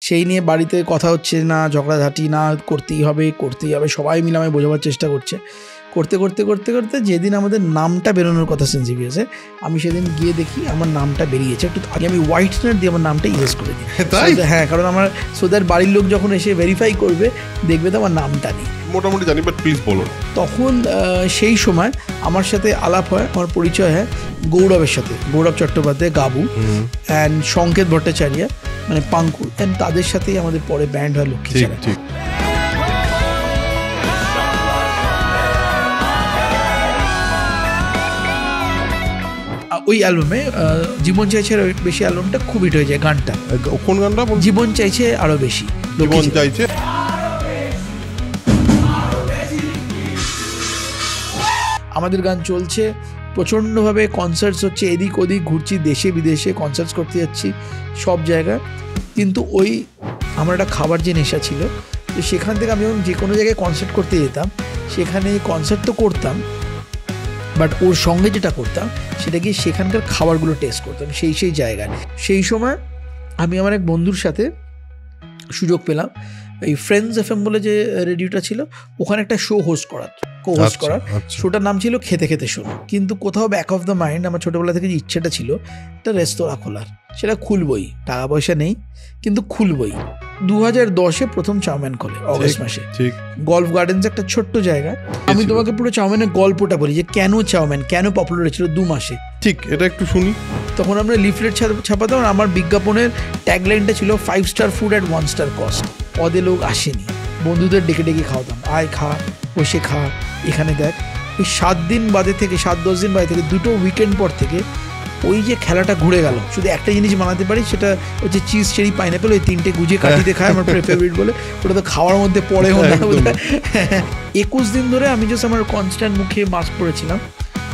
সেই নিয়ে বাড়িতে কথা হচ্ছে, না ঝগড়াঝাটি না করতেই হবে, সবাই মিলে আমায় বোঝাবার চেষ্টা করতে যেদিন আমাদের নামটা বেরোনোর কথা সেন্সিভিয়াসে, আমি সেদিন গিয়ে দেখি আমার নামটা বেরিয়েছে। একটু আগে আমি হোয়াইটনার দিয়ে আমার নামটা ইউজ করে দিই। হ্যাঁ, কারণ আমার সোদার বাড়ির লোক যখন এসে ভেরিফাই করবে দেখবে তো আমার নামটা নেই। মোটামুটি জানি, বাট প্লিজ বলো। তখন সেই সময় আমার সাথে আলাপ হয়, আমার পরিচয় হয় গৌরবের সাথে, গৌরব চট্টোপাধ্যায় গাবু অ্যান্ড সংকেত ভট্টাচার্য মানে পাঙ্কু, অ্যান্ড তাদের সাথেই আমাদের পরে ব্যান্ড হয় লক্ষ্মীছাড়া। ঠিক। ওই অ্যালবামে জীবন চাইছে আরো বেশি অ্যালবামটা খুব হিট হয়ে যায়। গানটা কোন গানটা? জীবন চাইছে আরো বেশি। জীবন চাইছে। আমাদের গান চলছে প্রচণ্ডভাবে, কনসার্টস হচ্ছে, এদিক ওদিক ঘুরছি, দেশে বিদেশে কনসার্টস করতে যাচ্ছি সব জায়গায়। কিন্তু ওই আমার একটা খাবার যে নেশা ছিল, তো সেখান থেকে আমি যখন যে কোনো জায়গায় কনসার্ট করতে যেতাম, সেখানে কনসার্ট তো করতাম, বাট ওর সঙ্গে যেটা করতাম সেটা কি সেখানকার খাবারগুলো টেস্ট করতাম সেই জায়গায়। সেই সময় আমি আমার এক বন্ধুর সাথে সুযোগ পেলাম, এই ফ্রেন্ডস এফএম বলে যে রেডিওটা ছিল, ওখানে একটা শো করার শোটার নাম ছিল খেতে খেতে শোনো। কিন্তু কোথাও ব্যাক অফ দ্য মাইন্ড আমার ছোটোবেলা থেকে যে ইচ্ছেটা ছিল একটা রেস্তোরাঁ খোলার, সেটা খুলবই, টাকা পয়সা নেই কিন্তু খুলবই। 2010-এ প্রথম চাউমিন খোলে অগস্ট মাসে, গল্ফ গার্ডেন্স একটা ছোট্ট জায়গায়। আমি তোমাকে পুরো চাউমিনের গল্পটা বলি যে কেন চাউমিন কেন পপুলার হয়েছিল 2 মাসে। ঠিক, এটা একটু শুনি। তখন আমরা লিফলেট ছাপাতাম, আমার বিজ্ঞাপনের ট্যাগলাইনটা ছিল 5 star food at 1 star cost. পদে লোক আসেনি, বন্ধুদের ডেকে ডেকে খাওয়াতাম, আয় খা, বসে খা, এখানে দেখ। ওই 7 দিন বাদে থেকে 7-10 দিন বাদে থেকে 2টো উইকেন্ড পর থেকে ওই যে খেলাটা ঘুরে গেল। শুধু একটা জিনিস বানাতে পারি, সেটা হচ্ছে চিজ চেরি পাইনাপেল, ওই 3টে গুজিয়ে কাটিতে খায় আমার ফেভারিট বলে, ওটা তো খাওয়ার মধ্যে পড়েও না। 21 দিন ধরে আমি জাস্ট আমার কনস্ট্যান্ট মুখে মাস্ক পরেছিলাম।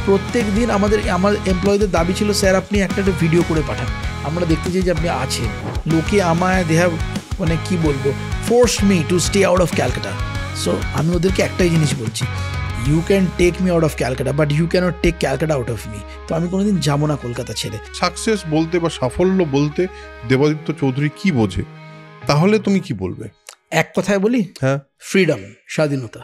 প্রত্যেক দিন আমার এমপ্লয়ীদের দাবি ছিল, স্যার আপনি একটা ভিডিও করে পাঠান, আমরা দেখতে চাই যে আপনি আছেন। লোকে আমায় মানে কি বলবো, force me to stay out of Calcutta. So আমি ওদেরকে একটাই জিনিস বলছি, you can take me out of Calcutta but you cannot take Calcutta out of me. তো আমি কোনোদিন যাবো না কলকাতা ছেড়ে। সাকসেস বলতে বা সাফল্য বলতে দেবাদিত্য চৌধুরী কি বোঝে, তাহলে তুমি কি বলবে? এক কথায় বলি, হ্যাঁ, ফ্রিডম, স্বাধীনতা।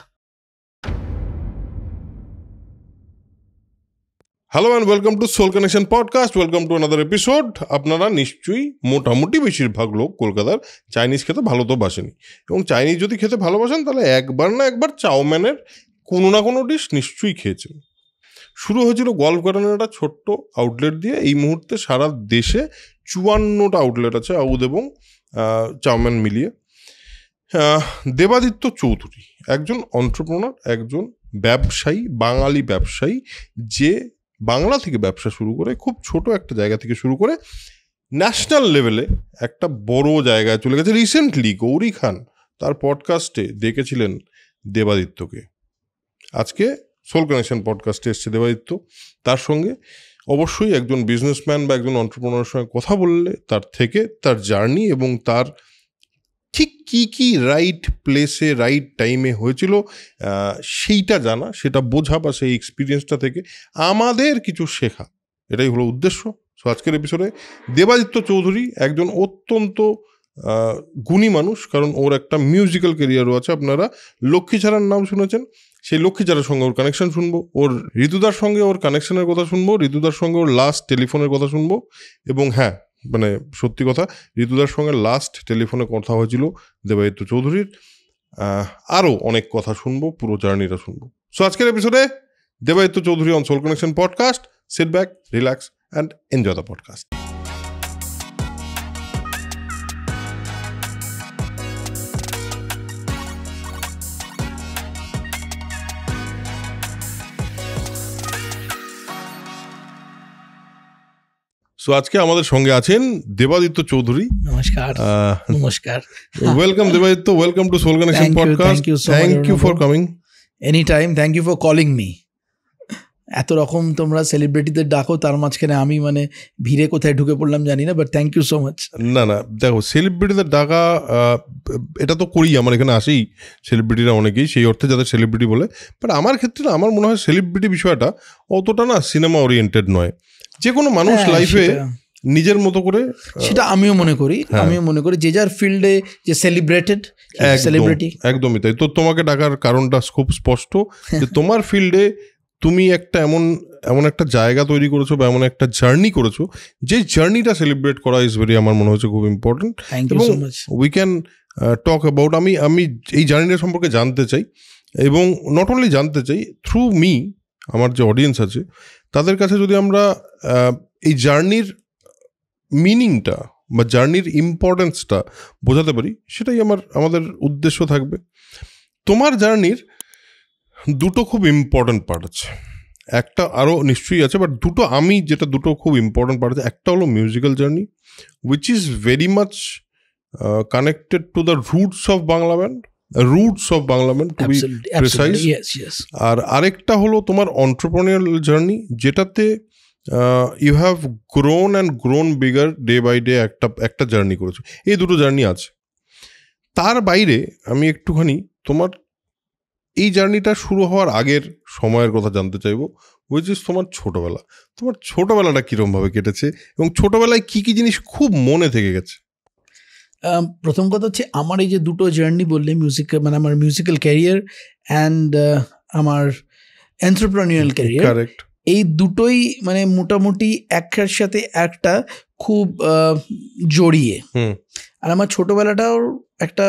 Hello and welcome to soul connection podcast, welcome to another episode. আপনারা নিশ্চয়ই মোটামুটি বেশিরভাগ লোক কলকাতার চাইনিজ খেতে ভালো তো বাসেনি, এবং চাইনিজ যদি খেতে ভালোবাসেন তাহলে একবার না একবার চাউমিনের কোনো না কোনো ডিশ নিশ্চয়ই খেয়েছেন। শুরু হয়েছিল গল্ফ গার্ডেনের একটা ছোট্ট আউটলেট দিয়ে। এই মুহূর্তে সারা দেশে 54টা আউটলেট আছে আউদ এবং চাউমিন মিলিয়ে। দেবাদিত্য চৌধুরী একজন এন্টারপ্রেনার, একজন ব্যবসায়ী, বাঙালি ব্যবসায়ী, যে বাংলা থেকে ব্যবসা শুরু করে খুব ছোট একটা জায়গা থেকে শুরু করে ন্যাশনাল লেভেলে একটা বড় জায়গায় চলে গেছে। রিসেন্টলি গৌরী খান তার পডকাস্টে ডেকেছিলেন দেবাদিত্যকে। আজকে সোল কানেকশন পডকাস্টে এসছে দেবাদিত্য। তার সঙ্গে অবশ্যই একজন বিজনেসম্যান বা একজন এন্টারপ্রেনারের সঙ্গে কথা বললে তার থেকে তার জার্নি এবং তার ঠিক কি রাইট প্লেসে রাইট টাইমে হয়েছিল সেইটা জানা, সেটা বোঝা বা সেই এক্সপিরিয়েন্সটা থেকে আমাদের কিছু শেখা, এটাই হলো উদ্দেশ্য। সো আজকের এপিসোডে দেবাদিত্য চৌধুরী একজন অত্যন্ত গুণী মানুষ, কারণ ওর একটা মিউজিক্যাল ক্যারিয়ারও আছে। আপনারা লক্ষ্মীছাড়ার নাম শুনেছেন, সেই লক্ষ্মীছাড়ার সঙ্গে ওর কানেকশন শুনবো, ওর ঋতুদার সঙ্গে ওর কানেকশনের কথা শুনবো, ঋতুদার সঙ্গে ওর লাস্ট টেলিফোনের কথা শুনবো, এবং হ্যাঁ মানে সত্যি কথা, ঋতুদার সঙ্গে লাস্ট টেলিফোনে কথা হয়েছিল দেবাদিত্য চৌধুরীর। আরও অনেক কথা শুনবো, পুরো জার্নিটা শুনবো। সো আজকের এপিসোডে Debaditya Chowdhury on soul connection podcast. Sit back, relax and enjoy the podcast. So আজকে আমাদের সঙ্গে আছেন দেবাদিত্য চৌধুরী। নমস্কার। নমস্কার, welcome Debaditya, welcome to soul connection podcast. Thank you for coming. Any time, thank you for calling me. এত রকম তোমরা সেলিব্রিটিদের ডাকো, তার মাঝখানে আমি মানে ভিড়ে কোথায় ঢুকে পড়লাম জানি না, but thank you so much. না দেখো, সেলিব্রিটিদের ডাকা এটা তো করি, আমার এখানে আসেই সেলিব্রিটিরা অনেকেই, সেই অর্থে যাদের সেলিব্রিটি বলে। বাট আমার ক্ষেত্রে আমার মনে হয় সেলিব্রিটি বিষয়টা অতটা না সিনেমা ওরিয়েন্টেড নয়। যে কোনো মানুষ লাইফে নিজের মতো করে সেটা আমিও মনে করি যে যার ফিল্ডে যে সেলিব্রেটেড সেলিব্রিটি, একদমই তাই। তো তোমাকে ডাকার কারণটা খুব স্পষ্ট যে তোমার ফিল্ডে তুমি একটা এমন একটা জায়গা তৈরি করেছো বা এমন একটা জার্নি করেছো, যে জার্নিটা সেলিব্রেট করা ইজ ভেরি, আমার মনে হচ্ছে খুব ইম্পর্টেন্ট। এবং উই ক্যান টক অ্যাবাউট, আমি এই জার্নিটা সম্পর্কে জানতে চাই, এবং নট অনলি জানতে চাই, থ্রু মি আমার যে অডিয়েন্স আছে তাদের কাছে যদি আমরা এই জার্নির মিনিংটা বা জার্নির ইম্পর্টেন্সটা বোঝাতে পারি, সেটাই আমাদের উদ্দেশ্য থাকবে। তোমার জার্নির দুটো খুব ইম্পর্টেন্ট পার্ট আছে, একটা আরও নিশ্চয়ই আছে, বাট দুটো খুব ইম্পর্টেন্ট পার্ট আছে। একটা হলো musical journey, which is very much connected to the roots of Bangla band, to be precise. আর আরেকটা হলো তোমার এন্টারপ্রেনিউরিয়াল জার্নি, যেটাতে you have grown bigger day by day, একটা জার্নি করেছো। এই দুটো জার্নি আছে। তার বাইরে আমি একটুখানি তোমার এই জার্নিটা শুরু হওয়ার আগের সময়ের কথা জানতে চাইবো, উইচ ইজ তোমার ছোটবেলাটা কিরমভাবে কেটেছে, এবং ছোটবেলায় কি কি জিনিস খুব মনে থেকে গেছে? প্রথম কথা হচ্ছে আমার এই যে দুটো জার্নি বললে, মানে আমার মিউজিক্যাল ক্যারিয়ার অ্যান্ড আমার এন্টারপ্রেনিউরিয়াল ক্যারিয়ার, কারেক্ট, এই দুটোই মানে মোটামুটি একের সাথে একটা খুব জড়িয়ে। আর আমার ছোটবেলাটাও একটা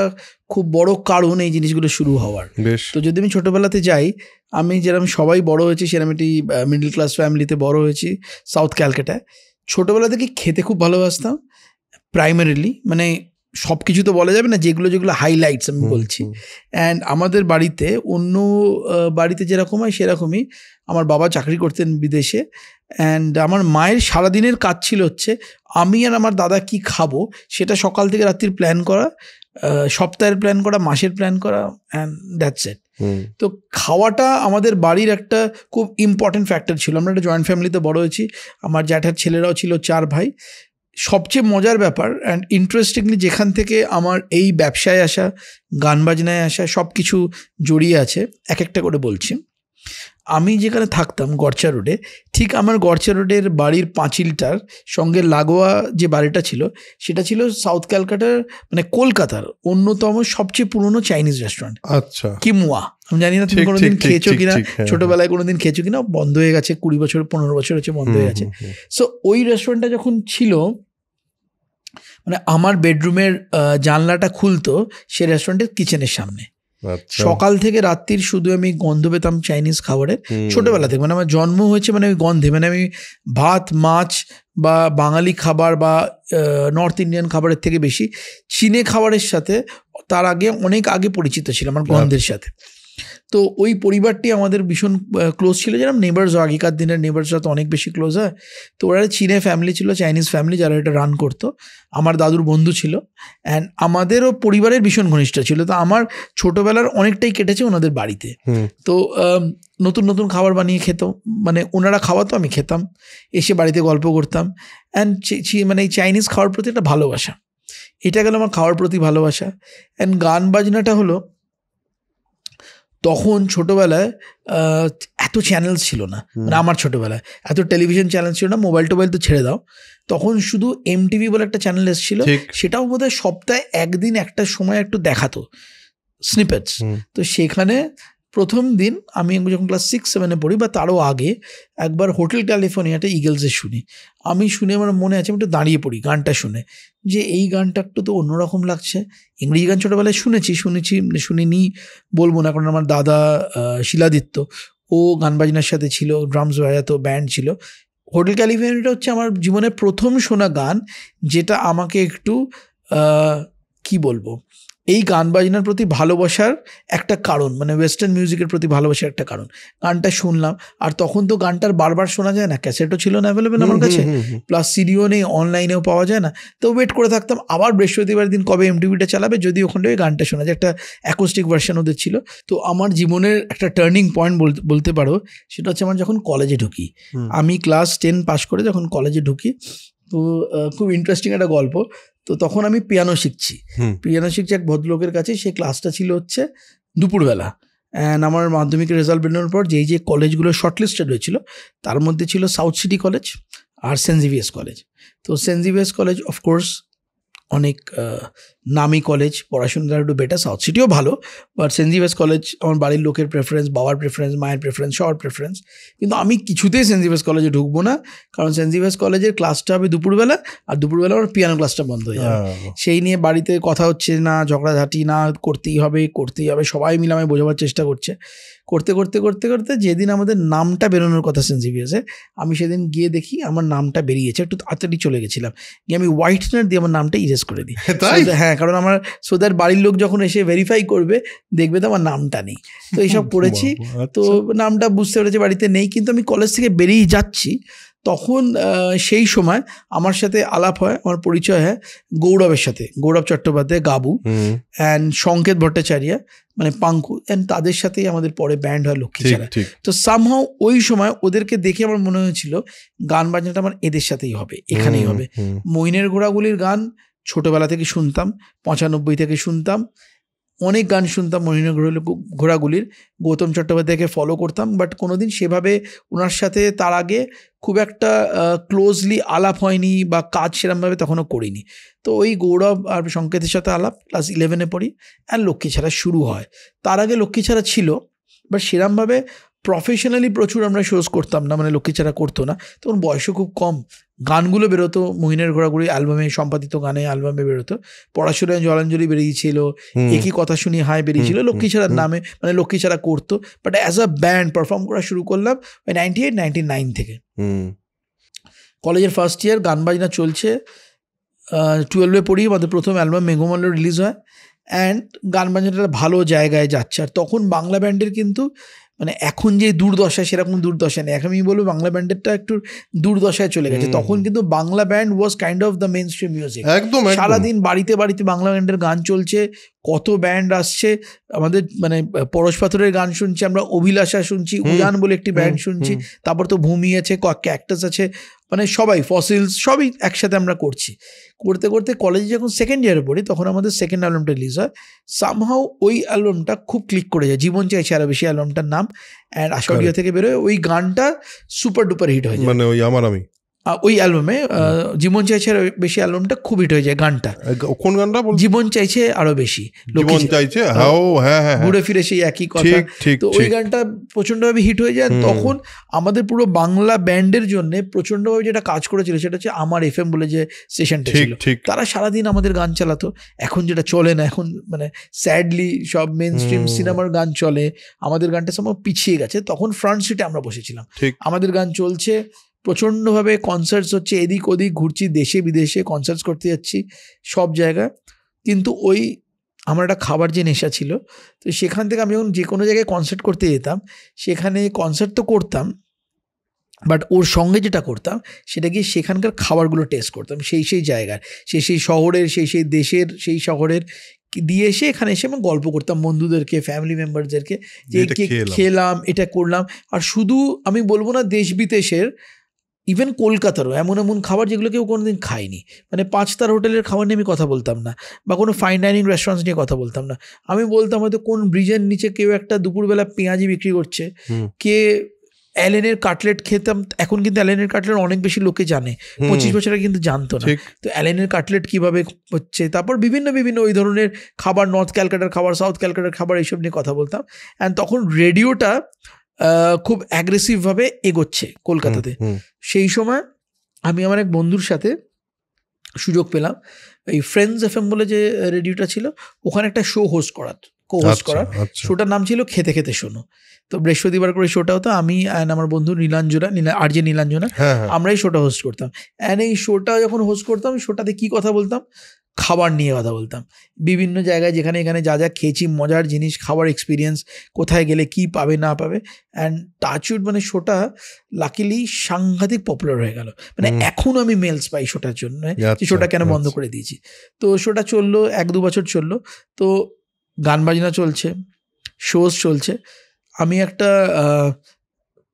খুব বড় কারণ এই জিনিসগুলো শুরু হওয়ার। তো যদি আমি ছোটবেলাতে যাই, আমি যেরকম সবাই বড় হয়েছি সেরকম একটি মিডল ক্লাস ফ্যামিলিতে বড় হয়েছি সাউথ ক্যালকাটায়। ছোটবেলা থেকে খেতে খুব ভালোবাসতাম প্রাইমারিলি, মানে সব কিছু তো বলা যাবে না, যেগুলো হাইলাইটস আমি বলছি। অ্যান্ড আমাদের বাড়িতে অন্য বাড়িতে যেরকম হয় সেরকমই আমার বাবা চাকরি করতেন বিদেশে, অ্যান্ড আমার মায়ের সারাদিনের কাজ ছিল হচ্ছে আমি আর আমার দাদা কি খাবো সেটা সকাল থেকে রাত্রির প্ল্যান করা, সপ্তাহের প্ল্যান করা, মাসের প্ল্যান করা, অ্যান্ড দ্যাটস ইট। তো খাওয়াটা আমাদের বাড়ির একটা খুব ইম্পর্টেন্ট ফ্যাক্টর ছিল। আমরা একটা জয়েন্ট ফ্যামিলিতে বড় হয়েছি, আমার জ্যাঠার ছেলেরাও ছিল 4 ভাই। সবচেয়ে মজার ব্যাপার অ্যান্ড ইন্টারেস্টিংলি যেখান থেকে আমার এই ব্যবসায় আসা, গান বাজনায় আসা সব কিছু জড়িয়ে আছে, এক একটা করে বলছি। আমি যেখানে থাকতাম গড়চা রোডে, ঠিক আমার গড়চা রোডের বাড়ির পাঁচিলটার সঙ্গে লাগোয়া যে বাড়িটা ছিল সেটা ছিল সাউথ ক্যালকাটার মানে কলকাতার অন্যতম সবচেয়ে পুরনো চাইনিজ রেস্টুরেন্ট। আচ্ছা, কিমুয়া। আমি জানি না তুমি কোনোদিন খেয়েছো কিনা, ছোটবেলায় কোনোদিন খেয়েছো কিনা, বন্ধ হয়ে গেছে, 20 বছর 15 বছর হচ্ছে বন্ধ হয়ে গেছে। সো ওই রেস্টুরেন্টটা যখন ছিল, মানে আমার বেডরুমের জানলাটা খুলতো সে রেস্টুরেন্টের কিচেনের সামনে। সকাল থেকে রাত্রির শুধু আমি গন্ধ পেতাম চাইনিজ খাবারের, ছোটবেলা থেকে। মানে আমার জন্ম হয়েছে মানে ওই গন্ধে, মানে আমি ভাত মাছ বা বাঙালি খাবার বা নর্থ ইন্ডিয়ান খাবারের থেকে বেশি চীনে খাবারের সাথে তার আগে অনেক আগে পরিচিত ছিল আমার গন্ধের সাথে। তো ওই পরিবারটি আমাদের ভীষণ ক্লোজ ছিল, যেরকম নেবার্স, আগেকার দিনের নেবার্সরা তো অনেক বেশি ক্লোজ হয়। তো ওরা চীনে ফ্যামিলি ছিল, চাইনিজ ফ্যামিলি, যারা এটা রান করতো। আমার দাদুর বন্ধু ছিল, অ্যান্ড আমাদেরও পরিবারের ভীষণ ঘনিষ্ঠ ছিল। তো আমার ছোটোবেলার অনেকটাই কেটেছে ওনাদের বাড়িতে। তো নতুন নতুন খাবার বানিয়ে খেত, মানে ওনারা খাওয়াতো, আমি খেতাম, এসে বাড়িতে গল্প করতাম। অ্যান্ড মানে এই চাইনিজ খাওয়ার প্রতি একটা ভালোবাসা, এটা গেল আমার খাওয়ার প্রতি ভালোবাসা। অ্যান্ড গান বাজনাটা হলো, তখন ছোটোবেলায় এত চ্যানেলস ছিল না, মানে আমার ছোটোবেলায় এত টেলিভিশন চ্যানেল ছিল না, মোবাইল টোবাইল তো ছেড়ে দাও। তখন শুধু MTV বলে একটা চ্যানেল এসেছিল, সেটাও বোধহয় সপ্তাহে একদিন একটা সময় একটু দেখাতো স্নিপেটস। তো সেখানে প্রথম দিন আমি যখন ক্লাস 6-7 পড়ি বা তারও আগে একবার হোটেল ক্যালিফোর্নিয়াতে ইগলসের শুনি। আমি শুনে আমার মনে আছে, আমি একটু দাঁড়িয়ে পড়ি গানটা শুনে, যে এই গানটা একটু তো অন্যরকম লাগছে। ইংরেজি গান ছোটোবেলায় শুনিনি বলবো না, কারণ আমার দাদা শিলাদিত্য, ও গান বাজনার সাথে ছিল, ড্রামস বাজাতো, ব্যান্ড ছিল। হোটেল ক্যালিফোর্নিয়াটা হচ্ছে আমার জীবনের প্রথম শোনা গান, যেটা আমাকে একটু কি বলবো, এই গান বাজনার প্রতি ভালোবাসার একটা কারণ, মানে ওয়েস্টার্ন মিউজিকের প্রতি ভালোবাসার একটা কারণ। গানটা শুনলাম, আর তখন তো গানটার বারবার শোনা যায় না, ক্যাসেটও ছিল না অ্যাভেলেবেল আমার কাছে, প্লাস সিডিও নেই, অনলাইনেও পাওয়া যায় না। তো ওয়েট করে থাকতাম আবার বৃহস্পতিবার দিন কবে MTVটা চালাবে, যদি ওখান থেকে গানটা শোনা যায়। একটা অ্যাকোস্টিক ভার্সন ওদের ছিল। তো আমার জীবনের একটা টার্নিং পয়েন্ট বলতে পারো, সেটা হচ্ছে আমার যখন কলেজে ঢুকি। আমি ক্লাস 10 পাস করে যখন কলেজে ঢুকি, তো খুব ইন্টারেস্টিং একটা গল্প। তো তখন আমি পিয়ানো শিখছি এক ভদ্রলোকের কাছে। সেই ক্লাসটা ছিল হচ্ছে দুপুরবেলা। অ্যান্ড আমার মাধ্যমিকের রেজাল্ট বেরোনোর পর যে কলেজগুলো শর্টলিস্টেড হয়েছিল, তার মধ্যে ছিল সাউথ সিটি কলেজ, আর সেন্ট জেভিয়ার্স কলেজ। তো সেন্ট জেভিয়ার্স কলেজ অফকোর্স অনেক নামি কলেজ, পড়াশোনাটা একটু বেটার, সাউথ সিটিও ভালো, বাট সেন্ট জেভিয়ার্স কলেজ আমার বাড়ির লোকের প্রেফারেন্স, বাবার প্রেফারেন্স, মায়ের প্রেফারেন্স, সবার প্রেফারেন্স। কিন্তু আমি কিছুতেই সেন্ট জেভিয়ার্স কলেজে ঢুকবো না, কারণ সেন্ট জেভিয়ার্স কলেজের ক্লাসটা হবে দুপুরবেলা, আর দুপুরবেলা আমার পিয়ানো ক্লাসটা বন্ধ হয়ে যাবে। সেই নিয়ে বাড়িতে কথা হচ্ছে না, ঝগড়াঝাটি না, করতেই হবে, সবাই মিলে আমি বোঝাবার চেষ্টা করতে করতে যেদিন আমাদের নামটা বেরোনোর কথা সেন্ট জেভিয়ার্সে, আমি সেদিন গিয়ে দেখি আমার নামটা বেরিয়েছে, একটু তাড়াতাড়ি চলে গেছিলাম, গিয়ে আমি হোয়াইটনার দিয়ে আমার নামটা ইরেজ করে দিই। হ্যাঁ, কারণ আমার সোদার বাড়ির লোক যখন এসে ভেরিফাই করবে দেখবে তো আমার নামটা নেই। তো এইসব করেছি, তো নামটা বুঝতে পেরেছি বাড়িতে নেই। কিন্তু আমি কলেজ থেকে বেরিয়ে যাচ্ছি, তখন সেই সময় আমার সাথে আলাপ হয়, আমার পরিচয় হয় গৌরবের সাথে, গৌরব চট্টোপাধ্যায় গাবু অ্যান্ড সংকেত ভট্টাচার্য মানে পাঙ্কু, অ্যান্ড তাদের সাথেই আমাদের পরে ব্যান্ড হয় লক্ষ্মীছাড়া। তো সামহাও ওই সময় ওদেরকে দেখে আমার মনে হয়েছিল গান বাজনাটা আমার এদের সাথেই হবে, এখানেই হবে। মইনের ঘোড়াগুলির গান ছোটবেলা থেকে শুনতাম, 95 থেকে শুনতাম, অনেক গান শুনতাম মইনের ঘোড়াগুলির, গৌতম চট্টোপাধ্যায়কে ফলো করতাম, বাট কোনোদিন সেভাবে ওনার সাথে তার আগে খুব একটা ক্লোজলি আলাপ হয়নি বা কাজ সেরমভাবে তখনও করিনি। তো ওই গৌরব আর সংকেতের সাথে আলাপ, ক্লাস 11-এ পড়ি, অ্যান্ড লক্ষ্মীছাড়া শুরু হয়। তার আগে লক্ষ্মীছাড়া ছিল, বাট সেরমভাবে প্রফেশনালি প্রচুর আমরা শোজ করতাম না, মানে লক্ষ্মীছাড়া করতো না, তখন বয়সও খুব কম। গানগুলো বেরোতো মহিনের ঘোড়াগুড়ি অ্যালবামে, সম্পাদিত গানে অ্যালবামে বেরোতো, পড়াশোনায় জলাঞ্জলি বেরিয়েছিল, একই কথা শুনি হাই বেরিয়েছিল লক্ষ্মীছাড়ার নামে, মানে লক্ষ্মীছাড়া করতো। But as a band perform করা শুরু করলাম ওই 98-99 থেকে। কলেজের ফার্স্ট ইয়ার, গান বাজনা চলছে, 12-এ পড়ি, আমাদের প্রথম অ্যালবাম মেঘমল্ল রিলিজ হয়, অ্যান্ড গান বাজনাটা ভালো জায়গায় যাচ্ছে। আর তখন বাংলা ব্যান্ডের কিন্তু মানে এখন যে দুর্দশা সেরকম দুর্দশা নেই, এখন আমি বলবো বাংলা ব্যান্ডেরটা একটু দুর্দশায় চলে গেছে। তখন কিন্তু Bangla band was kind of the main stream music, সারাদিন বাড়িতে বাড়িতে বাংলা ব্যান্ডের গান চলছে, কত ব্যান্ড আসছে আমাদের, মানে পরশ পাথরের গান শুনছি আমরা, অভিলাষা শুনছি, উজান বলে একটি ব্যান্ড শুনছি, তারপর তো ভূমি আছে, ক্যাকটাস আছে, মানে সবাই, ফসিলস, সবই একসাথে আমরা করছি। করতে করতে কলেজে যখন সেকেন্ড ইয়ারে পড়ি, তখন আমাদের সেকেন্ড অ্যালবামটা রিলিজ হয়। সামহাও ওই অ্যালবামটা খুব ক্লিক করে যায়, জীবন চাইছে আরো বেশি অ্যালবামটার নাম, অ্যান্ড আশাউডিয়া থেকে বেরোয়, ওই গানটা সুপার ডুপার হিট হয়ে যায়। মানে ওই আমি ওই অ্যালবামে জীবন চাইছে আরো বেশি অ্যালবামটা খুব হিট হয়ে যায়। গানটা কোন গানটা? জীবন চাইছে আরো বেশি, জীবন চাইছে, ঘুরে ফিরে সেই একই কথা। তো ওই গানটা প্রচন্ডভাবে হিট হয়ে যায়। তখন আমাদের পুরো বাংলা ব্যান্ডের জন্য প্রচন্ডভাবে যেটা কাজ করেছিল সেটা হচ্ছে আমার FM বলে যে স্টেশনটা ছিল, তারা সারাদিন আমাদের গান চালাতো। এখন যেটা চলে না, এখন মানে স্যাডলি সব মেন স্ট্রিম সিনেমার গান চলে, আমাদের গানটা সব পিছিয়ে গেছে। তখন ফ্রন্ট সিটে আমরা বসেছিলাম, আমাদের গান চলছে, প্রচণ্ডভাবে কনসার্টস হচ্ছে, এদিক ওদিক ঘুরছি, দেশে বিদেশে কনসার্টস করতে যাচ্ছি সব জায়গায়। কিন্তু ওই আমার একটা খাবার যে নেশা ছিল, তো সেখান থেকে আমি যখন যে কোনো জায়গায় কনসার্ট করতে যেতাম, সেখানে কনসার্ট তো করতাম, বাট ওর সঙ্গে যেটা করতাম সেটা কি সেখানকার খাবারগুলো টেস্ট করতাম, সেই জায়গার, সেই শহরের, সেই দেশের, সেই শহরের দিয়ে এসে এখানে এসে আমি গল্প করতাম বন্ধুদেরকে, ফ্যামিলি মেম্বারদেরকে, যে খেলাম, এটা করলাম। আর শুধু আমি বলবো না দেশ বিদেশের, ইভেন কলকাতারও এমন এমন খাবার যেগুলো কেউ কোনোদিন খায়নি, মানে 5-star হোটেলের খাবার নিয়ে আমি কথা বলতাম না, বা কোনো ফাইন ডাইনিং রেস্টুরেন্টস নিয়ে কথা বলতাম না। আমি বলতাম হয়তো কোন ব্রিজের নিচে কেউ একটা দুপুরবেলা পেঁয়াজি বিক্রি করছে, কে অ্যালেনের কাটলেট খেতাম। এখন কিন্তু অ্যালেনের কাটলেট অনেক বেশি লোকে জানে, 25 বছর আগে কিন্তু জানতো না। তো অ্যালেনের কাটলেট কিভাবে হচ্ছে, তারপর বিভিন্ন ওই ধরনের খাবার, নর্থ ক্যালকাটার খাবার, সাউথ ক্যালকাটার খাবার, এইসব নিয়ে কথা বলতাম। অ্যান্ড তখন রেডিওটা খুব অ্যাগ্রেসিভভাবে এগোচ্ছে কলকাতাতে। সেই সময় আমি আমার এক বন্ধুর সাথে সুযোগ পেলাম, এই ফ্রেন্ডস FM বলে যে রেডিওটা ছিল, ওখানে একটা শো হোস্ট করার, শোটার নাম ছিল খেতে খেতে শোনো। তো বৃহস্পতিবার করে শোটা হতো, আমি অ্যান্ড আমার বন্ধু নীলাঞ্জনা, RJ নীলাঞ্জনা, আমরাই শোটা হোস্ট করতাম। অ্যান্ড এই শোটা যখন হোস্ট করতাম, শোটাতে কি কথা বলতাম, খাবার নিয়ে কথা বলতাম, বিভিন্ন জায়গায় যেখানে এখানে যা যা খেয়েছি, মজার জিনিস, খাবার এক্সপিরিয়েন্স, কোথায় গেলে কি পাবে না পাবে। অ্যান্ড টাচউড মানে শোটা লাকিলি সাংঘাতিক পপুলার হয়ে গেল, মানে এখনও আমি মেলস পাই শোটার জন্য, যে শোটা কেন বন্ধ করে দিয়েছি। তো শোটা চললো 1-2 বছর চললো, তো গান বাজনা চলছে, শোজ চলছে। আমি একটা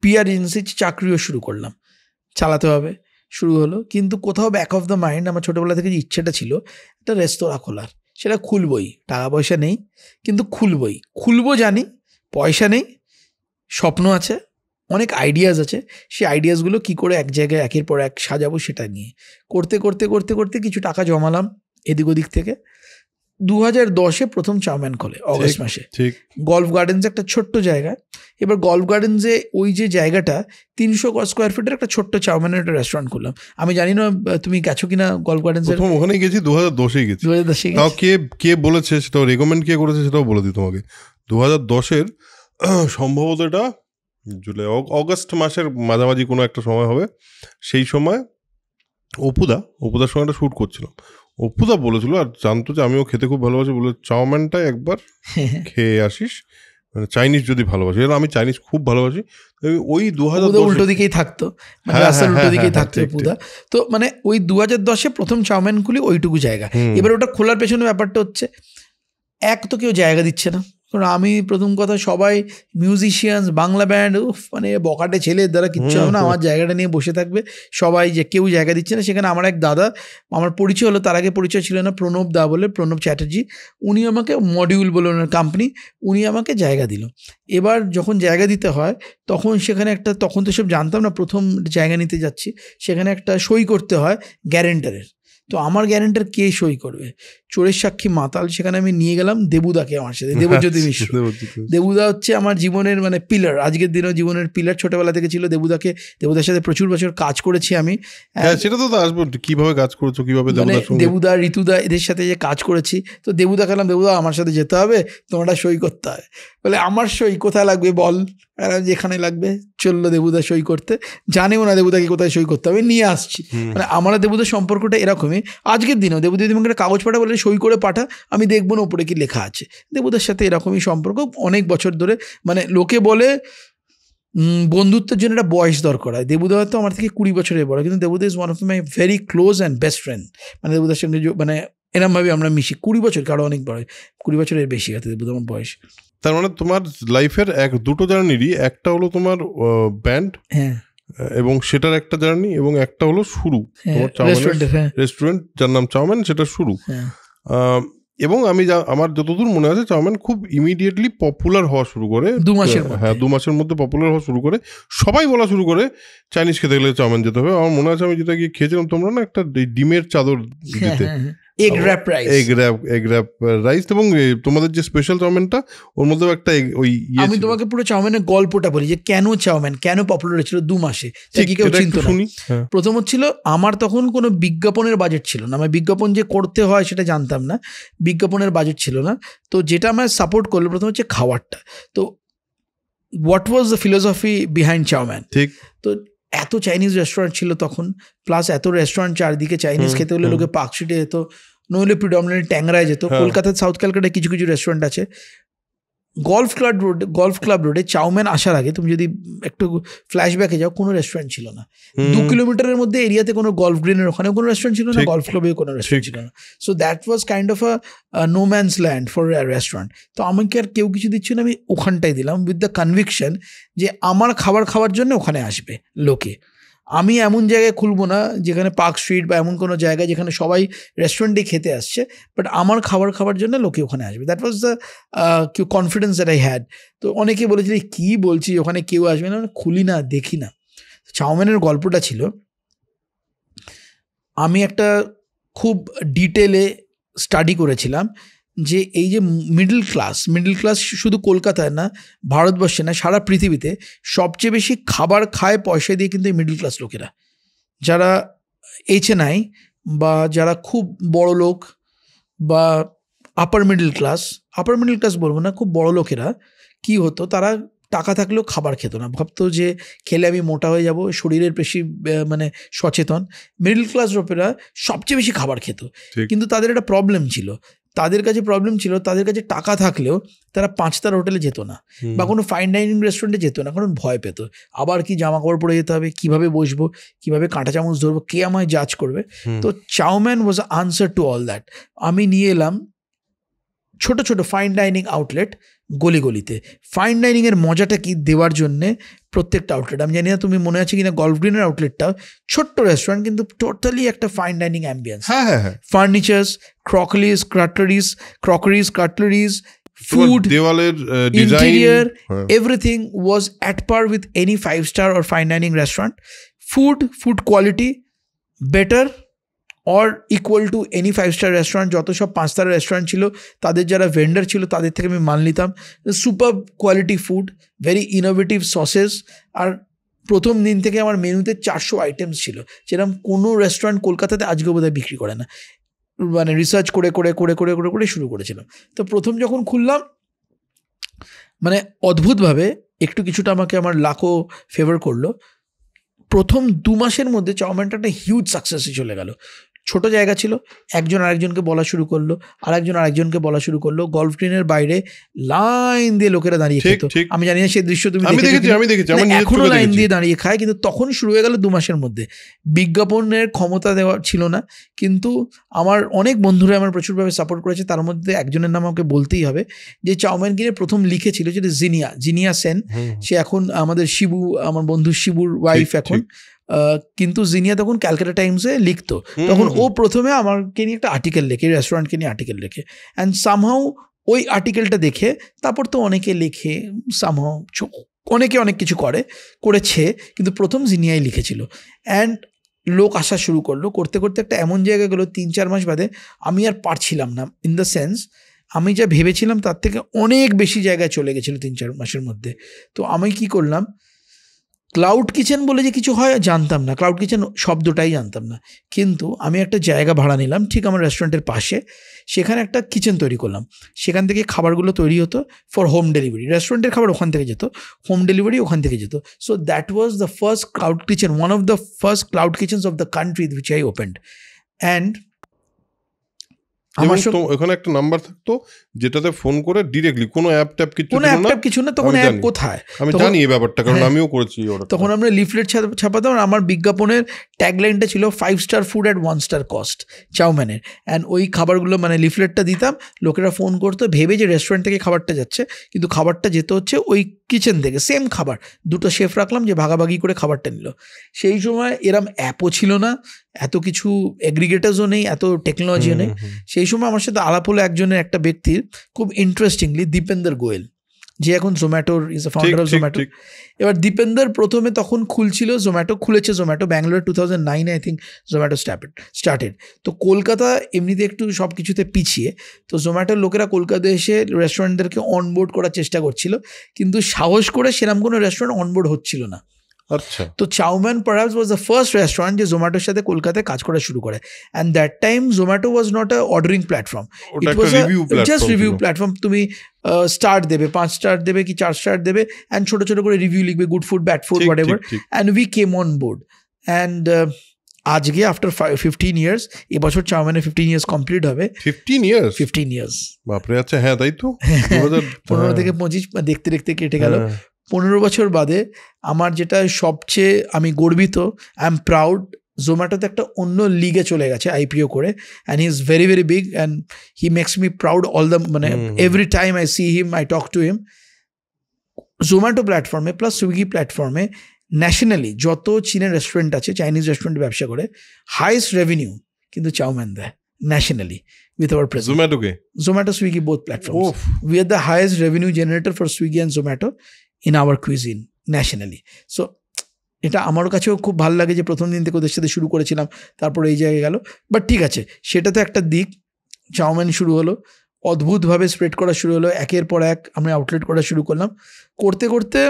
PR এজেন্সি চাকরিও শুরু করলাম, চালাতে হবে, শুরু হলো। কিন্তু কোথাও ব্যাক অফ দ্য মাইন্ড আমার ছোটোবেলা থেকে যে ইচ্ছেটা ছিল একটা রেস্তোরাঁ খোলার, সেটা খুলবই, টাকা পয়সা নেই কিন্তু খুলবো জানি, পয়সা নেই, স্বপ্ন আছে, অনেক আইডিয়াস আছে, সেই আইডিয়াসগুলো কী করে এক জায়গায় একের পর এক সাজাবো সেটা নিয়ে করতে করতে করতে করতে কিছু টাকা জমালাম এদিক ওদিক থেকে। 2010-এ প্রথম চাউম্যান খোলে অগস্ট মাসে, ঠিক গল্ফ গার্ডেন্স একটা ছোট্ট জায়গা। এবার গল্ফ গার্ডেন্সে ওই যে জায়গাটা 300 স্কোয়ার ফিটের একটা ছোট্ট চাউম্যানের একটা রেস্টুরেন্ট করলাম। আমি জানি না তুমি গেছো কিনা গল্ফ গার্ডেন্সে? প্রথম ওখানেই গেছি 2010-এই গেছি। 2010-এ তাও কে বলেছে সেটাও রেকমেন্ড কে করেছে সেটাও বলে দিই তোমাকে। 2010-এর সম্ভবত এটা জুলাই অগস্ট মাসের মাঝামাঝি কোনো একটা সময় হবে। সেই সময় অপুদার সঙ্গে একটা শ্যুট করছিলাম। অপুদা বলেছিল, আর জানতো যে আমিও খেতে খুব ভালোবাসি, বলে চাউম্যানটাই একবার খেয়ে আসিস, মানে চাইনিজ যদি ভালোবাসি। এবার আমি চাইনিজ খুব ভালোবাসি। ওই 2010 উল্টো দিকেই থাকতো, মানে রাস্তার উল্টো দিকেই থাকতো অপুদা। তো মানে ওই 2010-এ প্রথম চাউম্যান খুলি ওইটুকু জায়গা। এবার ওটা খোলার পেছনে ব্যাপারটা হচ্ছে, এক তো কেউ জায়গা দিচ্ছে না, কারণ আমি প্রথম কথা সবাই মিউজিশিয়ানস, বাংলা ব্যান্ড, মানে বকাটে ছেলের দ্বারা কিচ্ছু হবে না, আমার জায়গাটা নিয়ে বসে থাকবে সবাই, যে কেউ জায়গা দিচ্ছে না। সেখানে আমার এক দাদা, আমার পরিচয় হলো, তার আগে পরিচয় ছিল না, প্রণব দা বলে, প্রণব চ্যাটার্জি, উনি আমাকে, মডিউল বলে ওনার কোম্পানি, উনি আমাকে জায়গা দিল। এবার যখন জায়গা দিতে হয় তখন সেখানে একটা, তখন তো সব জানতাম না, প্রথম জায়গা নিতে যাচ্ছি, সেখানে একটা সই করতে হয় গ্যারেন্টারের। তো আমার গ্যারেন্টার কে সই করবে? চোরের সাক্ষী মাতাল। সেখানে আমি নিয়ে গেলাম দেবুদাকে আমার সাথে, দেবজ্যোতি মিশ্র। দেবুদা হচ্ছে আমার জীবনের মানে পিলার, আজকের দিনেও জীবনের পিলার, ছোটবেলা থেকে ছিল। দেবুদার সাথে প্রচুর বছর কাজ করেছি আমি। সেটা তো আসবো, কিভাবে কাজ করেছো, কিভাবে দেবুদা, ঋতুদা, এদের সাথে যে কাজ করেছি। তো দেবুদা খেলাম, দেবুদা আমার সাথে যেতে হবে, তোমরা সই করতে হবে। বলে আমার সই কোথায় লাগবে বল? যেখানে লাগবে। চললো দেবুদা সই করতে, জানেও না দেবুদাকে কোথায় সই করতে হবে, নিয়ে আসছি। মানে আমার দেবুদার সম্পর্কটা এরকমই। আজকের দিনেও দেবুদা যদি আমাকে কাগজ পাঠা বলে সই করে পাঠা, আমি দেখবো না উপরে কি লেখা আছে। দেবুদার সাথে এরকমই সম্পর্ক অনেক বছর ধরে। মানে লোকে বলে বন্ধুত্বের জন্য একটা বয়স দরকার হয়। দেবুদা হয়তো আমার থেকে 20 বছরের বড়, কিন্তু Debuda is one of my very close and best friend. মানে দেবুদার সঙ্গে মানে এরমভাবে আমরা মিশি। 20 বছর, কারো অনেক বড়, 20 বছরের বেশি হয়তো দেবুদা আমার বয়স। তার মানে তোমার লাইফের দুটো জার্নিরই, একটা হলো তোমার ব্যান্ড, হ্যাঁ, এবং সেটার একটা জার্নি, এবং একটা হলো শুরু রেস্টুরেন্ট যার নাম চাউম্যান, সেটা শুরু। এবং আমার যতদূর মনে আছে চাউম্যান খুব ইমিডিয়েটলি পপুলার হওয়া শুরু করে 2 মাসের মধ্যে পপুলার হওয়া শুরু করে। সবাই বলা শুরু করে চাইনিজ খেতে গেলে চাউম্যান যেতে হবে। আমার মনে আছে আমি যেটা গিয়ে খেয়েছিলাম, তোমরা না একটা ডিমের চাদর দিতে, এগ র্যাপ রাইস, এবং তোমাদের যে স্পেশাল চাউমিনটা ওর মধ্যে একটা ওই আমি তোমাকে পুরো চাউমিনের গল্পটা বলি, যে কেন চাউমিন কেন পপুলার হয়েছিল 2 মাসে, কেউ চিন্তা শুনি। প্রথম হচ্ছিল, আমার তখন কোনো বিজ্ঞাপনের বাজেট ছিল না, আমার বিজ্ঞাপন যে করতে হয় সেটা জানতাম না, বিজ্ঞাপনের বাজেট ছিল না। তো যেটা আমার সাপোর্ট করলো প্রথম হচ্ছে খাবারটা। তো what was the philosophy behind chowmein? ঠিক, তো এত চাইনিজ রেস্টুরেন্ট ছিল তখন, প্লাস এত রেস্টুরেন্ট চারদিকে, চাইনিজ খেতে হলে লোকে পার্ক স্ট্রিটে যেত, নইলে প্রিডমিনেন্টলি ট্যাংরায় যেত। কলকাতার সাউথ ক্যালকাটায় কিছু কিছু রেস্টুরেন্ট আছে। গল্ফ ক্লাব রোডে চাউম্যান আসার আগে তুমি যদি একটু ফ্ল্যাশব্যাকে যাও, কোনো রেস্টুরেন্ট ছিল না। 2 কিলোমিটারের মধ্যে এরিয়াতে কোনো গল্ফ গ্রিনের ওখানে কোনো রেস্টুরেন্ট ছিল না, গল্ফ ক্লাবে কোনো রেস্টুরেন্ট ছিল না। So that was kind of a no man's land for a restaurant. তো আমাকে আর কেউ কিছু দিচ্ছে না, আমি ওখানটাই দিলাম উইথ দ্য কনভিকশন যে আমার খাবার খাওয়ার জন্য ওখানে আসবে লোকে। আমি এমন জায়গায় খুলবো না যেখানে পার্ক স্ট্রিট বা এমন কোনো জায়গায় যেখানে সবাই রেস্টুরেন্টে খেতে আসছে, বাট আমার খাবার জন্য লোকে ওখানে আসবে। That was the confidence that I had. তো অনেকে বলেছিল কী বলছি, ওখানে কেউ আসবে না, খুলি না, দেখি না। চাউমিনের গল্পটা ছিল, আমি একটা খুব ডিটেলে স্টাডি করেছিলাম যে এই যে মিডল ক্লাস শুধু কলকাতায় না, ভারতবর্ষে না, সারা পৃথিবীতে সবচেয়ে বেশি খাবার খায় পয়সা দিয়ে কিন্তু এই মিডল ক্লাস লোকেরা। যারা HNI বা যারা খুব বড় লোক বা আপার মিডল ক্লাস বলবো না, খুব বড় লোকেরা কি হতো, তারা টাকা থাকলেও খাবার খেত না, ভাবতো যে খেলে আমি মোটা হয়ে যাব, শরীরের বেশি মানে সচেতন। মিডল ক্লাস লোকেরা সবচেয়ে বেশি খাবার খেত, কিন্তু তাদের একটা প্রবলেম ছিল, তাদের কাছে টাকা থাকলেও তারা 5-তারা হোটেলে যেত না বা কোনো ফাইন ডাইনিং রেস্টুরেন্টে যেত না, কারণ ভয় পেত। আবার কি জামা কাপড় পরে যেতে হবে, কীভাবে বসবো, কীভাবে কাঁটা চামচ ধরবো, কে আমায় জাজ করবে। তো chow mein was answer to all that. আমি নিয়ে এলাম ছোট ছোট ফাইন ডাইনিং আউটলেট গলিতে। ফাইন ডাইনিংয়ের মজাটা কি দেওয়ার জন্যে প্রত্যেকটা আউটলেট, আমি জানি না তুমি মনে আছে কিনা, গল্ফ গ্রিনের আউটলেটটা ছোট্ট রেস্টুরেন্ট কিন্তু টোটালি একটা fine dining ambience. Furnitures, crockeries, cutleries, food, দেওয়ালের design, interior, everything was at par with any 5-star or fine dining restaurant. Food quality better or equal to any 5-star restaurant. যত সব 5-star restaurant ছিল তাদের যারা vendor ছিল তাদের থেকে আমি মান নিতাম। Super quality food, very innovative sauces. আর প্রথম দিন থেকে আমার মেনুতে 400 আইটেমস ছিল, যেরকম কোনো রেস্টুরেন্ট কলকাতাতে আজকে বোধহয় বিক্রি করে না। মানে রিসার্চ করে করে করে করে করে করে শুরু করেছিলাম। তো প্রথম যখন খুললাম, মানে অদ্ভুতভাবে একটু কিছুটা আমাকে আমার লাকও ফেভার করলো। প্রথম 2 মাসের মধ্যে চাউমিনটা একটা হিউজ সাকসেসে চলে গেল। ছোট জায়গা ছিল, একজন আরেকজনকে বলা শুরু করলো, আরেকজনকে বলা শুরু করলো। গলফ গ্রিনের বাইরে লাইন দিয়ে লোকেরা দাঁড়িয়ে খেত। আমি জানি না সেই দৃশ্য তুমি দেখেছো, এখনো লাইন দিয়ে দাঁড়িয়ে খায়, কিন্তু তখন শুরু হয়ে গেল 2 মাসের মধ্যে। বিজ্ঞাপনের ক্ষমতা দেওয়া ছিল না, কিন্তু আমার অনেক বন্ধুরা আমার প্রচুরভাবে সাপোর্ট করেছে। তার মধ্যে একজনের নাম আমাকে বলতেই হবে, যে চাউমিন কিনে প্রথম লিখেছিল, যেটা জিনিয়া সেন। সে এখন আমাদের শিবু, আমার বন্ধু শিবুর ওয়াইফ এখন। কিন্তু জিনিয়া তখন ক্যালকাটা টাইমসে লিখতো, তখন ও প্রথমে আমাকে নিয়ে একটা আর্টিকেল লেখে, রেস্টুরেন্টকে নিয়ে আর্টিকেল লেখে। অ্যান্ড সামহাউ ওই আর্টিকেলটা দেখে তারপর তো অনেকে লেখে, সামহাউ অনেকে অনেক কিছু করেছে, কিন্তু প্রথম জিনিয়াই লিখেছিল। অ্যান্ড লোক আসা শুরু করলো, করতে করতে একটা এমন জায়গা গেলো 3-4 মাস বাদে আমি আর পারছিলাম না। ইন দ্য সেন্স, আমি যা ভেবেছিলাম তার থেকে অনেক বেশি জায়গায় চলে গেছিলো 3-4 মাসের মধ্যে। তো আমি কি করলাম, ক্লাউড কিচেন বলে যে কিছু হয় জানতাম না, ক্লাউড কিচেন শব্দটাই জানতাম না। কিন্তু আমি একটা জায়গা ভাড়া নিলাম ঠিক আমার রেস্টুরেন্টের পাশে, সেখানে একটা কিচেন তৈরি করলাম। সেখান থেকে খাবারগুলো তৈরি হতো ফর হোম ডেলিভারি। রেস্টুরেন্টের খাবার ওখান থেকে যেত, হোম ডেলিভারি ওখান থেকে যেত। So that was the first cloud kitchen, one of the first cloud kitchens of the country which I opened. And আমার ওখানে একটা নাম্বার থাকতো যেটাতে ফোন করে ডিরেক্টলি, কোনো অ্যাপ ট্যাপ কিছু না। তখন অ্যাপ কোথায়, আমি জানি এই ব্যাপারটা, কারণ আমিও করেছি। তখন আমরা লিফলেট ছাপাতাম, আর আমার বিজ্ঞাপনের ট্যাগলাইনটা ছিল 5-star food at 1-star cost চাউমিনের। অ্যান্ড ওই খাবারগুলো মানে লিফলেটটা দিতাম, লোকেরা ফোন করতো ভেবে যে রেস্টুরেন্ট থেকে খাবারটা যাচ্ছে, কিন্তু খাবারটা যেতে হচ্ছে ওই কিচেন থেকে। সেম খাবার, 2টো শেফ রাখলাম যে ভাগাভাগি করে খাবারটা নিল। সেই সময় এরম অ্যাপও ছিল না, এত কিছু এগ্রিগেটার্সও নেই, এত টেকনোলজিও নেই। সেই সময় আমার সাথে আলাপ হলো একজনের, একটা ব্যক্তির, খুব ইন্টারেস্টিংলি, দীপেন্দর গোয়েল, যে এখন জোম্যাটোর is a founder of Zomato. এবার দীপেন্দর প্রথমে তখন খুলেছে Zomato Bangalore 2009 I think Zomato started. তো কলকাতা এমনিতে একটু সব কিছুতে পিছিয়ে, তো জোম্যাটোর লোকেরা কলকাতায় এসে রেস্টুরেন্টদেরকে অনবোর্ড করার চেষ্টা করছিল, কিন্তু সাহস করে সেরকম কোনো রেস্টুরেন্ট অনবোর্ড হচ্ছিল না। আচ্ছা। তো chowmein perhaps was the first restaurant যে জোম্যাটোর সাথে কলকাতায় কাজ করা শুরু করে। And that time Zomato was not a ordering platform, it was just review platform. তুমি স্টার দেবে, 5 স্টার দেবে কি 4 স্টার দেবে, অ্যান্ড ছোটো ছোটো করে রিভিউ লিখবে, good food, bad food, what ever. And we came on board. And আজকে আফটার 15 ইয়ার্স, এবছর চাউমিনে 15 ইয়ার্স কমপ্লিট হবে। 15 ইয়ার্স বাপরে। আচ্ছা, হ্যাঁ তাই তো, 15 থেকে 25 দেখতে দেখতে কেটে গেল। 15 বছর বাদে আমার যেটা সবচেয়ে আমি গর্বিত, আই এম প্রাউড, জোম্যাটোতে একটা অন্য লিগে চলে গেছে আইপিও করে। And he is very very big and he makes me proud all the, মানে every time I see him, I talk to him. Zomato প্ল্যাটফর্মে প্লাস সুইগি প্ল্যাটফর্মে ন্যাশনালি যত চীনের রেস্টুরেন্ট আছে, চাইনিজ রেস্টুরেন্ট ব্যবসা করে, হাইয়েস্ট রেভিনিউ কিন্তু চাউমিন দেয় nationally with our presence. Zomato, Swiggy, both platforms. We are the highest revenue generator for Swiggy and Zomato in our cuisine nationally. So এটা আমার কাছেও খুব ভালো লাগে যে প্রথম দিন থেকে ওদের সাথে শুরু করেছিলাম, তারপর এই জায়গায় গেল। বাট ঠিক আছে, সেটা তো একটা দিক। চাউমিন শুরু হলো, অদ্ভুতভাবে স্প্রেড করা শুরু হলো, একের পর এক আমরা আউটলেট করা শুরু করলাম। করতে করতে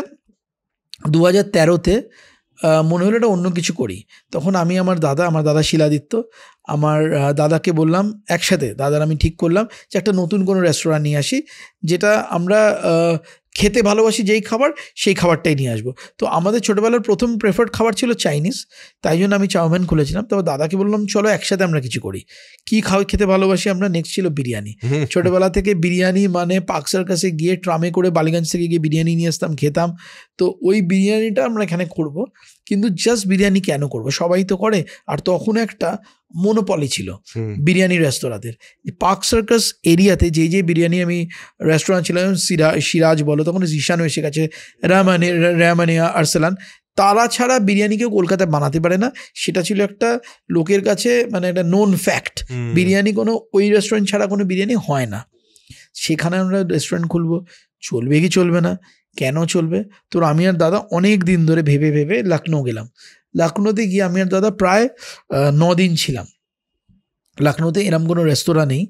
2013-তে মনে হলো এটা অন্য কিছু করি। তখন আমি আমার দাদা শিলাদিত্য, আমার দাদাকে বললাম একসাথে, দাদার আমি ঠিক করলাম যে একটা নতুন কোনো রেস্টুরেন্ট নিয়ে আসি, যেটা আমরা খেতে ভালোবাসি, যেই খাবার সেই খাবারটাই নিয়ে আসবো। তো আমাদের ছোটোবেলার প্রথম প্রেফার্ড খাবার ছিল চাইনিজ, তাই জন্য আমি চাউমিন খুলেছিলাম। তবে দাদাকে বললাম চলো একসাথে আমরা কিছু করি। কী খেতে ভালোবাসি আমরা? নেক্সট ছিল বিরিয়ানি। ছোটোবেলা থেকে বিরিয়ানি মানে পার্ক সার্কাসে গিয়ে ট্রামে করে বালিগঞ্জ থেকে গিয়ে বিরিয়ানি নিয়ে আসতাম, খেতাম। তো ওই বিরিয়ানিটা আমরা এখানে করবো, কিন্তু জাস্ট বিরিয়ানি কেন করবো, সবাই তো করে। আর তখন একটা মনোপলি ছিল বিরিয়ানি রেস্তোরাঁদের। পার্ক সার্কাস এরিয়াতে যে বিরিয়ানি আমি রেস্টুরেন্ট ছিলাম, সিরাজ বলো, তখন জিশানও এসে গেছে, রামানিয়া, আরসালান, তারা ছাড়া বিরিয়ানি কেউ কলকাতায় বানাতে পারে না। সেটা ছিল একটা লোকের কাছে মানে একটা নোন ফ্যাক্ট, বিরিয়ানি কোনো ওই রেস্টুরেন্ট ছাড়া কোনো বিরিয়ানি হয় না। সেখানে আমরা রেস্টুরেন্ট খুলবো, চলবে কি চলবে না, কেন চলবে। তো আমি আর দাদা অনেক দিন ধরে ভেবে ভেবে লখনৌ গেলাম। লখনৌতে গিয়ে আমি আর দাদা প্রায় 9 দিন ছিলাম। লখনৌতে এরম কোনো রেস্তোরাঁ নেই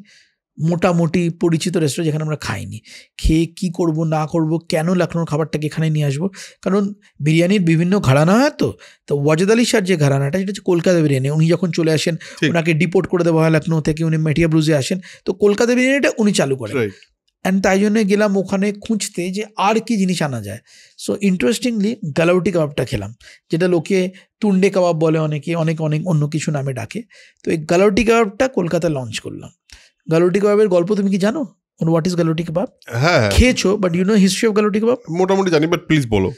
মোটামুটি পরিচিত রেস্তোরাঁ যেখানে আমরা খাইনি। খেয়ে কী করব না করব, কেন লখনৌর খাবারটাকে এখানে নিয়ে আসবো, কারণ বিরিয়ানির বিভিন্ন ঘরানা হয়। তো ওয়াজেদ আলী শাহর যে ঘরানাটা, সেটা হচ্ছে কলকাতা বিরিয়ানি। উনি যখন চলে আসেন, ওনাকে ডিপোর্ট করে দেওয়া হয় লখনৌ থেকে, উনি মেটিয়া ব্রুজে আসেন, তো কলকাতা বিরিয়ানিটা উনি চালু করেন। অ্যান্ড তাই জন্য গেলাম ওখানে খুঁজতে যে আর কি জিনিস আনা যায়। সো ইন্টারেস্টিংলি গালাউটি কাবাবটা খেলাম, যেটা লোকে তুন্ডে কাবাব বলে, অনেকে অনেক অন্য কিছু নামে ডাকে। তো এই গালাউটি কাবাবটা কলকাতায় লঞ্চ করলাম। গালাউটি কাবাবের গল্প তুমি কি জানো? What is galouti kebab? হ্যাঁ, খেয়েছো, but you know history of galouti kebab? মোটামুটি জানি, বাট প্লিজ বলো।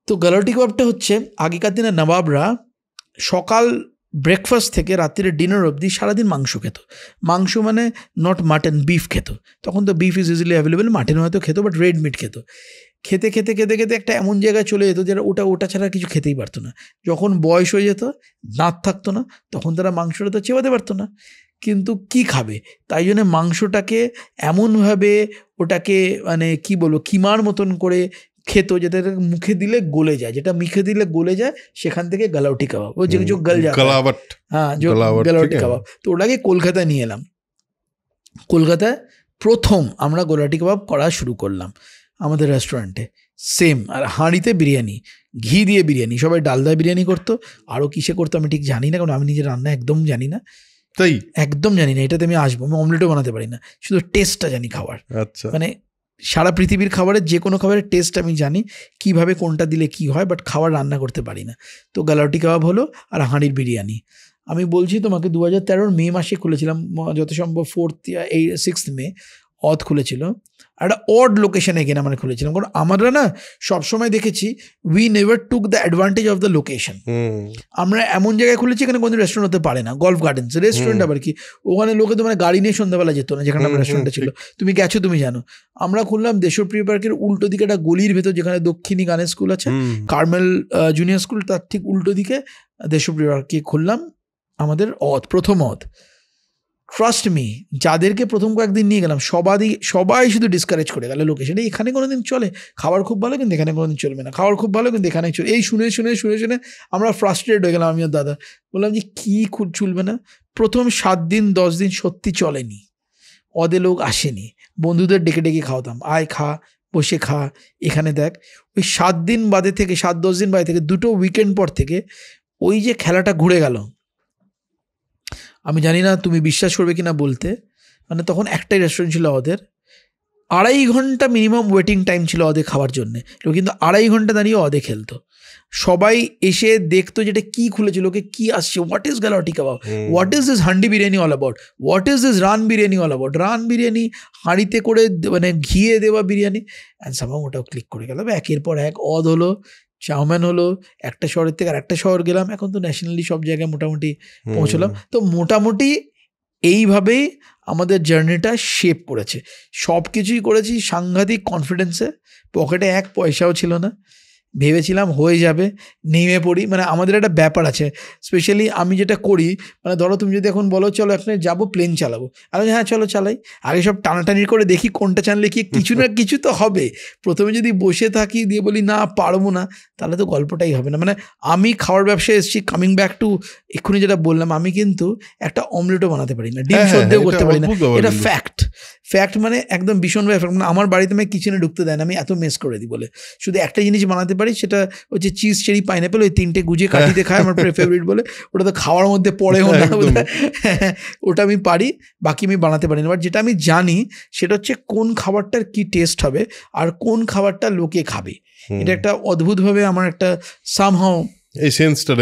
তো গালাউটি কাবাবটা হচ্ছে আগেকার দিনে নবাবরা সকাল ব্রেকফাস্ট থেকে রাত্রিরে ডিনার অবধি সারাদিন মাংস খেত। মাংস মানে নট মাটন, বিফ খেত। তখন তো beef is easily available, mutton হয়তো খেত, বাট রেড মিট খেত। খেতে খেতে খেতে খেতে একটা এমন জায়গায় চলে যেত যারা ওটা ছাড়া কিছু খেতেই পারতো না। যখন বয়স হয়ে যেত, দাঁত থাকতো না, তখন তারা মাংসটা তো চেবাতে পারতো না, কিন্তু কি খাবে, তাই জন্য মাংসটাকে এমনভাবে ওটাকে মানে কি বলবো কিমার মতন করে খেত, যেটা মুখে দিলে গলে যায়, যেটা মুখে দিলে গলে যায় সেখান থেকে গালাউটি কাবাব, ও যে গল যায়, হ্যাঁ গালাউটি কাবাব। তো ওটাকে কলকাতায় নিয়ে এলাম। কলকাতায় প্রথম আমরা গালাউটি কাবাব করা শুরু করলাম আমাদের রেস্টুরেন্টে, সেম। আর হাঁড়িতে বিরিয়ানি, ঘি দিয়ে বিরিয়ানি, সবাই ডালদায় বিরিয়ানি করতো, আরও কিসে করতো আমি ঠিক জানি না, কারণ আমি নিজের রান্না একদম জানি না। তাই একদম জানি না, এটাতে আমি আসবো, আমি অমলেটও বানাতে পারি না, শুধু টেস্টটা জানি খাবার। আচ্ছা, মানে সারা পৃথিবীর খাবারের যে কোনো খাবারের টেস্ট আমি জানি, কিভাবে কোনটা দিলে কি হয়, বাট খাবার রান্না করতে পারি না। তো গালাউটি কাবাব হলো আর হাঁড়ির বিরিয়ানি। আমি বলছি তোমাকে 2013 মে মাসে খুলেছিলাম, যত সম্ভব 6th মে অদ খুলেছিল। একটা অড লোকেশনে গিয়ে আমরা খুলেছিলাম, কারণ আমরা না সবসময় দেখেছি we never took the advantage of the location. আমরা এমন জায়গায় খুলেছি এখানে কোনো রেস্টুরেন্ট হতে পারে না, গল্ফ গার্ডেন্স রেস্টুরেন্ট আবার কি, ওখানে লোকে তো মানে গাড়ি নিয়ে সন্ধ্যাবেলা যেত না, যেখানে আমার রেস্টুরেন্টটা ছিল, তুমি গেছো তুমি জানো। আমরা খুললাম দেশপ্রিয় পার্কের উল্টো দিকে একটা গলির ভেতর, যেখানে দক্ষিণী গানের স্কুল আছে, কার্মেল জুনিয়র স্কুল, তার ঠিক উল্টো দিকে দেশপ্রিয় পার্কে খুললাম আমাদের প্রথম অদ। ট্রাস্ট মি, যাদেরকে প্রথম কয়েকদিন নিয়ে গেলাম সবাই শুধু ডিসকারেজ করে গেল লোকেশনে, এখানে কোনোদিন চলে, খাবার খুব ভালো কিন্তু এখানে কোনোদিন চলবে না, খাবার খুব ভালো কিন্তু এখানে চলে। এই শুনে আমরা ফ্রাস্ট্রেটেড হয়ে গেলাম। আমি আর দাদা বললাম যে কী চলবে না। প্রথম 7 দিন 10 দিন সত্যি চলেনি, অদে লোক আসেনি, বন্ধুদের ডেকে ডেকে খাওয়াতাম, আয় খা, বসে খা, এখানে দেখ। ওই 7 দিন বাদে থেকে 7-10 দিন বাদে থেকে 2টো উইকেন্ড পর থেকে ওই যে খেলাটা ঘুরে গেল। আমি জানি না তুমি বিশ্বাস করবে কিনা বলতে, মানে তখন একটাই রেস্টুরেন্ট ছিল ওদের, 2.5 ঘন্টা মিনিমাম ওয়েটিং টাইম ছিল ওদের খাওয়ার জন্যে, কিন্তু 2.5 ঘন্টা দাঁড়িয়ে ওদের খেলতো। সবাই এসে দেখতো যেটা কি খুলেছে, লোকে কি আসছে, what is galouti kebab, what is this handi biryani all about, what is this run biryani all about, run biryani হাঁড়িতে করে মানে ঘিয়ে দেওয়া বিরিয়ানি। অ্যান্ড সামহাউ ওটাও ক্লিক করে গেল, একের পর এক অদ হলো, চাউম্যান হলো, একটা শহরের থেকে আর একটা শহর গেলাম, এখন তো ন্যাশনালি সব জায়গায় মোটামুটি পৌঁছলাম। তো মোটামুটি এইভাবেই আমাদের জার্নিটা শেপ করেছে, সব কিছুই করেছি সাংঘাতিক কনফিডেন্সে, পকেটে 1 পয়সাও ছিল না, ভেবেছিলাম হয়ে যাবে, নেমে পড়ি। মানে আমাদের একটা ব্যাপার আছে, স্পেশালি আমি যেটা করি, মানে ধরো তুমি যদি এখন বলো চলো এখানে যাবো প্লেন চালাবো, আমি হ্যাঁ চলো চালাই, আগে সব টানাটানি করে দেখি কোনটা চালালে কি কিছু না কিছু তো হবে। প্রথমে যদি বসে থাকি দিয়ে বলি না পারবো না, তাহলে তো গল্পটাই হবে না। মানে আমি খাওয়ার ব্যবসায় এসেছি, কামিং ব্যাক টু এক্ষুনি যেটা বললাম, আমি কিন্তু একটা অমলেটও বানাতে পারি না, ডিম সদ্যও করতে পারি না, এটা ফ্যাক্ট মানে একদম ভীষণভাবে ফ্যাক্ট। মানে আমার বাড়িতে আমি কিচেনে ঢুকতে দেয় না, আমি এত মেস করে দিই বলে। শুধু একটা জিনিস বানাতে পারি, সেটা হচ্ছে চিজ চেরি পাইনাপেল, ওই 3টে গুজিয়ে কাটিতে খায়, আমার ফেভারিট বলে, ওটা তো খাওয়ার মধ্যে পড়েও না, ওটা আমি পারি, বাকি আমি বানাতে পারি না। বাট যেটা আমি জানি সেটা হচ্ছে কোন খাবারটার কি টেস্ট হবে আর কোন খাবারটা লোকে খাবে, এটা একটা অদ্ভুতভাবে আমার একটা সামহাও এই সেন্সটা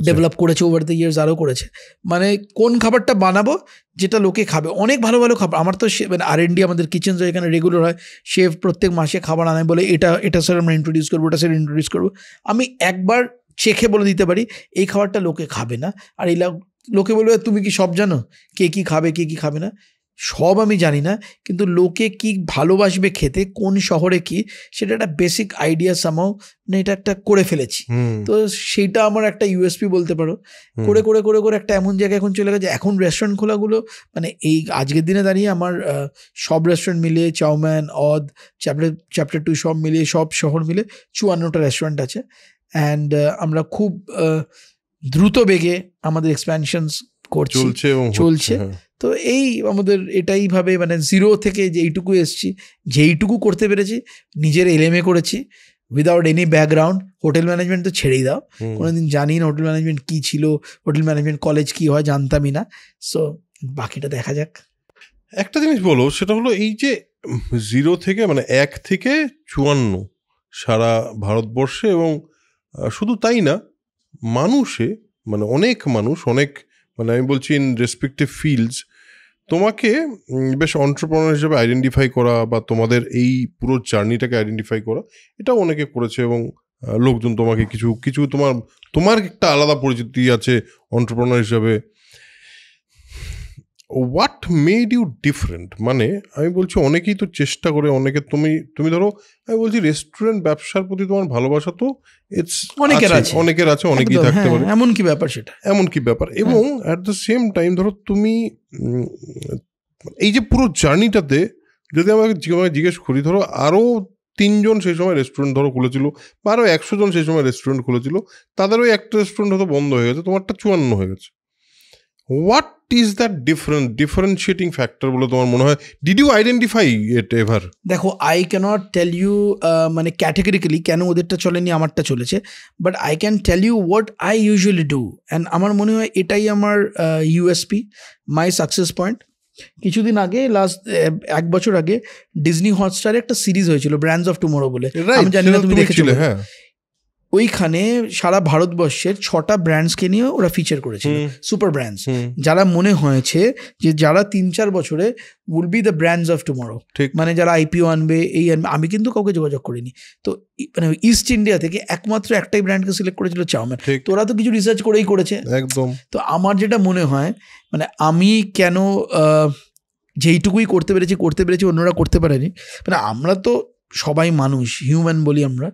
ডেভেলপ করেছে ওভার দ্য ইয়ার্স, আরও করেছে। মানে কোন খাবারটা বানাবো যেটা লোকে খাবে। অনেক ভালো ভালো খাবার আমার তো মানে R&D আমাদের কিচেন এখানে রেগুলার হয়, শেফ প্রত্যেক মাসে খাবার আনায়, বলে এটা স্যার আমরা ইন্ট্রোডিউস করবো, ওটা স্যার ইন্ট্রোডিউস করবো। আমি একবার চেখে বলে দিতে পারি এই খাবারটা লোকে খাবে না, আর এই লোকে বলবে তুমি কি সব জানো কে কী খাবে কে কী খাবে না। সব আমি জানি না, কিন্তু লোকে কি ভালোবাসবে খেতে, কোন শহরে কি, সেটা একটা বেসিক আইডিয়া সামাও মানে এটা একটা করে ফেলেছি। তো সেইটা আমার একটা ইউএসপি বলতে পারো। করে করে করে করে একটা এমন জায়গায় এখন চলে গেছে, এখন রেস্টুরেন্ট খোলাগুলো মানে এই আজকের দিনে দাঁড়িয়ে আমার সব রেস্টুরেন্ট মিলিয়ে, চাউম্যান, অদ, চ্যাপ্টার 2 সব মিলিয়ে, সব শহর মিলে 54টা রেস্টুরেন্ট আছে। অ্যান্ড আমরা খুব দ্রুত বেগে আমাদের এক্সপ্যানশনস করছি, চলছে। তো এই আমাদের এটাই ভাবে মানে জিরো থেকে যেইটুকু এসছি, যেইটুকু করতে পেরেছি নিজের এলএমএ করেছি without any background. Hotel management তো ছেড়েই দাও, কোনোদিন জানি না হোটেল ম্যানেজমেন্ট কী ছিল, হোটেল ম্যানেজমেন্ট কলেজ কী হয় জানতামই না। সো বাকিটা দেখা যাক। একটা জিনিস বলো, সেটা হলো এই যে 0 থেকে মানে 1 থেকে 54 সারা ভারতবর্ষে, এবং শুধু তাই না, মানুষে মানে অনেক মানুষ, অনেক মানে আমি বলছি ইন রেসপেক্টিভ ফিল্ডস তোমাকে বেশ এন্টারপ্রেনার হিসেবে আইডেন্টিফাই করা বা তোমাদের এই পুরো জার্নিটাকে আইডেন্টিফাই করা, এটাও অনেকে করেছে। এবং লোকজন তোমাকে কিছু কিছু তোমার একটা আলাদা পরিচিতি আছে এন্টারপ্রেনার হিসেবে। What made you different? মানে আমি বলছি অনেকেই তো চেষ্টা করে, অনেকে তুমি ধরো আমি বলছি রেস্টুরেন্ট ব্যবসার প্রতি তোমার ভালোবাসা তো অনেকের আছে, অনেকেই থাকতে পারে, এমন কি ব্যাপার, সেটা এমন কি ব্যাপার। এবং অ্যাট দ্য সেম টাইম ধরো তুমি এই যে পুরো জার্নিটাতে যদি আমাকে জিজ্ঞেস করি, ধরো আরও 3 জন সেই সময় রেস্টুরেন্ট ধরো খুলেছিল, বা আরও 100 জন সেই সময় রেস্টুরেন্ট খুলেছিল, তাদেরও একটা রেস্টুরেন্ট হয়তো বন্ধ হয়ে গেছে, তোমারটা 54 হয়ে গেছে। What is that differentiating factor বলে তোমার মনে হয়? Did you identify it ever? দেখো, আই ক্যানট টেল ইউ মানে ক্যাটেগরিক্যালি কেন ওদেরটা চলেনি আমারটা চলেছে, but I can tell you what I usually do. And আমার মনে হয় এটাই আমার ইউএসপি, মাই সাকসেস পয়েন্ট। কিছুদিন আগে লাস্ট 1 বছর আগে ডিজনি হটস্টারে একটা সিরিজ হয়েছিল ব্র্যান্ডস অফ টুমরো বলে, আমি জানি না তুমি দেখেছো। হ্যাঁ, ওইখানে সারা ভারতবর্ষের 6টা ব্র্যান্ডসকে নিয়ে ওরা ফিচার করেছিল, সুপার ব্র্যান্ডস, যারা মনে হয়েছে যে যারা 3-4 বছরে will be the brands of tomorrow, মানে যারা আইপিও আনবে, এই আনবে। আমি কিন্তু কাউকে যোগাযোগ করিনি। তো মানে ইস্ট ইন্ডিয়া থেকে একমাত্র একটাই ব্র্যান্ডকে সিলেক্ট করেছিল, চাউম্যান। তো ওরা তো কিছু রিসার্চ করেই করেছে একদম। তো আমার যেটা মনে হয় মানে আমি কেন যেইটুকুই করতে পেরেছি অন্যরা করতে পারেনি, মানে আমরা তো সবাই মানুষ, হিউম্যান বলি আমরা,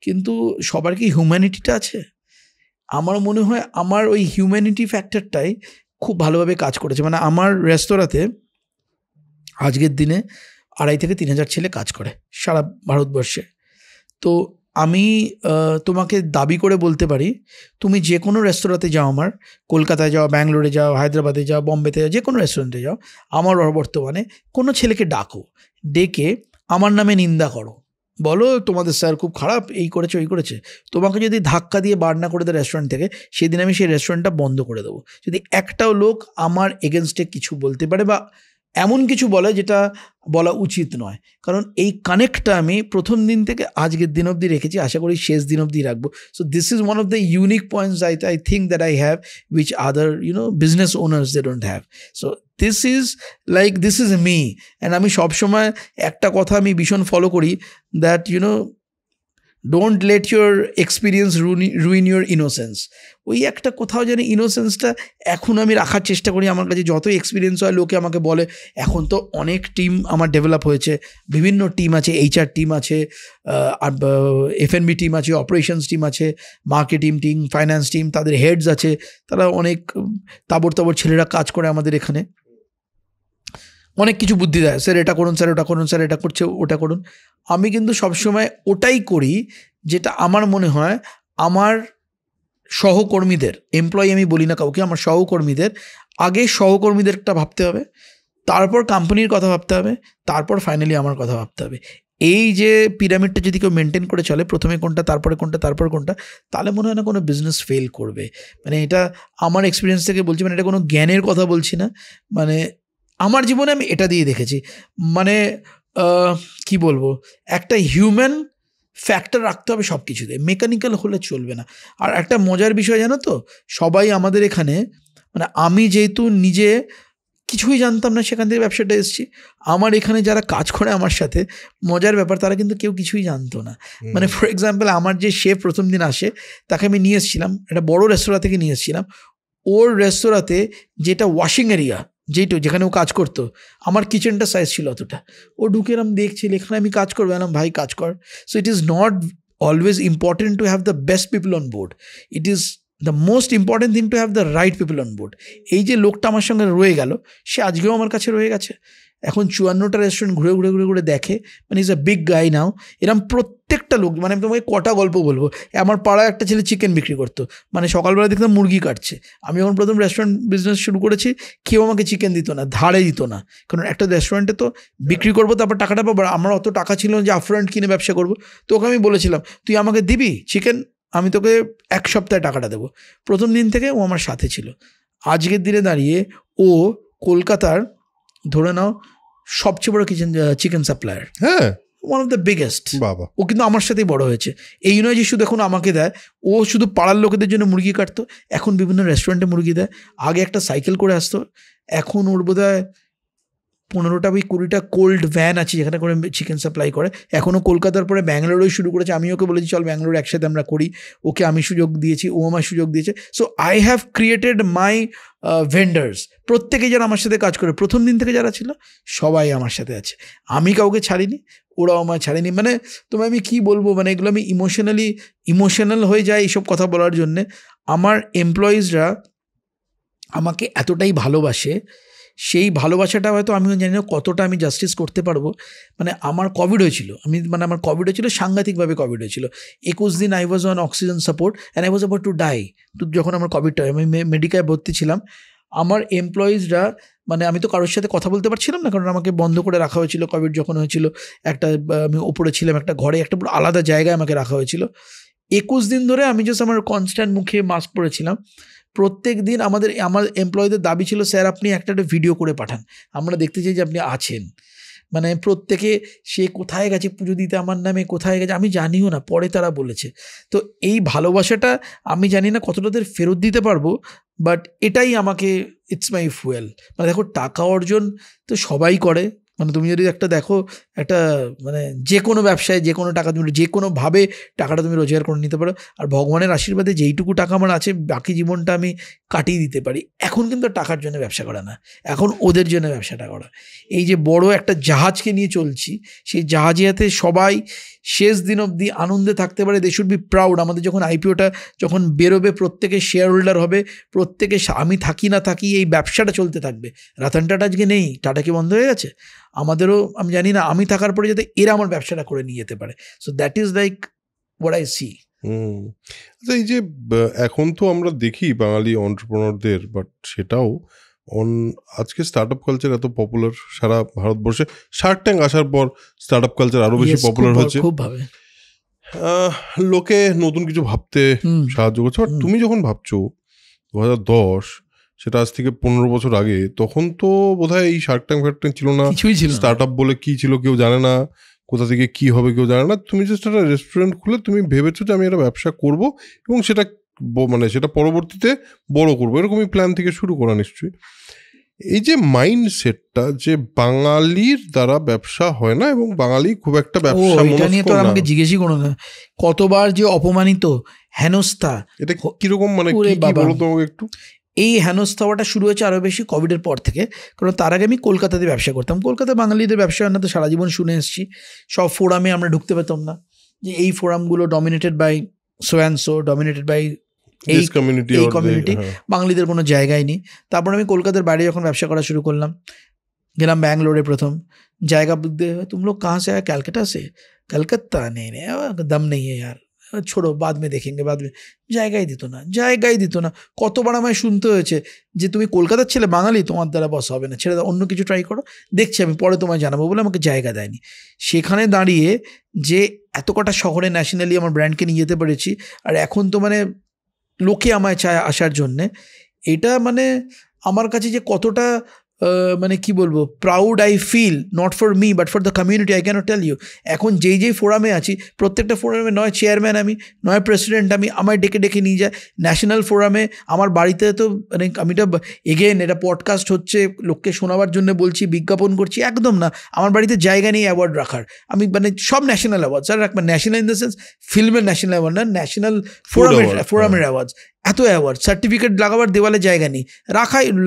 কিন্তু সবার কি হিউম্যানিটিটা আছে? আমার মনে হয় আমার ওই হিউম্যানিটি ফ্যাক্টরটাই খুব ভালোভাবে কাজ করেছে। মানে আমার রেস্তোরাঁতে আজকের দিনে 2,500 থেকে 3,000 ছেলে কাজ করে সারা ভারতবর্ষে। তো আমি তোমাকে দাবি করে বলতে পারি, তুমি যে কোনো রেস্তোরাঁতে যাও, আমার কলকাতায় যাও, ব্যাঙ্গালোরে যাও, হায়দ্রাবাদে যাও, বম্বেতে যাও, যে কোনো রেস্টুরেন্টে যাও, আমার বর্তমানে কোনো ছেলেকে ডেকে আমার নামে নিন্দা করো, বলো তোমাদের স্যার খুব খারাপ, এই করেছে ওই করেছে, তোমাকে যদি ধাক্কা দিয়ে বার না করে দেয় রেস্টুরেন্ট থেকে, সেদিন আমি সেই রেস্টুরেন্টটা বন্ধ করে দেবো। যদি একটাও লোক আমার এগেনস্টে কিছু বলতে পারে বা এমন কিছু বলে যেটা বলা উচিত নয়, কারণ এই কানেক্টটা আমি প্রথম দিন থেকে আজকের দিন অবধি রেখেছি, আশা করি শেষ দিন অবধি রাখবো। So this is one of the unique points I think that I have, which other business owners they don't have. So this is me. And আমি সবসময় একটা কথা আমি ভীষণ ফলো করি, that don't let your experience ruin your innocence. ওই একটা কোথাও যেন ইনোসেন্সটা এখন আমি রাখার চেষ্টা করি। আমার কাছে যতই এক্সপিরিয়েন্স হয়, লোকে আমাকে বলে, এখন তো অনেক টিম আমার ডেভেলপ হয়েছে, বিভিন্ন টিম আছে, HR টিম আছে, F&B টিম আছে, অপারেশনস টিম আছে, মার্কেটিং টিম, ফাইন্যান্স টিম, তাদের হেডস আছে, তারা অনেক তাবড় ছেলেরা কাজ করে আমাদের এখানে, অনেক কিছু বুদ্ধি দেয়, স্যার এটা করুন, স্যার ওটা করুন, স্যার এটা করছে ওটা করুন। আমি কিন্তু সবসময় ওটাই করি যেটা আমার মনে হয় আমার সহকর্মীদের, এমপ্লয়ি আমি বলি না কাউকে, আমার সহকর্মীদের, আগে সহকর্মীদেরটা ভাবতে হবে, তারপর কোম্পানির কথা ভাবতে হবে, তারপর ফাইনালি আমার কথা ভাবতে হবে। এই যে পিরামিডটা যদি কেউ মেনটেন করে চলে, প্রথমে কোনটা, তারপরে কোনটা, তারপর কোনটা, তাহলে মনে হয় না কোনো বিজনেস ফেল করবে। মানে এটা আমার এক্সপিরিয়েন্স থেকে বলছি, মানে এটা কোনো জ্ঞানের কথা বলছি না, মানে আমার জীবনে আমি এটা দিয়ে দেখেছি। মানে কি বলবো, একটা হিউম্যান ফ্যাক্টর রাখতে হবে সব কিছুতে, মেকানিক্যাল হলে চলবে না। আর একটা মজার বিষয় জানো তো, সবাই আমাদের এখানে, মানে আমি যেহেতু নিজে কিছুই জানতাম না, সেখান থেকে ব্যবসাটা এসেছি, আমার এখানে যারা কাজ করে আমার সাথে, মজার ব্যাপার, তারা কিন্তু কেউ কিছুই জানতো না। মানে ফর এক্সাম্পল, আমার যে শেফ প্রথম দিন আসে, তাকে আমি নিয়ে এসেছিলাম একটা বড় রেস্তোরাঁ থেকে নিয়ে এসেছিলাম। ওর রেস্তোরাঁতে যেটা ওয়াশিং এরিয়া, যেখানে ও কাজ করতো, আমার কিচেনটা সাইজ ছিল অতটা। ও ঢুকে এরম দেখছিল, এখানে আমি কাজ করবো, এলাম ভাই কাজ কর। So it is not always important to have the best people on board, it is the most important thing to have the right people on board. এই যে লোকটা আমার সঙ্গে রয়ে গেল, সে আজকেও আমার কাছে রয়ে গেছে, এখন 54টা রেস্টুরেন্ট ঘুরে ঘুরে ঘুরে ঘুরে দেখে, মানে ইজ আ বিগ গাই নাও। এরকম প্রত্যেকটা লোক, মানে আমি তোমাকে কটা গল্প বলবো। আমার পাড়ায় একটা ছেলে চিকেন বিক্রি করতো, মানে সকালবেলা দেখতাম মুরগি কাটছে। আমি যখন প্রথম রেস্টুরেন্ট বিজনেস শুরু করেছি, কেউ আমাকে চিকেন দিত না, ধারে দিত না, কারণ একটা রেস্টুরেন্টে তো বিক্রি করবো, তারপর টাকাটা পাবো। আমার অত টাকা ছিল না যে আফ্রন্ট কিনে ব্যবসা করবো। তো ওকে আমি বলেছিলাম, তুই আমাকে দিবি চিকেন, আমি তোকে 1 সপ্তাহে টাকাটা দেবো। প্রথম দিন থেকে ও আমার সাথে ছিল। আজকের দিনে দাঁড়িয়ে ও কলকাতার ধরে নাও সবচেয়ে বড় চিকেন সাপ্লায়ার, হ্যাঁ, ওয়ান অফ দ্য বিগেস্ট। বাবা, ও কিন্তু আমার সাথেই বড় হয়েছে। এই নয় যে শুধু এখন আমাকে দেয়, ও শুধু পাড়ার লোকেদের জন্য মুরগি কাটতো, এখন বিভিন্ন রেস্টুরেন্টে মুরগি দেয়। আগে একটা সাইকেল করে আসতো, এখন ওর বোধহয় 15টা বা 20টা কোল্ড ভ্যান আছে যেখানে করে চিকেন সাপ্লাই করে। এখনও কলকাতার পরে ব্যাঙ্গালোরেও শুরু করেছে। আমি ওকে বলেছি চল ব্যাঙ্গালোর একসাথে আমরা করি, ওকে আমি সুযোগ দিয়েছি, ও আমার সুযোগ দিয়েছে। So I have created my vendors, প্রত্যেকেই যারা আমার সাথে কাজ করে প্রথম দিন থেকে যারা ছিল সবাই আমার সাথে আছে। আমি কাউকে ছাড়িনি, ওরাও আমার ছাড়েনি। মানে তোমায় আমি কী বলবো, মানে এগুলো আমি ইমোশনাল হয়ে যায় এইসব কথা বলার জন্যে। আমার এমপ্লয়িজরা আমাকে এতটাই ভালোবাসে, সেই ভালোবাসাটা হয়তো আমিও জানি না কতটা আমি জাস্টিস করতে পারবো। মানে আমার কোভিড হয়েছিল, আমার কোভিড হয়েছিল, সাংঘাতিকভাবে কোভিড হয়েছিল। 21 দিন I was on oxygen support and I was about to die. তো যখন আমার কোভিডটা, আমি মেডিকেলে ভর্তি ছিলাম, আমার এমপ্লয়িজরা, মানে আমি তো কারোর সাথে কথা বলতে পারছিলাম না, কারণ আমাকে বন্ধ করে রাখা হয়েছিল। কোভিড যখন হয়েছিল, আমি ওপরে ছিলাম একটা ঘরে, একটা পুরো আলাদা জায়গায় আমাকে রাখা হয়েছিল। 21 দিন ধরে আমি জাস্ট আমার কনস্ট্যান্ট মুখে মাস্ক পরেছিলাম। প্রত্যেক দিন আমার এমপ্লয়ীদের দাবি ছিল, স্যার আপনি একটা ভিডিও করে পাঠান, আমরা দেখতে চাই যে আপনি আছেন। মানে প্রত্যেকে সে কোথায় গেছে পুজো দিতে আমার নামে, কোথায় গেছে আমি জানিও না, পরে তারা বলেছে। তো এই ভালোবাসাটা আমি জানি না কতটা তাদের ফেরত দিতে পারবো, বাট এটাই আমাকে, ইটস মাই ফুয়েল। মানে দেখো, টাকা অর্জন তো সবাই করে, মানে তুমি যদি একটা দেখো, একটা মানে যে কোনো ব্যবসায় যে কোনো টাকা তুমি যে কোনোভাবে টাকাটা তুমি রোজগার করে নিতে পারো। আর ভগবানের আশীর্বাদে যেইটুকু টাকা আমার আছে, বাকি জীবনটা আমি কাটিয়ে দিতে পারি। এখন কিন্তু টাকার জন্য ব্যবসা করা না, এখন ওদের জন্য ব্যবসাটা করা। এই যে বড় একটা জাহাজকে নিয়ে চলছি, সেই জাহাজে যাতে সবাই শেষ দিন অবধি আনন্দে থাকতে পারে, দে শুড বি প্রাউড। আমাদের যখন আইপিওটা যখন বেরোবে, প্রত্যেকে শেয়ার হোল্ডার হবে, প্রত্যেকে, আমি থাকি না থাকি এই ব্যবসাটা চলতে থাকবে। রতন টাটা আজকে নেই, টাটা কি বন্ধ হয়ে গেছে? আমাদেরও, আমি জানি না, আমি থাকার পরে যাতে এরা আমার ব্যবসাটা করে নিয়ে যেতে পারে। So that is like what I see. আচ্ছা, এই যে এখন তো আমরা দেখি বাঙালি এন্টারপ্রেনারদের, বাট সেটাও আজকে স্টার্টআপ কালচার এত পপুলার সারা ভারতবর্ষে। শার্ক ট্যাঙ্ক আসার পর স্টার্টআপ কালচার আরো বেশি পপুলার হচ্ছে, খুব ভাবে লোকে নতুন কিছু ভাবতে সাহায্য করছে। বাট তুমি যখন ভাবছো 2010, সেটা আজ থেকে 15 বছর আগে, তখন তো বোধহয় এই শার্ক ট্যাঙ্ক ছিল না, স্টার্টআপ বলে কি ছিল কেউ জানে না, কোথা থেকে কি হবে কেউ জানে না। তুমি জাস্ট একটা রেস্টুরেন্ট খুলে তুমি ভেবেছো যে আমি একটা ব্যবসা করব, এবং সেটা মানে সেটা পরবর্তীতে বড় করবো, এরকমই প্ল্যান থেকে শুরু করা নিশ্চয়ই। এই যে মাইন্ডসেটটা যে বাঙালির দ্বারা ব্যবসা হয় না, এবং বাঙালি খুব একটা ব্যবসা নিয়ে তো আমাকে জিজ্ঞেসই করো না, কতবার যে অপমানিত, হেনস্থা, এটা কিরকম, মানে কি বলো তো একটু। এই হেনস্থাটা শুরু হয়েছে আরও বেশি কোভিডের পর থেকে, কারণ তার আগে আমি কলকাতাতে ব্যবসা করতাম। কলকাতায় বাঙালিদের ব্যবসা হয় না, তো সারা জীবন শুনে এসেছি। সব ফোরামে আমরা ঢুকতে পেতাম না, যে এই ফোরামগুলো dominated by so and so, dominated by এই কমিউনিটি, বাঙালিদের কোনো জায়গায় নেই। তারপর আমি কলকাতার বাইরে যখন ব্যবসা করা শুরু করলাম, গেলাম ব্যাঙ্গালোরে প্রথম। জায়গা বুঝতে, তুম লোক কাহা সে আয়ে? ক্যালকাটা সে? কলকাতা নেই, দম নেই ইয়ার, ছোড়ো বাদ মে দেখেঙ্গে, বাদ মে। জায়গায় দিত না। কতবার আমায় শুনতে হয়েছে যে তুমি কলকাতার ছেলে, বাঙালি, তোমার দ্বারা বস হবে না, ছেড়ে দাও, অন্য কিছু ট্রাই করো, দেখছি আমি পরে তোমায় জানাবো বলে আমাকে জায়গা দেয়নি। সেখানে দাঁড়িয়ে যে এত কটা শহরে ন্যাশনালি আমার ব্র্যান্ডকে নিয়ে যেতে পেরেছি, আর এখন তো মানে লোকে আমায় চায় আসার জন্যে, এটা মানে আমার কাছে যে কতটা মানে কি বলবো, proud I feel, not for me but for the community, I cannot tell you. এখন যেই ফোরামে আছি, প্রত্যেকটা ফোরামে নয় চেয়ারম্যান আমি, নয় প্রেসিডেন্ট আমি, আমায় ডেকে নিয়ে যায়। ন্যাশনাল ফোরামে আমার বাড়িতে তো, মানে আমি এগেন এটা পডকাস্ট হচ্ছে, লোককে শোনাবার জন্য বলছি, বিজ্ঞাপন করছি, একদম না। আমার বাড়িতে জায়গা নেই অ্যাওয়ার্ড রাখার। আমি মানে সব ন্যাশনাল অ্যাওয়ার্ড স্যার রাখবেন, ন্যাশনাল ইন দ্য সেন্স ফিল্মের ন্যাশনাল অ্যাওয়ার্ড না, ন্যাশনাল ফোরামের অ্যাওয়ার্ডস এত অ্যাওয়ার্ড, সার্টিফিকেট লাগাবার দেওয়ালে জায়গা নেই,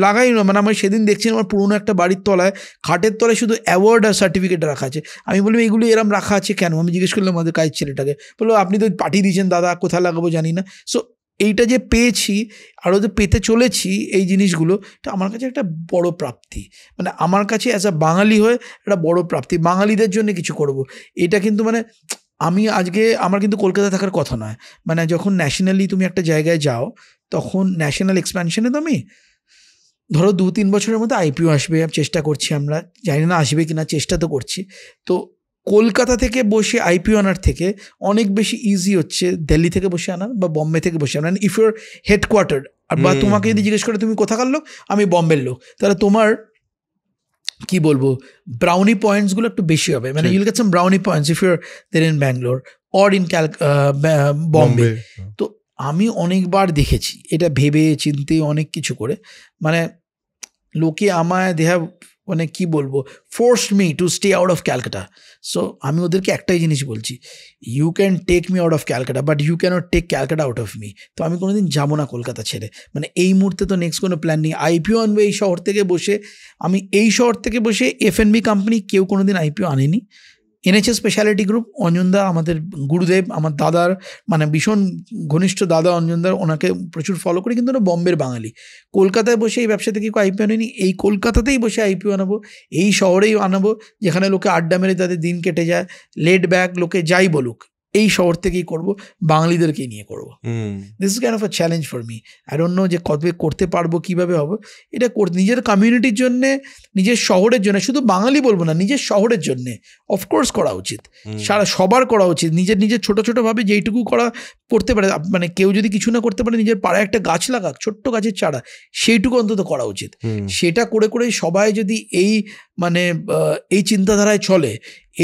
লাগাই না। মানে আমি সেদিন দেখছি আমার পুরোনো একটা বাড়ির তলায়, খাটের তলায় শুধু অ্যাওয়ার্ড আর সার্টিফিকেট রাখা আছে। আমি বললাম এইগুলো এরম রাখা আছে কেন? আমি জিজ্ঞেস করলাম আমাদের কাজের ছেলেটাকে, বললো আপনি তো পাঠিয়ে দিয়েছেন দাদা, কোথায় লাগাবো জানি না। সো এইটা যে পেয়েছি আরও যে পেতে চলেছি এই জিনিসগুলো, এটা আমার কাছে একটা বড় প্রাপ্তি। মানে আমার কাছে অ্যাজ আ বাঙালি হয়ে একটা বড় প্রাপ্তি, বাঙালিদের জন্য কিছু করব। এটা কিন্তু মানে আমি আজকে, আমার কিন্তু কলকাতায় থাকার কথা নয়। মানে যখন ন্যাশনালি তুমি একটা জায়গায় যাও, তখন ন্যাশনাল এক্সপ্যানশনে তো আমি ধরো 2-3 বছরের মধ্যে আইপিও আসবে, চেষ্টা করছি আমরা, জানি না আসবে কিনা, চেষ্টা তো করছি। তো কলকাতা থেকে বসে আইপিও আনার থেকে অনেক বেশি ইজি হচ্ছে দিল্লি থেকে বসে আনার বা বম্বে থেকে বসে আনার। ইফ ইউর হেডকোয়ার্টার, বা তোমাকে যদি জিজ্ঞেস করে তুমি কোথাকার লোক, আমি বম্বের লোক, তাহলে তোমার কি বলবো ব্রাউনি পয়েন্টসগুলো একটু বেশি হবে। মানে ইউল get some brownie points if your there in Bangalore or in Bombay. তো আমি অনেকবার দেখেছি এটা ভেবে চিন্তে অনেক কিছু করে, মানে লোকে আমায় দে হ্যাভ মানে কি বলবো forced me to stay out of Calcutta. So আমি ওদেরকে একটাই জিনিস বলছি, you can take me out of Calcutta but you cannot take Calcutta out of me. তো আমি কোনোদিন যাবো না কলকাতা ছেড়ে। মানে এই মুহূর্তে তো নেক্সট কোনো প্ল্যান নেই। আইপিও আনবে এই শহর থেকে বসে, আমি এই শহর থেকে বসে এফএনবি কোম্পানি কেউ কোনোদিন আইপিও আনেনি। এনএচএস স্পেশালিটি গ্রুপ, অঞ্জনদা আমাদের গুরুদেব, আমার দাদার মানে ভীষণ ঘনিষ্ঠ দাদা অঞ্জনদার, ওনাকে প্রচুর ফলো করি, কিন্তু ওরা বম্বের বাঙালি। কলকাতায় বসে এই ব্যবসা থেকে কেউ আইপিও আনেনি, এই কলকাতাতেই বসে আইপিও আনাবো, এই শহরেই আনাবো যেখানে লোকে আড্ডা মেরে তাদের দিন কেটে যায়, লেট ব্যাক লোকে যাই বলুক, এই শহর থেকেই করবো, বাঙালিদেরকেই নিয়ে করবো। This is kind of a challenge for me. I don't no যে কবে করতে পারবো, কীভাবে হবে এটা নিজের কমিউনিটির জন্যে, নিজের শহরের জন্য, শুধু বাঙালি বলবো না, নিজের শহরের জন্যে অফকোর্স করা উচিত, সবার করা উচিত। নিজের ছোটো ছোটোভাবে যেইটুকু করতে পারে, মানে কেউ যদি কিছু না করতে পারে, নিজের পাড়ায় একটা গাছ লাগাক, ছোট্ট গাছের চারা, সেইটুকু অন্তত করা উচিত। সেটা করে করে সবাই যদি এই মানে এই চিন্তাধারায় চলে,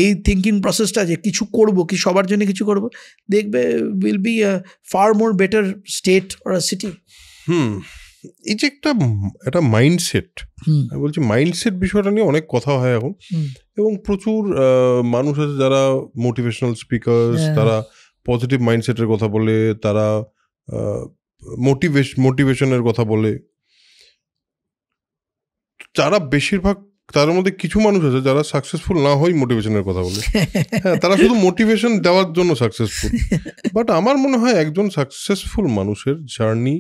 এই থিঙ্কিং প্রসেসটা যে কিছু করবো, কি সবার জন্য কিছু করবো, দেখবে will be a fur more better state or a city. এই যে একটা মাইন্ডসেট, আমি বলছি মাইন্ডসেট বিষয়টা নিয়ে অনেক কথা হয় এখন, এবং প্রচুর মানুষ আছে যারা মোটিভেশনাল স্পিকার্স, তারা পজিটিভ মাইন্ডসেটের কথা বলে, তারা মোটিভেশনের কথা বলে। যারা বেশিরভাগ, তার মধ্যে কিছু মানুষ আছে যারা সাকসেসফুল না হয় মোটিভেশনের কথা বলে। হ্যাঁ, তারা শুধু মোটিভেশন দেওয়ার জন্য সাকসেসফুল। বাট আমার মনে হয় একজন সাকসেসফুল মানুষের জার্নি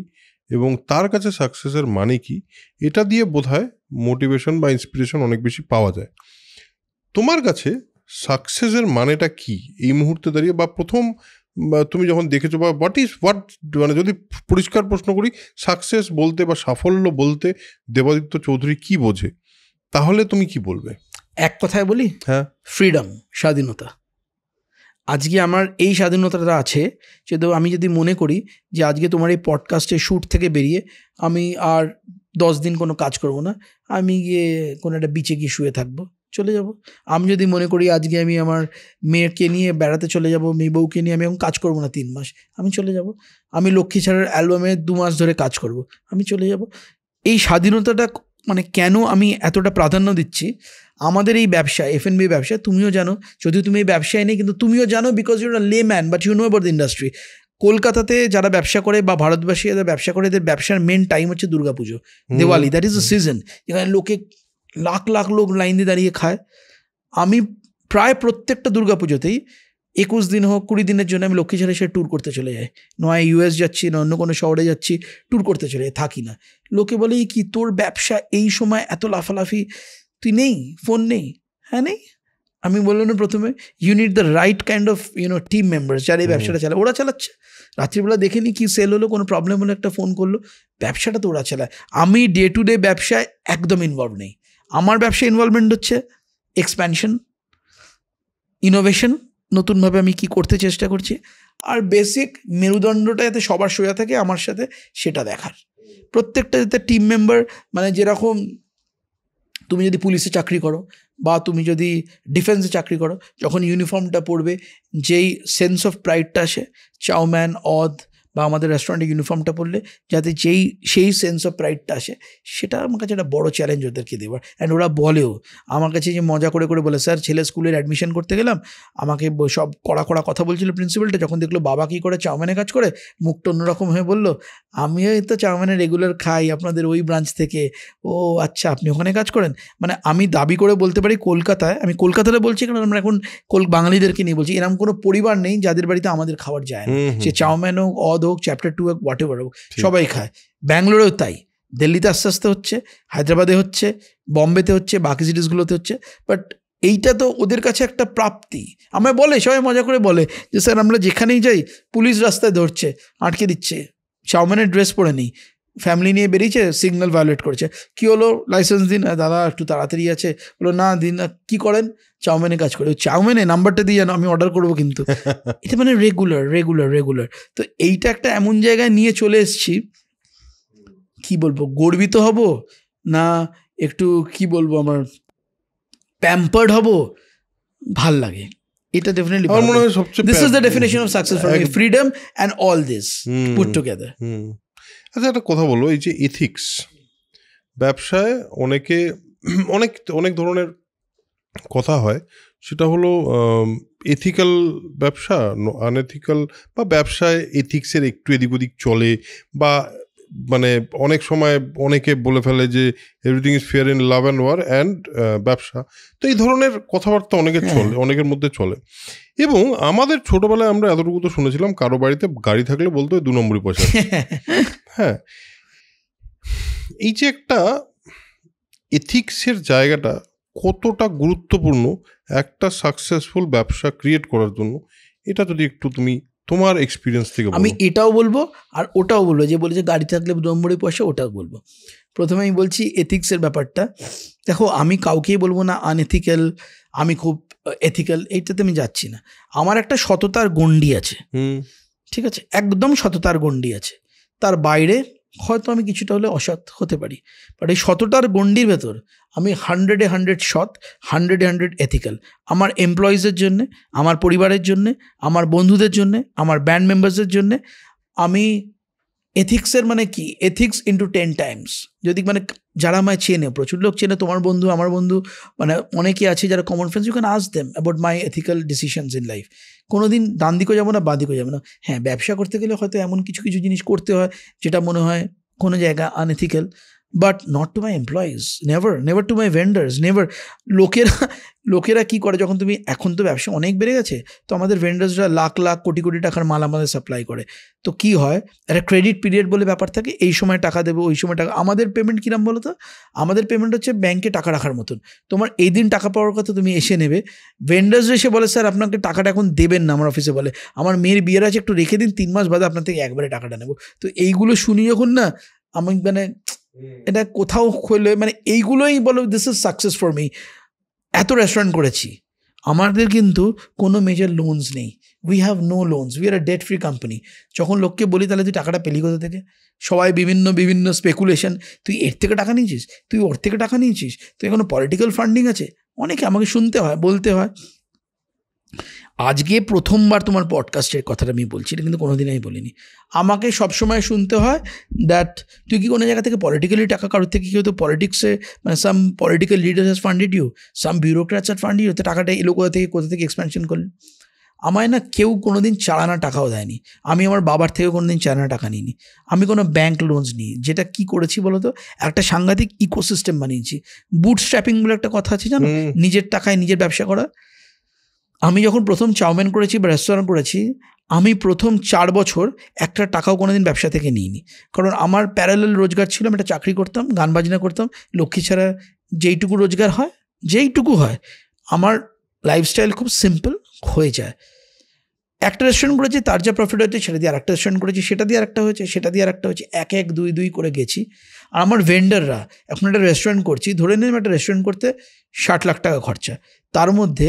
এবং তার কাছে সাকসেসের মানে কি, এটা দিয়ে বোধহয় মোটিভেশন বা ইন্সপিরেশন অনেক বেশি পাওয়া যায়। তোমার কাছে সাকসেসের মানেটা কি এই মুহূর্তে দাঁড়িয়ে, বা প্রথম তুমি যখন দেখেছো, বা হোয়াট মানে যদি পরিষ্কার প্রশ্ন করি, সাকসেস বলতে বা সাফল্য বলতে দেবাদিত্য চৌধুরী কি বোঝে, তাহলে তুমি কি বলবে? এক কথায় বলি, হ্যাঁ, ফ্রিডম, স্বাধীনতা। আজকে আমার এই স্বাধীনতাটা আছে, যেহেতু আমি যদি মনে করি যে আজকে তোমার এই পডকাস্টের শ্যুট থেকে বেরিয়ে আমি আর 10 দিন কোনো কাজ করব না, আমি গিয়ে কোনো একটা বিচে গিয়ে শুয়ে থাকবো, চলে যাব। আমি যদি মনে করি আজকে আমি আমার মেয়েকে নিয়ে বেড়াতে চলে যাব, মেয়ে বউকে নিয়ে আমি এখন কাজ করবো না 3 মাস, আমি চলে যাব। আমি লক্ষ্মী ছাড়ার অ্যালবামে 2 মাস ধরে কাজ করব, আমি চলে যাব। এই স্বাধীনতাটা মানে কেন আমি এতটা প্রাধান্য দিচ্ছি, আমাদের এই ব্যবসা, এফএনবি ব্যবসা, তুমিও জানো, যদিও তুমি এই ব্যবসায় নেই, কিন্তু তুমিও জানো, because you're a layman, but you know about the industry. কলকাতাতে যারা ব্যবসা করে বা ভারতবাসী যারা ব্যবসা করে, এদের ব্যবসার মেন টাইম হচ্ছে Durga Puja, Diwali, that is a season, যেখানে লোকে লাখ লাখ লোক লাইন দিয়ে দাঁড়িয়ে খায়। আমি প্রায় প্রত্যেকটা দুর্গাপুজোতেই 21 দিন হোক 20 দিনের জন্য আমি লক্ষ্মী ছেড়ে সে ট্যুর করতে চলে যাই, নয় ইউএস যাচ্ছি, না অন্য কোনো শহরে যাচ্ছি, ট্যুর করতে চলে যাই, থাকি না। লোকে বলে কি তোর ব্যবসা এই সময় এত লাফালাফি, তুই নেই, ফোন নেই? হ্যাঁ নেই। আমি বললাম না প্রথমে, you need the right kind of team members যারা এই ব্যবসাটা চালায়। ওরা চালাচ্ছে, রাত্রিবেলা দেখেনি কি সেল হলো, কোনো প্রবলেম হলো, একটা ফোন করলো, ব্যবসাটা তো ওরা চালায়। আমি ডে টু ডে ব্যবসায় একদম ইনভলভ নেই। আমার ব্যবসায় ইনভলভমেন্ট হচ্ছে এক্সপ্যানশন, ইনোভেশন, নতুনভাবে আমি কি করতে চেষ্টা করছি, আর বেসিক মেরুদণ্ডটা যাতে সবার সোজা থাকে আমার সাথে, সেটা দেখার। প্রত্যেকটা যাতে টিম মেম্বার, মানে যেরকম তুমি যদি পুলিশে চাকরি করো বা তুমি যদি ডিফেন্সে চাকরি করো, যখন ইউনিফর্মটা পরবে যেই সেন্স অফ প্রাইডটা আসে, চাউম্যান, অদ বা আমাদের রেস্টুরেন্টে ইউনিফর্মটা পরলে যাতে সেই সেন্স অফ প্রাইডটা আসে, সেটা আমার কাছে একটা বড় চ্যালেঞ্জ ওদেরকে দেওয়ার। অ্যান্ড ওরা বলেও আমার কাছে, যে মজা করে করে বলে, স্যার ছেলে স্কুলের অ্যাডমিশন করতে গেলাম, আমাকে সব কড়া কথা বলছিল প্রিন্সিপালটা, যখন দেখলো বাবা কী করে চাউমিনে কাজ করে, মুখটা অন্যরকম হয়ে বললো, আমিও তো চাউমিনে রেগুলার খাই আপনাদের ওই ব্রাঞ্চ থেকে। ও আচ্ছা, আপনি ওখানে কাজ করেন? মানে আমি দাবি করে বলতে পারি কলকাতায়, আমি কলকাতাতে বলছি কারণ আমরা এখন বাঙালিদেরকে নিয়ে বলছি, এরকম কোনো পরিবার নেই যাদের বাড়িতে আমাদের খাবার যায় না। সে চাউমিন হোক, অদ হোক, চ্যাপ্টার 2 হোক, হোয়াট এভার হোক, সবাই খায়। ব্যাঙ্গালোরেও তাই, দিল্লিতে আস্তে আস্তে হচ্ছে, হায়দ্রাবাদে হচ্ছে, বম্বেতে হচ্ছে, বাকি সিটিসগুলোতে হচ্ছে। বাট এইটা তো ওদের কাছে একটা প্রাপ্তি। আমায় বলে, সবাই মজা করে বলে যে স্যার আমরা যেখানেই যাই পুলিশ রাস্তায় ধরছে, আটকে দিচ্ছে, চাউমিনের ড্রেস পরে নেই, ফ্যামিলি নিয়ে বেরিয়েছে, সিগন্যাল ভায়োলেট করেছে, কী হলো লাইসেন্স দিন, দাদা একটু তাড়াতাড়ি আছে, বলো না দিন না, কী করেন? চাউমিনে কাজ করে। চাউমিনে নাম্বারটা দিয়ে জানো, আমি অর্ডার করবো কিন্তু। এটা মানে রেগুলার। তো এইটা একটা এমন জায়গায় নিয়ে চলে এসেছি, কি বলবো, গর্বিত হব না একটু কি বলবো, আমার প্যাম্পার্ড হব, ভাল লাগে। এটা ডেফিনেটলি আমার মনে হয় সবচেয়ে, this is the definition of success for me, freedom and all this put together. আচ্ছা, একটা কথা বলো, এই যে এথিক্স ব্যবসায় অনেক ধরনের কথা হয়, সেটা হলো এথিক্যাল ব্যবসা, আনএথিক্যাল, বা ব্যবসায় এথিক্সের একটু এদিক ওদিক চলে, বা মানে অনেক সময় অনেকে বলে ফেলে যে everything is fair in love and war and ব্যবসা। তো এই ধরনের কথাবার্তা অনেকের মধ্যে চলে। এবং আমাদের ছোটবেলায় আমরা এতটুকু তো শুনেছিলাম, কারো বাড়িতে গাড়ি থাকলে বলতো 2 নম্বরই পয়সা। হ্যাঁ, এই যে একটা এথিক্সের জায়গাটা কতটা গুরুত্বপূর্ণ একটা সাকসেসফুল ব্যবসা ক্রিয়েট করার জন্য, এটা যদি একটু তুমি তোমার এক্সপিরিয়েন্স থেকে বলো। আমি এটাও বলবো আর ওটাও বলবো, যে বলে যে গাড়ি থাকলে 2 নম্বরই পয়সা, ওটাও বলবো। প্রথমে আমি বলছি এথিক্সের ব্যাপারটা। দেখো, আমি কাউকেই বলবো না আনএথিক্যাল, আমি খুব এথিক্যাল, এইটাতে আমি যাচ্ছি না। আমার একটা সততার গণ্ডি আছে, ঠিক আছে, একদম সততার গণ্ডি আছে। তার বাইরে হয়তো আমি কিছুটা হলে অসৎ হতে পারি, বাট এই সততার গণ্ডির ভেতর আমি 100-এ 100 সৎ, 100-এ 100 এথিক্যাল। আমার এমপ্লয়িজের জন্যে, আমার পরিবারের জন্যে, আমার বন্ধুদের জন্যে, আমার ব্যান্ড মেম্বার্সের জন্যে আমি এথিক্সের মানে কি, এথিক্স ইন্টু 10 টাইমস। যদি মানে যারা আমায় চেনে, প্রচুর লোক চেনে, তোমার বন্ধু, আমার বন্ধু, মানে অনেকে আছে যারা common friends, you can ask them about my ethical decisions in life. কোনো দিন ডান দিকেও যাবো না, বাঁ দিকেও যাবো না। হ্যাঁ, ব্যবসা করতে গেলে হয়তো এমন কিছু জিনিস করতে হয় যেটা মনে হয় কোনো জায়গা unethical, but not to my employees, never to my vendors, never. লোকেরা কি করে, যখন তুমি, এখন তো ব্যবসা অনেক বেড়ে গেছে, তো আমাদের ভেন্ডার্সরা লাখ কোটি টাকার মাল আমাদের সাপ্লাই করে। তো কি হয়, একটা ক্রেডিট পিরিয়ড বলে ব্যাপার থাকে, এই সময় টাকা দেবো, ওই সময় টাকা। আমাদের পেমেন্ট কিরম বলো তো, আমাদের পেমেন্ট হচ্ছে ব্যাংকে টাকা রাখার মতন। তোমার এই দিন টাকা পাওয়ার কথা, তুমি এসে নেবে। ভেন্ডার্স এসে বলে স্যার আপনাকে টাকাটা এখন দেবেন না, আমার অফিসে বলে আমার মেয়ের বিয়ের আছে, একটু রেখে দিন, 3 মাস বাদে আপনার থেকে একবারে টাকাটা নেবো। তো এইগুলো শুনি যখন না, আমি মানে এটা কোথাও খুলে, মানে এইগুলোই বলো this is success for me. এত রেস্টুরেন্ট করেছি, আমাদের কিন্তু কোনো মেজর লোনস নেই, we have no loans, we are a debt free company. যখন লোককে বলি তাহলে তুই টাকাটা পেলি কোথা থেকে, সবাই বিভিন্ন স্পেকুলেশন, তুই এর থেকে টাকা নিয়েছিস, তুই ওর থেকে টাকা নিয়েছিস, তুই কোনো পলিটিক্যাল ফান্ডিং আছে, অনেকে আমাকে শুনতে হয়, বলতে হয়। আজকে প্রথমবার তোমার পডকাস্টের কথাটা আমি বলছি, এটা কিন্তু কোনোদিন আমি বলিনি। আমাকে সবসময় শুনতে হয় দ্যাট তুই কি কোনো জায়গা থেকে পলিটিক্যালি টাকা, কারোর থেকে কি হয়তো পলিটিক্সে, মানে some political leader has funded you, some bureaucrats has funded you, তো টাকাটা এলো কোথা থেকে এক্সপ্যানশন করলেন। আমায় না কেউ কোনো দিন চালানা টাকাও দেয়নি, আমি আমার বাবার থেকে কোনো দিন চালানা টাকা নিইনি, আমি কোনো ব্যাঙ্ক লোনস নিই। যেটা কি করেছি বলো তো, একটা সাংঘাতিক ইকোসিস্টেম বানিয়েছি। বুট স্ট্র্যাপিং বলে একটা কথা আছে জানো, নিজের টাকায় নিজের ব্যবসা করা। আমি যখন প্রথম চাউমিন করেছি বা রেস্টুরেন্ট করেছি, আমি প্রথম 4 বছর একটা টাকাও কোনো দিন ব্যবসা থেকে নিইনি, কারণ আমার প্যারালাল রোজগার ছিল। আমি একটা চাকরি করতাম, গান বাজনা করতাম, লক্ষ্মী ছাড়া যেইটুকু রোজগার হয়, যেইটুকু হয়, আমার লাইফস্টাইল খুব সিম্পল হয়ে যায়। একটা রেস্টুরেন্ট করেছি, তার যা প্রফিট হয়েছে সেটা দিয়ে আরেকটা রেস্টুরেন্ট করেছি, সেটা দিয়ে আরেকটা হয়েছে, সেটা দিয়ে আরেকটা হয়েছে, 1 2 করে গেছি। আর আমার ভেন্ডাররা, এখন একটা রেস্টুরেন্ট করছি, ধরে নিন একটা রেস্টুরেন্ট করতে 60 লাখ টাকা খরচা, তার মধ্যে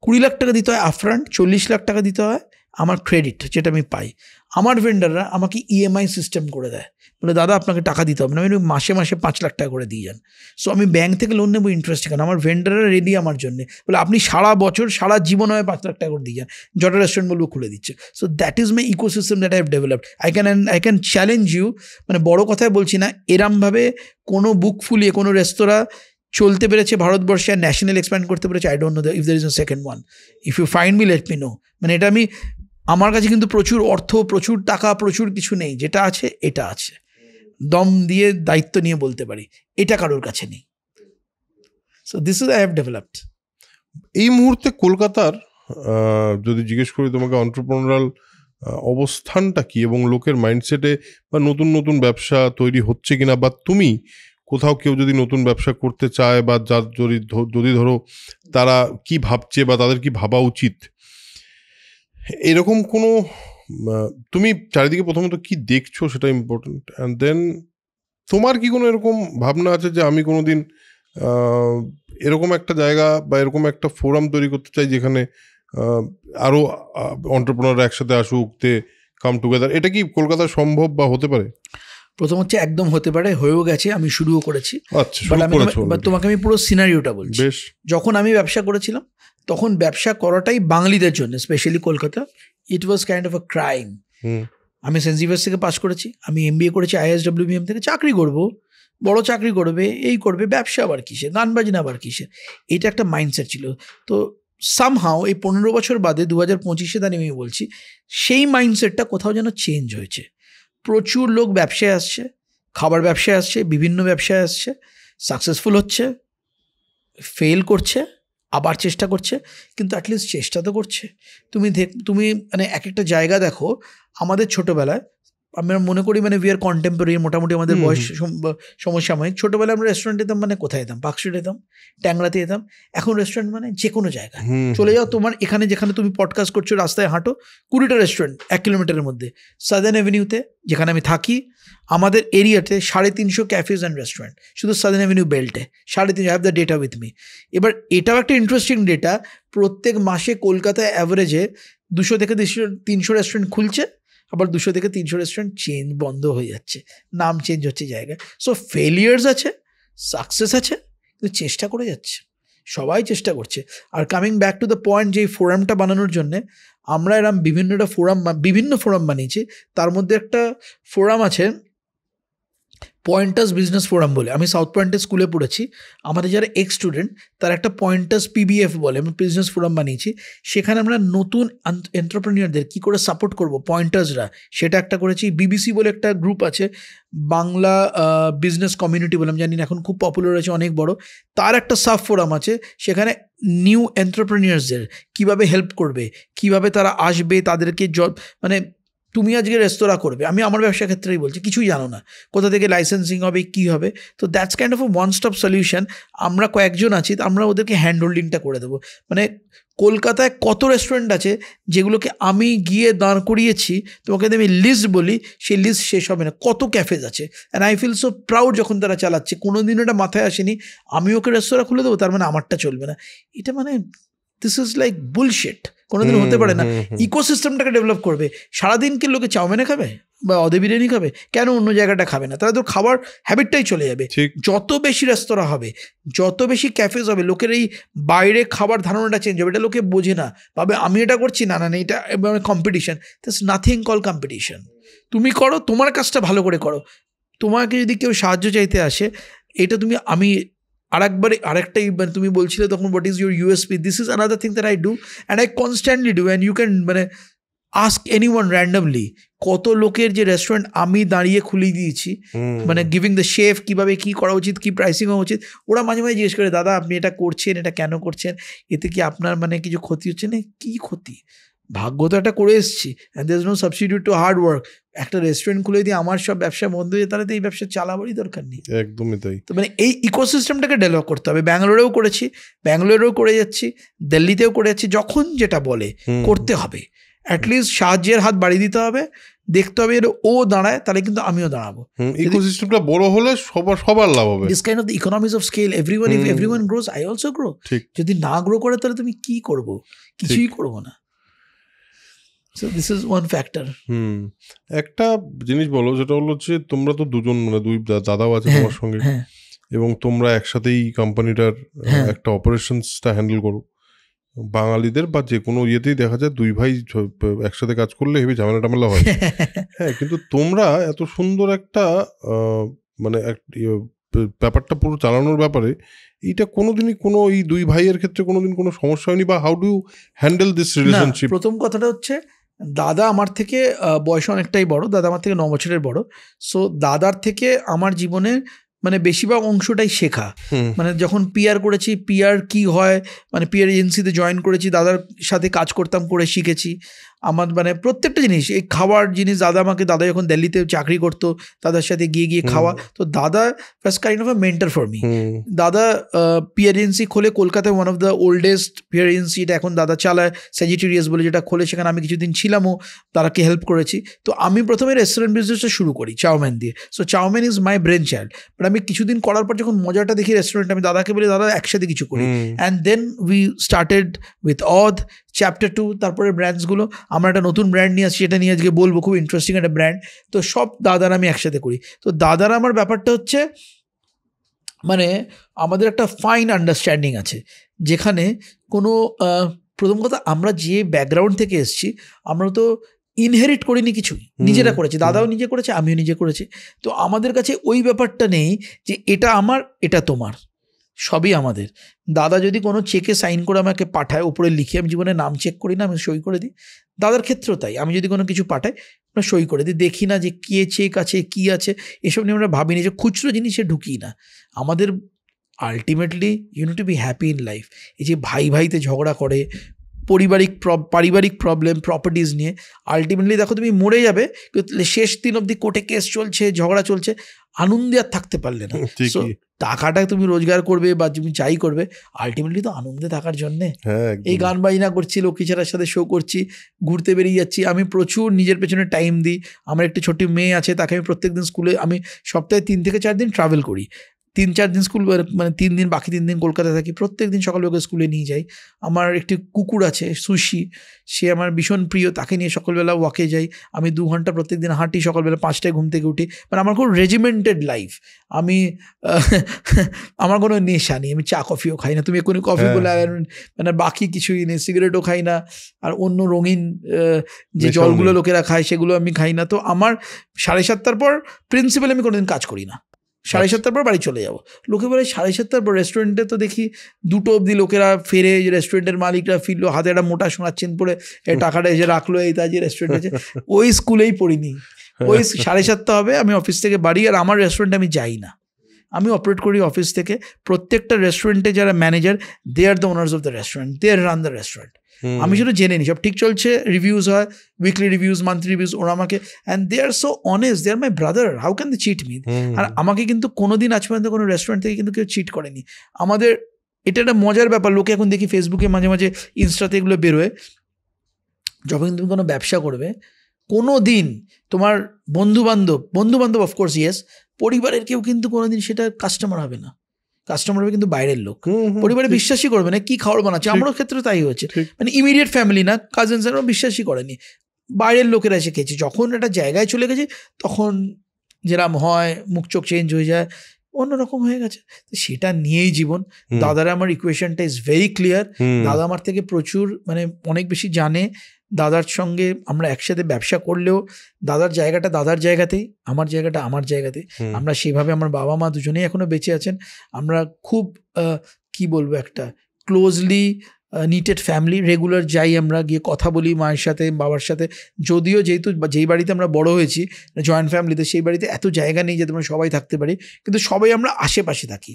20 লাখ টাকা দিতে হয় আপফ্রন্ট, 40 লাখ টাকা দিতে হয় আমার ক্রেডিট যেটা আমি পাই, আমার ভেন্ডাররা আমাকে ইএমআই সিস্টেম করে দেয়, বলে দাদা আপনাকে টাকা দিতে হবে না, আমি মাসে মাসে 5 লাখ টাকা করে দিয়ে যান। সো আমি ব্যাংক থেকে লোন নেবো ইন্টারেস্ট কেন, আমার ভেন্ডাররা রেডি আমার জন্য, বলে আপনি সারা বছর সারা জীবন হয় 5 লাখ টাকা করে দিয়ে যান, যত রেস্টুরেন্ট বলবো খুলে দিচ্ছে। So that is my ecosystem that I have developed. I can challenge you, মানে বড় কথায় বলছি না, এরমভাবে কোনো বুক ফুলিয়ে কোনো রেস্তোরাঁ চলতে পেরেছে ভারতবর্ষে আর ন্যাশনাল এক্সপ্যান্ড করতে পেরেছে, I don't know if there is a second one. If you find me let me know. মানে এটা আমি, আমার কাছে কিন্তু প্রচুর অর্থ, প্রচুর টাকা, প্রচুর কিছু নেই, যেটা আছে এটা আছে, দম দিয়ে দায়িত্ব নিয়ে বলতে পারি, এটা কারোর কাছে নেই। So this is I have developed. এই মুহূর্তে কলকাতার যদি জিজ্ঞেস করি তোমাকে, অন্টারপ্রেনারাল অবস্থানটা কি এবং লোকের মাইন্ডসেটে বা নতুন নতুন ব্যবসা তৈরি হচ্ছে কিনা, বা তুমি কোথাও কেউ যদি নতুন ব্যবসা করতে চায় বা যার যদি ধরো তারা কি ভাবছে বা তাদের কি ভাবা উচিত, এরকম কোনো তুমি চারিদিকে প্রথমত কি দেখছো সেটা ইম্পর্টেন্ট, অ্যান্ড দেন তোমার কি কোনো এরকম ভাবনা আছে যে আমি কোনোদিন এরকম একটা জায়গা বা এরকম একটা ফোরাম তৈরি করতে চাই যেখানে আরও অন্টারপ্রেনাররা একসাথে আসুক, দে কাম টুগেদার? এটা কি কলকাতায় সম্ভব বা হতে পারে? প্রথম হচ্ছে একদম হতে পারে, হয়েও গেছে, আমি শুরুও করেছি। আচ্ছা, শুরু করেছো? তোমাকে আমি পুরো সিনারিওটা বলছি। বেশ। যখন আমি ব্যবসা করেছিলাম তখন ব্যবসা করাটাই বাঙালিদের জন্য, specially Kolkata, it was kind of a crime. আমি সেন্ট জেভিয়ার্স থেকে পাস করেছি, আমি MBA করেছি ISWBM থেকে, চাকরি করব, বড় চাকরি করবে, এই করবে, ব্যবসা আবার কিসে, গান বাজনা আবার কিসে, এটা একটা মাইন্ডসেট ছিল। তো সামহাও এই 15 বছর বাদে 2025-এ দাঁড়িয়ে আমি বলছি, সেই মাইন্ডসেটটা কোথাও যেন চেঞ্জ হয়েছে। প্রচুর লোক ব্যবসায় আসছে, খাবার ব্যবসায় আসছে, বিভিন্ন ব্যবসায় আসছে, সাকসেসফুল হচ্ছে, ফেল করছে, আবার চেষ্টা করছে, কিন্তু অ্যাটলিস্ট চেষ্টা তো করছে। তুমি মানে এক একটা জায়গা দেখো, আমাদের ছোটোবেলায় আমরা মনে করি মানে উই আর কন্টেম্পোরারি, মোটামুটি আমাদের বয়স সমসাময়িক। ছোটোবেলায় আমরা রেস্টুরেন্টে যেতাম, মানে কোথায় যেতাম, পার্কস্ট্রিটে যেতাম, ট্যাংরাতে যেতাম। এখন রেস্টুরেন্ট মানে যে কোনো জায়গায় চলে যাও, তোমার এখানে যেখানে তুমি পডকাস্ট করছো রাস্তায় হাঁটো, 20টা রেস্টুরেন্ট 1 কিলোমিটারের মধ্যে। সাদার্ন অ্যাভিনিউতে যেখানে আমি থাকি, আমাদের এরিয়াতে 350 ক্যাফেজ অ্যান্ড রেস্টুরেন্ট, শুধু সাদার্ন অ্যাভিনিউ বেল্টে 350। Have the data with me. এবার এটাও একটা ইন্টারেস্টিং ডেটা, প্রত্যেক মাসে কলকাতায় অ্যাভারেজে 200 থেকে 300 রেস্টুরেন্ট খুলছে, আবার 200 থেকে 300 রেস্টুরেন্ট বন্ধ হয়ে যাচ্ছে, নাম চেঞ্জ হচ্ছে জায়গায়। সো ফেলিয়ার্স আছে, সাকসেস আছে, কিন্তু চেষ্টা করে যাচ্ছে, সবাই চেষ্টা করছে। Are coming back to the point, যে এই ফোরামটা বানানোর জন্যে আমরা এরম বিভিন্ন ফোরাম বানিয়েছি। তার মধ্যে একটা ফোরাম আছে পয়েন্টার্স বিজনেস ফোরাম বলে। আমি সাউথ পয়েন্টে স্কুলে পড়েছি, আমাদের যারা এক্স স্টুডেন্ট তার একটা পয়েন্টার্স PBF বলে, আমি বিজনেস ফোরাম বানিয়েছি। সেখানে আমরা নতুন এন্টারপ্রেনিয়রদের কী করে সাপোর্ট করব, পয়েন্টার্সরা, সেটা একটা করেছি। BBC বলে একটা গ্রুপ আছে, বাংলা বিজনেস কমিউনিটি বলে, আমি জানি না এখন খুব পপুলার হয়েছে, অনেক বড়। তার একটা সাব ফোরাম আছে, সেখানে নিউ এন্টারপ্রেনিয়র্সদের কীভাবে হেল্প করবে, কীভাবে তারা আসবে, তাদেরকে মানে তুমি আজকে রেস্তোরাঁ করবে, আমি আমার ব্যবসার ক্ষেত্রেই বলছি, কিছুই জানো না, কোথা থেকে লাইসেন্সিং হবে, কী হবে। তো that's kind of one stop solution. আমরা কয়েকজন আছি, আমরা ওদেরকে হ্যান্ড হোল্ডিংটা করে দেবো। মানে কলকাতায় কত রেস্টুরেন্ট আছে যেগুলোকে আমি গিয়ে দাঁড় করিয়েছি, তোমাকে যদি আমি লিস্ট বলি, সেই লিস্ট শেষ হবে না। কত ক্যাফেজ আছে, and I feel so proud যখন তারা চালাচ্ছে। কোনো দিন এটা মাথায় আসেনি আমি ওকে রেস্তোরাঁ খুলে দেবো, তার মানে আমারটা চলবে না। এটা মানে দিস ইজ লাইক বুলশিট, কোনোদিন হতে পারে না। ইকোসিস্টেমটাকে ডেভেলপ করবে। সারাদিন কি লোকে চাউমিনে খাবে বা অদে বিরিয়ানি খাবে, কেন অন্য জায়গাটা খাবে না? তারা তো খাবার হ্যাবিটটাই চলে যাবে। যত বেশি রেস্তোরাঁ হবে, যত বেশি ক্যাফেজ হবে, লোকের এই বাইরে খাবার ধারণাটা চেঞ্জ হবে। এটা লোকে বোঝে না, ভাবে আমি এটা করছি, না না এটা competition. This nothing call competition. তুমি করো, তোমার কাজটা ভালো করে করো। তোমাকে যদি কেউ সাহায্য চাইতে আসে, এটা আমি আরেকটা তুমি বলছিলে তখন, what is your USP? This is another thing that I do and I constantly do, and you can মানে আস্ক এনিওয়ান র্যান্ডমলি, কত লোকের যে রেস্টুরেন্ট আমি দাঁড়িয়ে খুলে দিয়েছি, মানে গিভিং দ্য শেফ, কীভাবে কী করা উচিত, কী প্রাইসিং হওয়া উচিত। ওরা মাঝে মাঝে জিজ্ঞেস করে, দাদা আপনি এটা করছেন, এটা কেন করছেন, এতে কি আপনার মানে কিছু ক্ষতি হচ্ছে না? কী ক্ষতি? ভাগ্য তো একটা করে এসেছি, and there is no substitute to hard work. একটা রেস্টুরেন্ট খুলে দিয়ে আমার সব ব্যবসা বন্ধ হয়ে, তাহলে তো এই ব্যবসা চালাবারই দরকার নেই। একদমই তাই। তো মানে এই ইকোসিস্টেমটাকে ডেভেলপ করতে হবে। ব্যাঙ্গালোরেও করেছি, ব্যাঙ্গালোরেও করে যাচ্ছি, দিল্লিতেও করে যাচ্ছি। যখন যেটা বলে করতে হবে, অ্যাটলিস্ট সাহায্যের হাত বাড়িয়ে দিতে হবে, দেখতে হবে ও দাঁড়ায়, তাহলে কিন্তু আমিও দাঁড়াবো। ইকোসিস্টেমটা বড় হলে সবার লাভ হবে। This kind of the economies of scale, everyone grows, I also grow. যদি না গ্রো করে তাহলে তুমি কি করবো? কিছুই করবো না। So this is one factor. একটা জিনিস বলো, যেটা হলো যে তোমরা তো দুজন, মানে দুই দাদাও আছে তোমার সঙ্গে, এবং তোমরা একসাথেই কোম্পানিটার একটা অপারেশনসটা হ্যান্ডেল করো। বাঙালিদের বা যে কোনো ইয়েতেই দেখা যায় দুই ভাই একসাথে কাজ করলে হেবি ঝামেলা টামেলা হয়। হ্যাঁ, কিন্তু তোমরা এত সুন্দর একটা মানে ব্যাপারটা পুরো চালানোর ব্যাপারে এইটা কোনোদিনই কোনো এই দুই ভাইয়ের ক্ষেত্রে কোনোদিন কোনো সমস্যা হয়নি, বা how do you handle this relationship? প্রথম কথাটা হচ্ছে দাদা আমার থেকে বয়স অনেকটাই বড়, দাদা আমার থেকে 9 বছরের বড়। সো দাদার থেকে আমার জীবনে মানে বেশিরভাগ অংশটাই শেখা। মানে যখন পিআর করেছি, পিআর কি হয়, মানে পিআর এজেন্সিতে জয়েন করেছি, দাদার সাথে কাজ করতাম, করে শিখেছি। আমার মানে প্রত্যেকটা জিনিস, এই খাওয়ার জিনিস দাদা যখন দিল্লিতে চাকরি করতো দাদার সাথে গিয়ে খাওয়া, তো দাদা first kind of a mentor for me. দাদা পিআর এজেন্সি খোলে কলকাতায়, one of the oldest PR agency, এটা এখন দাদা চালায়, স্যাজিটেরিয়াস বলে যেটা খোলে, সেখানে আমি কিছুদিন ছিলামও, তারাকে হেল্প করেছি। তো আমি প্রথমে রেস্টুরেন্ট বিজনেসটা শুরু করি চাউমিন দিয়ে। So chowmein is my brain child. But আমি কিছুদিন করার পর যখন মজাটা দেখি রেস্টুরেন্ট, আমি দাদাকে বলি দাদা একসাথে কিছু করি। And then we started with other chapter 2, তারপরে ব্র্যান্ডসগুলো আমরা একটা নতুন ব্র্যান্ড নিয়ে আসছি, এটা নিয়ে আজকে বলবো, খুব ইন্টারেস্টিং একটা ব্র্যান্ড। তো সব দাদারা আমি একসাথে করি। তো দাদারা আমার ব্যাপারটা হচ্ছে মানে আমাদের একটা ফাইন আন্ডারস্ট্যান্ডিং আছে, যেখানে কোনো প্রথম কথা আমরা যে ব্যাকগ্রাউন্ড থেকে এসেছি, আমরা তো ইনহেরিট করিনি কিছুই, নিজেরা করেছি। দাদাও নিজে করেছে, আমিও নিজে করেছি। তো আমাদের কাছে ওই ব্যাপারটা নেই যে এটা আমার, এটা তোমার, সবই আমাদের। দাদা যদি কোনো চেকে সাইন করে আমাকে পাঠায়, উপরে লিখে, আমি জীবনে নাম চেক করি না, আমি সই করে দিই। দাদার ক্ষেত্রেও তাই, আমি যদি কোনো কিছু পাঠাই আমরা সই করে দিই, দেখি না যে কে চেক আছে কি আছে, এসব নিয়ে আমরা ভাবিনি, যে খুচরো জিনিসে ঢুকি না। আমাদের ultimately you need to be happy in life. এই যে ভাইতে ঝগড়া করে, পারিবারিক প্রবলেম, প্রপার্টিজ নিয়ে, আলটিমেটলি দেখো তুমি মরে যাবে, শেষ দিন অবধি কোর্টে কেস চলছে, ঝগড়া চলছে, আনন্দে আর থাকতে পারলে না। সো টাকাটা তুমি রোজগার করবে বা তুমি যাই করবে, আলটিমেটলি তো আনন্দে থাকার জন্যে। এই গান বাজনা করছি, লক্ষ্মীছাড়ার সাথে শো করছি, ঘুরতে বেরিয়ে যাচ্ছি, আমি প্রচুর নিজের পেছনে টাইম দিই। আমার একটি ছোটি মেয়ে আছে, তাকে আমি প্রত্যেকদিন স্কুলে, আমি সপ্তাহে 3 থেকে 4 দিন ট্রাভেল করি, 3-4 দিন স্কুল, মানে 3 দিন, বাকি 3 দিন কলকাতায় থাকি। প্রত্যেক দিন সকালে ওকে স্কুলে নিয়ে যাই। আমার একটি কুকুর আছে সুশি, সে আমার ভীষণ প্রিয়, তাকে নিয়ে সকালবেলা ওয়াকে যাই। আমি 2 ঘন্টা প্রত্যেক দিন হাঁটি, সকালবেলা 5টায় ঘুম থেকে উঠি। মানে আমার খুব রেজিমেন্টেড লাইফ। আমি আমার কোনো নেশা নেই, আমি চা কফিও খাই না, তুমি এক্ষুনি কফি বলে, মানে বাকি কিছুই নেই, সিগারেটও খাই না, আর অন্য রঙিন যে জলগুলো লোকেরা খায় সেগুলো আমি খাই না। তো আমার 7:30টার পর প্রিন্সিপাল আমি কোনোদিন কাজ করি না, 7:30টার পর বাড়ি চলে যাবো। লোকে বলে 7:30টার পর রেস্টুরেন্টে তো দেখি 2টো অবধি লোকেরা ফেরে, যে রেস্টুরেন্টের মালিকরা ফিরলো, হাতে একটা মোটা সোনার চেন পরে, এই টাকাটা এসে রাখলো, এই তাই যে রেস্টুরেন্ট আছে। ওই স্কুলেই পড়িনি, ওই 7:30 হবে, আমি অফিস থেকে বাড়ি। আর আমার রেস্টুরেন্টে আমি যাই না, আমি অপারেট করি অফিস থেকে। প্রত্যেকটা রেস্টুরেন্টে যারা manager, they are the owners of the restaurant, they run the restaurant. আমি শুধু জেনে নিই সব ঠিক চলছে, রিভিউজ হয়, উইকলি রিভিউজ, মান্থলি রিভিউজ, ওরা আমাকে, and they are so honest, they are my brother, how can they cheat me? আর আমাকে কিন্তু কোনোদিন আজ পর্যন্ত কোনো রেস্টুরেন্ট থেকে কিন্তু কেউ চিট করেনি। আমাদের এটা একটা মজার ব্যাপার, লোকে এখন দেখি ফেসবুকে মাঝে মাঝে, ইনস্টাতে এগুলো বেরোয়, যখন তুমি কোনো ব্যবসা করবে, কোনো দিন তোমার বন্ধু বান্ধব অফকোর্স ইয়েস, পরিবারের কেউ কিন্তু কোনোদিন সেটা কাস্টমার হবে না। কাস্টমার হবে কিন্তু বাইরের লোক, পরিবারে বিশ্বাসই করবে না কি খাবার বানাচ্ছে। আমারও ক্ষেত্রে তাই হয়েছে, মানে ইমিডিয়েট ফ্যামিলি না, কাজিনসরা বিশ্বাসই করেনি, বাইরের লোকেরা এসে খেয়েছে। যখন একটা জায়গায় চলে গেছে, তখন যেরকম হয়, মুখ চোখ চেঞ্জ হয়ে যায়, অন্যরকম হয়ে গেছে। তো সেটা নিয়েই জীবন। দাদারা আমার ইকুয়েশনটা ইজ ভেরি ক্লিয়ার। দাদা আমার থেকে প্রচুর, মানে অনেক বেশি জানে। দাদার সঙ্গে আমরা একসাথে ব্যবসা করলেও দাদার জায়গাটা দাদার জায়গাতেই, আমার জায়গাটা আমার জায়গাতেই। আমরা সেভাবে, আমার বাবা মা দুজনেই এখনো বেঁচে আছেন। আমরা খুব কি বলবো, একটা ক্লোজলি নিটেড ফ্যামিলি। রেগুলার যাই, আমরা গিয়ে কথা বলি মায়ের সাথে, বাবার সাথে। যদিও যেই বাড়িতে আমরা বড় হয়েছি জয়েন্ট ফ্যামিলিতে, সেই বাড়িতে এত জায়গা নেই যাতে আমরা সবাই থাকতে পারি, কিন্তু সবাই আমরা আশেপাশে থাকি,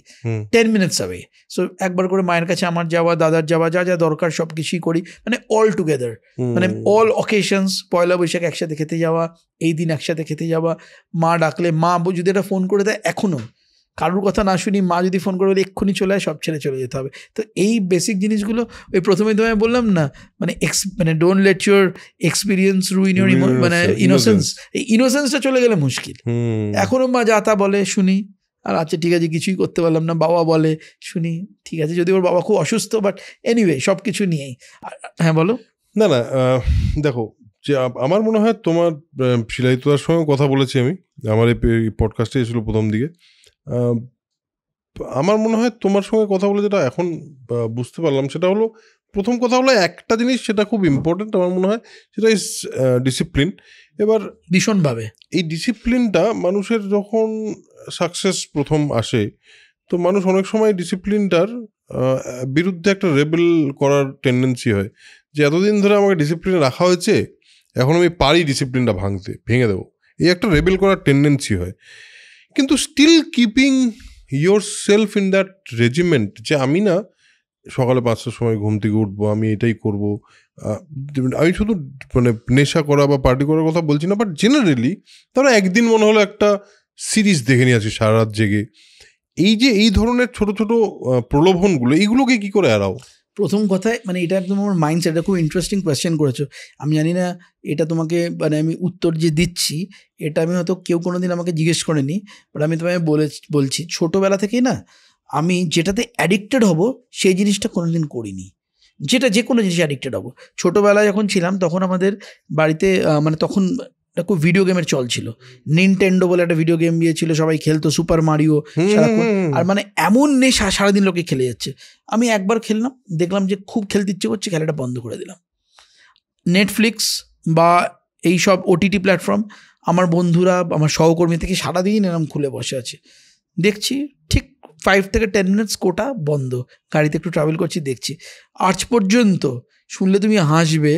10 মিনিটস অ্যাওয়ে। সো একবার করে মায়ের কাছে আমার যাওয়া, দাদার যাওয়া, যা যা দরকার সব কিছুই করি, মানে অল টুগেদার, মানে অল অকেশনস। পয়লা বৈশাখ একসাথে খেতে যাওয়া, এই দিন একসাথে খেতে যাওয়া, মা ডাকলে, মা যদি একটা ফোন করে দেয়, এখনও কারোর কথা না শুনি, মা যদি ফোন করে বলে এক্ষুনি চলে আয়, সব ছেড়ে চলে যেতে হবে। তো এই বেসিক জিনিসগুলো, ওই প্রথমে তোমায় বললাম না, মানে don't let your experience ruin your মানে ইনোসেন্স। এই ইনোসেন্সটা চলে গেলে মুশকিল। এখনও মা যা তা বলে শুনি, আর আচ্ছা ঠিক আছে, কিছুই করতে পারলাম না, বাবা বলে শুনি, ঠিক আছে, যদি ওর বাবা খুব অসুস্থ, বাট এনিওয়ে সব কিছু নিয়েই। হ্যাঁ বলো। না দেখো, যে আমার মনে হয় তোমার শিলাইতদার সঙ্গে কথা বলেছি আমি, আমার এই পডকাস্টে এসেছিল প্রথম দিকে। আমার মনে হয় তোমার সঙ্গে কথা বলে যেটা এখন বুঝতে পারলাম সেটা হলো, প্রথম কথা হলো একটা জিনিস সেটা খুব ইম্পর্টেন্ট আমার মনে হয়, সেটা ইজ ডিসিপ্লিন। এবার ভীষণভাবে এই ডিসিপ্লিনটা মানুষের যখন সাকসেস প্রথম আসে, তো মানুষ অনেক সময় ডিসিপ্লিনটার বিরুদ্ধে একটা রেবেল করার টেন্ডেন্সি হয়, যে এতদিন ধরে আমাকে ডিসিপ্লিনে রাখা হয়েছে, এখন আমি পারি ডিসিপ্লিনটা ভেঙে দেবো, এই একটা রেবেল করার টেন্ডেন্সি হয়। কিন্তু still keeping yourself in that regiment, যে আমি না সকালে 5টার সময় ঘুম থেকে উঠবো, আমি এটাই করবো। আমি শুধু মানে নেশা করা বা পার্টি করার কথা বলছি না, বাট জেনারেলি তারা একদিন মনে হলো একটা সিরিজ দেখে নিয়ে আসি সারা রাত জেগে। এই যে এই ধরনের ছোট ছোট প্রলোভনগুলো, এইগুলোকে কি করে এড়াও? প্রথম কথায় মানে এটা একদম আমার মাইন্ডসেট, এটা খুব ইন্টারেস্টিং কোয়েশ্চেন করেছো। আমি জানি না এটা তোমাকে মানে আমি উত্তর যে দিচ্ছি এটা আমি হয়তো কেউ কোনোদিন আমাকে জিজ্ঞেস করেনি, বাট আমি তোমায় বলছি ছোটোবেলা থেকেই না আমি যেটাতে অ্যাডিক্টেড হব সেই জিনিসটা কোনোদিন করিনি। যে কোনো জিনিস অ্যাডিক্টেড হব। ছোটোবেলায় যখন ছিলাম তখন আমাদের বাড়িতে মানে তখন খুব ভিডিও গেমের চল ছিল। নিনটেন্ডো বলে একটা ভিডিও গেম দিয়েছিল, সবাই খেলতো, সুপার মারিও সারাক্ষণ। আর মানে এমন নেশা, সারাদিন লোকে খেলে যাচ্ছে। আমি একবার খেললাম, দেখলাম যে খুব খেলতে ইচ্ছে করছে, খেলাটা বন্ধ করে দিলাম। নেটফ্লিক্স বা এইসব ওটিটি প্ল্যাটফর্ম আমার বন্ধুরা, আমার সহকর্মী থেকে সারাদিন এরম খুলে বসে আছে, দেখছি ঠিক 5 থেকে 10 মিনিটস কোটা বন্ধ। গাড়িতে একটু ট্রাভেল করছি, দেখছি। আজ পর্যন্ত শুনলে তুমি হাসবে,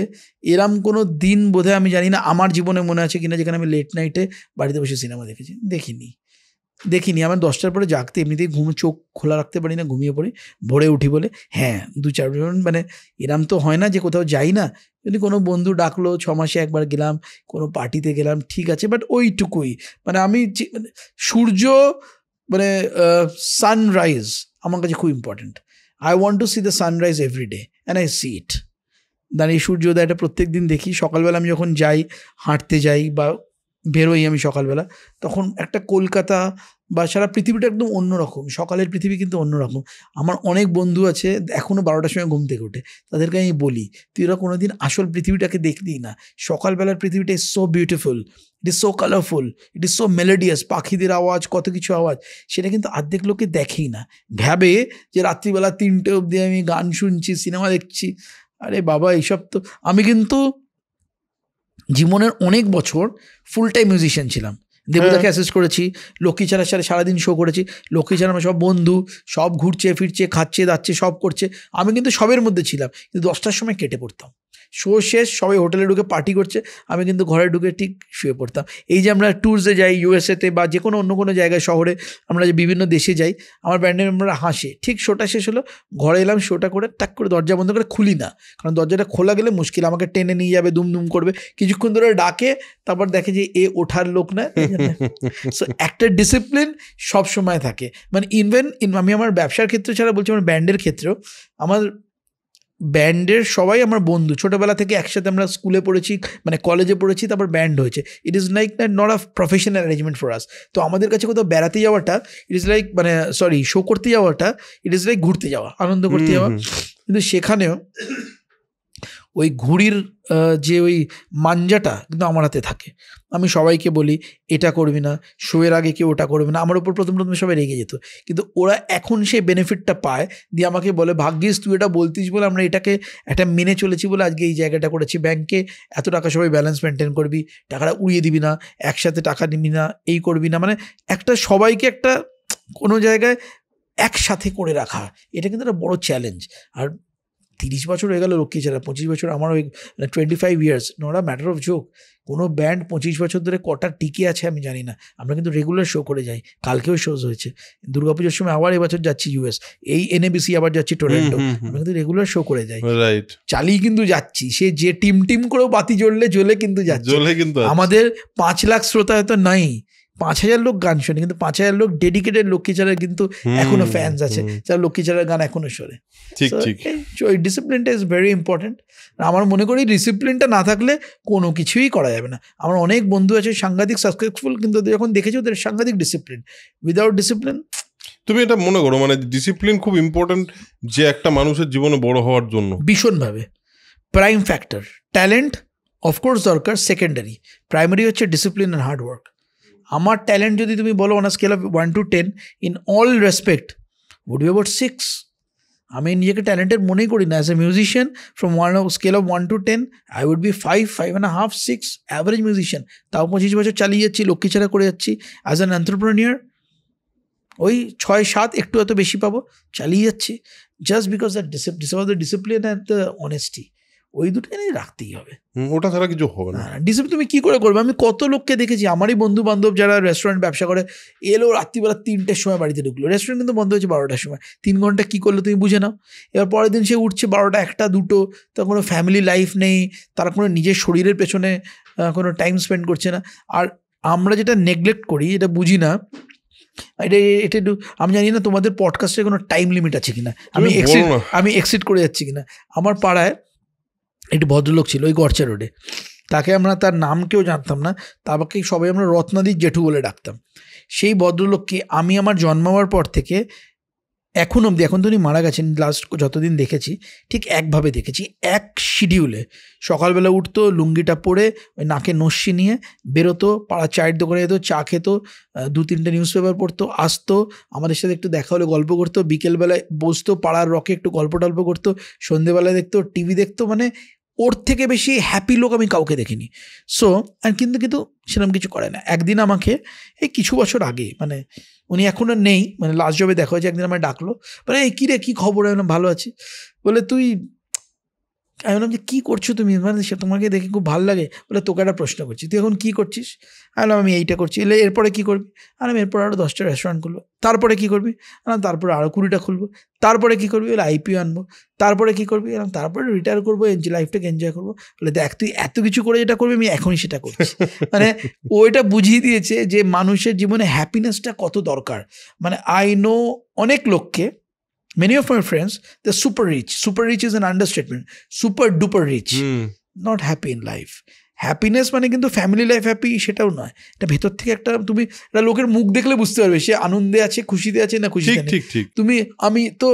এরম কোনো দিন বোধহয় আমি জানি না আমার জীবনে মনে আছে কিনা যেখানে আমি লেট নাইটে বাড়িতে বসে সিনেমা দেখেছি। দেখিনি। আমার 10টার পরে জাগতে এমনিতেই চোখ খোলা রাখতে পারি না, ঘুমিয়ে পড়ি, ভোরে উঠি বলে। হ্যাঁ 2-4 মানে এরম তো হয় না যে কোথাও যাই না, যদি কোনো বন্ধু ডাকলো 6 মাসে একবার গেলাম, কোনো পার্টিতে গেলাম, ঠিক আছে, বাট ওইটুকুই। মানে আমি সূর্য মানে সানরাইজ আমার কাছে খুব important. I want to see the sunrise every day and I see it. দাঁড়িয়ে সূর্যোদয়টা প্রত্যেক দিন দেখি। সকালবেলা আমি যখন যাই, হাঁটতে যাই বা বেরোই আমি সকালবেলা, তখন একটা কলকাতা বা সারা পৃথিবীটা একদম অন্যরকম। সকালের পৃথিবী কিন্তু অন্যরকম। আমার অনেক বন্ধু আছে এখনও 12টার সময় ঘুম থেকে ওঠে, তাদেরকে আমি বলি তুই ওরা কোনো দিন আসল পৃথিবীটাকে দেখলি না। সকালবেলার পৃথিবীটা is so beautiful, it is so colourful, it is so melodious, পাখিদের আওয়াজ, কত কিছু আওয়াজ, সেটা কিন্তু অর্ধেক লোকে দেখেই না। ভাবে যে রাত্রিবেলা 3টে অবধি আমি গান শুনছি, সিনেমা দেখছি। আরে বাবা, এইসব তো আমি কিন্তু জীবনের অনেক বছর ফুল টাইম মিউজিশিয়ান ছিলাম। দেবদাকে অ্যাসিস্ট করেছি, লক্ষ্মী ছাড়ার সাথে সারাদিন শো করেছি। লক্ষ্মী ছাড়া আমার সব বন্ধু সব ঘুরছে ফিরছে, খাচ্ছে দাচ্ছে, সব করছে, আমি কিন্তু সবের মধ্যে ছিলাম। কিন্তু 10টার সময় কেটে পড়তাম, শো শেষ, সবাই হোটেলে ঢুকে পার্টি করছে, আমি কিন্তু ঘরে ঢুকে ঠিক শুয়ে পড়তাম। এই যে আমরা ট্যুরসে যাই ইউএসএতে বা যে কোনো অন্য কোনো জায়গায়, শহরে আমরা যে বিভিন্ন দেশে যাই, আমার ব্যান্ডের মেম্বাররা হাসে, ঠিক শোটা শেষ হলো, ঘরে এলাম, শোটা করে টাক করে দরজা বন্ধ করে খুলি না, কারণ দরজাটা খোলা গেলে মুশকিল, আমাকে টেনে নিয়ে যাবে, দুম করবে, কিছুক্ষণ ধরে ডাকে, তারপর দেখে যে এ ওঠার লোক না। সো একটা ডিসিপ্লিন সব সময় থাকে। মানে ইভেন আমি আমার ব্যবসার ক্ষেত্রে ছাড়া বলছি, আমার ব্যান্ডের ক্ষেত্রেও, আমার ব্যান্ডের সবাই আমার বন্ধু, ছোটোবেলা থেকে একসাথে আমরা স্কুলে পড়েছি, মানে কলেজে পড়েছি, তারপর ব্যান্ড হয়েছে। It is like not a professional arrangement for us. তো আমাদের কাছে কোথাও বেড়াতে যাওয়াটা ইট ইজ লাইক মানে শো করতে যাওয়াটা ইট ইজ লাইক ঘুরতে যাওয়া, আনন্দ করতে যাওয়া। কিন্তু সেখানেও ওই ঘুড়ির যে ওই মাঞ্জাটা কিন্তু আমার হাতে থাকে। আমি সবাইকে বলি এটা করবি না, শোয়ের আগে কেউ ওটা করবে না। আমার উপর প্রথম সবাই রেগে যেত, কিন্তু ওরা এখন সেই বেনিফিটটা পায়, দিয়ে আমাকে বলে ভাগ্যিস তুই এটা বলতিস বলে আমরা এটাকে একটা মেনে চলেছি বলে আজকে এই জায়গাটা করেছি। ব্যাংকে এত টাকা সবাই ব্যালেন্স মেনটেন করবি, টাকাটা উড়িয়ে দিবি না, একসাথে টাকা নিবি না, এই করবি না, মানে একটা সবাইকে একটা কোনো জায়গায় একসাথে করে রাখা, এটা কিন্তু একটা বড় চ্যালেঞ্জ। আর 30 বছর হয়ে গেল লক্ষ্মী ছাড়া, 25 বছর আমার ওই 25 years, not a matter of joke. কোনো ব্যান্ড 25 বছর ধরে কটা টিকে আছে আমি জানি না। আমরা কিন্তু রেগুলার শো করে যাই, কালকেও শোজ হয়েছে, দুর্গাপুজোর সময় আবার এবছর যাচ্ছি ইউএস, এই NABC আবার যাচ্ছি টরন্টো, আমরা কিন্তু রেগুলার শো করে যাই, চালিয়ে কিন্তু যাচ্ছি। সে যে টিম করেও বাতি জ্বলে কিন্তু যাচ্ছে। আমাদের 5 লাখ শ্রোতা হয়তো নাই, 5,000 লোক গান শোনে, কিন্তু 5,000 লোক ডেডিকেটেড লক্ষ্মী ছাড়ার কিন্তু এখনো ফ্যান্স আছে, যারা লক্ষ্মী ছাড়ার গান এখনো শোনে। ওই ডিসিপ্লিনটা ইজ ভেরি ইম্পর্টেন্ট। আমার মনে করি ডিসিপ্লিনটা না থাকলে কোনো কিছুই করা যাবে না। আমার অনেক বন্ধু আছে সাংঘাতিক সাকসেসফুল, কিন্তু যখন দেখেছি ওদের সাংঘাতিক ডিসিপ্লিন, উইদাউট ডিসিপ্লিন। তুমি এটা মনে করো মানে ডিসিপ্লিন খুব ইম্পর্টেন্ট যে একটা মানুষের জীবনে বড় হওয়ার জন্য? ভীষণভাবে প্রাইম ফ্যাক্টর। ট্যালেন্ট অফকোর্স দরকার, সেকেন্ডারি। প্রাইমারি হচ্ছে ডিসিপ্লিন অ্যান্ড হার্ডওয়ার্ক। আমার ট্যালেন্ট যদি তুমি বলো on a scale of 1 to 10 in all respect would be about 6। আমি নিজেকে ট্যালেন্টেড মনেই করি না। As a musician from scale of 1 to 10 I would be 5, 5.5, 6 average musician. তাও 25 বছর চালিয়ে যাচ্ছি, লক্ষ্মী ছাড়া করে যাচ্ছি। অ্যাজ অ্যান এন্টারপ্রেনিউর ওই 6-7 একটু এত বেশি পাবো, চালিয়ে যাচ্ছি। Just because that discipline and the honesty, ওই দুটোকে রাখতেই হবে। ওটা ছাড়া কিছু হবে না। ডিসিপ্লিন তুমি কী করে করবে? আমি কত লোককে দেখেছি, আমারই বন্ধু বান্ধব যারা রেস্টুরেন্ট ব্যবসা করে, এলো রাত্রিবেলা 3টের সময় বাড়িতে ঢুকলো, রেস্টুরেন্ট কিন্তু বন্ধ হয়েছে 12টার সময়। 3 ঘন্টা কী করলো তুমি বুঝে নাও। এবার পরের দিন সে উঠছে 12টা, 1টা, 2টো, তার কোনো ফ্যামিলি লাইফ নেই, তার কোনো নিজের শরীরের পেছনে কোনো টাইম স্পেন্ড করছে না। আর আমরা যেটা নেগলেক্ট করি, এটা বুঝি না, এটা একটু আমি জানি না তোমাদের পডকাস্টের কোনো টাইম লিমিট আছে কিনা, আমি এক্সিট করে যাচ্ছি কিনা। আমার পাড়ায় একটি ভদ্রলোক ছিল ওই গড়চা রোডে, তাকে আমরা তার নাম কেউ জানতাম না, তাকে সবাই আমরা রত্নাদির জেঠু বলে ডাকতাম। সেই ভদ্রলোককে আমি আমার জন্মাবার পর থেকে এখন অবধি, এখন তো উনি মারা গেছেন, লাস্ট যতদিন দেখেছি ঠিক একভাবে দেখেছি, এক শিডিউলে। সকালবেলা উঠতো, লুঙ্গিটা পরে ওই নাকে নস্যি নিয়ে বেরোতো, পাড়ার চায়ের দোকানে যেত, চা খেত, 2-3টে নিউজ পেপার পড়তো, আসতো, আমাদের সাথে একটু দেখা হলে গল্প করতো, বিকেলবেলায় বসতো পাড়ার রকে একটু গল্প টল্প করতো, সন্ধেবেলায় দেখতো, টিভি দেখতো। মানে ওর থেকে বেশি হ্যাপি লোক আমি কাউকে দেখিনি। সো কিন্তু সেরকম কিছু করে না। একদিন আমাকে এই কিছু বছর আগে, মানে উনি এখন আর নেই, মানে লাস্ট জবে দেখা হয়েছে, একদিন আমায় ডাকলো, বলে এই কী রে, কী খবর? আমি বললাম ভালো আছি। বলে তুই, আমি বললাম যে কী করছো তুমি? মানে সে তোমাকে দেখে খুব ভালো লাগে। বলে তোকে একটা প্রশ্ন করছি, তুই এখন কী করছিস? আমি বললাম আমি এইটা করছি। এলে এরপরে কী করবি? আর আমি এরপর আরও 10টা রেস্টুরেন্ট খুলবো। তারপরে কী করবি? তারপরে আরও 20টা খুলবো। তারপরে কী করবি? বলে আইপিও আনবো। তারপরে কী করবি? তারপরে রিটায়ার করবো, লাইফটাকে এনজয় করবো। বলে দেখ তুই এত কিছু করে যেটা করবি, আমি এখনই সেটা করছি। মানে ও এটা বুঝিয়ে দিয়েছে যে মানুষের জীবনে হ্যাপিনেসটা কত দরকার। মানে আই নো অনেক লোককে, many of my friends, they're super rich. Super rich is an understatement. Super duper rich. Not happy in life. Happiness মানে কিন্তু ফ্যামিলি লাইফ হ্যাপি সেটাও নয়, এটা ভেতর থেকে একটা, তুমি একটা লোকের মুখ দেখলে বুঝতে পারবে সে আনন্দে আছে, খুশিতে আছে না খুশিতে নেই। তুমি, আমি তো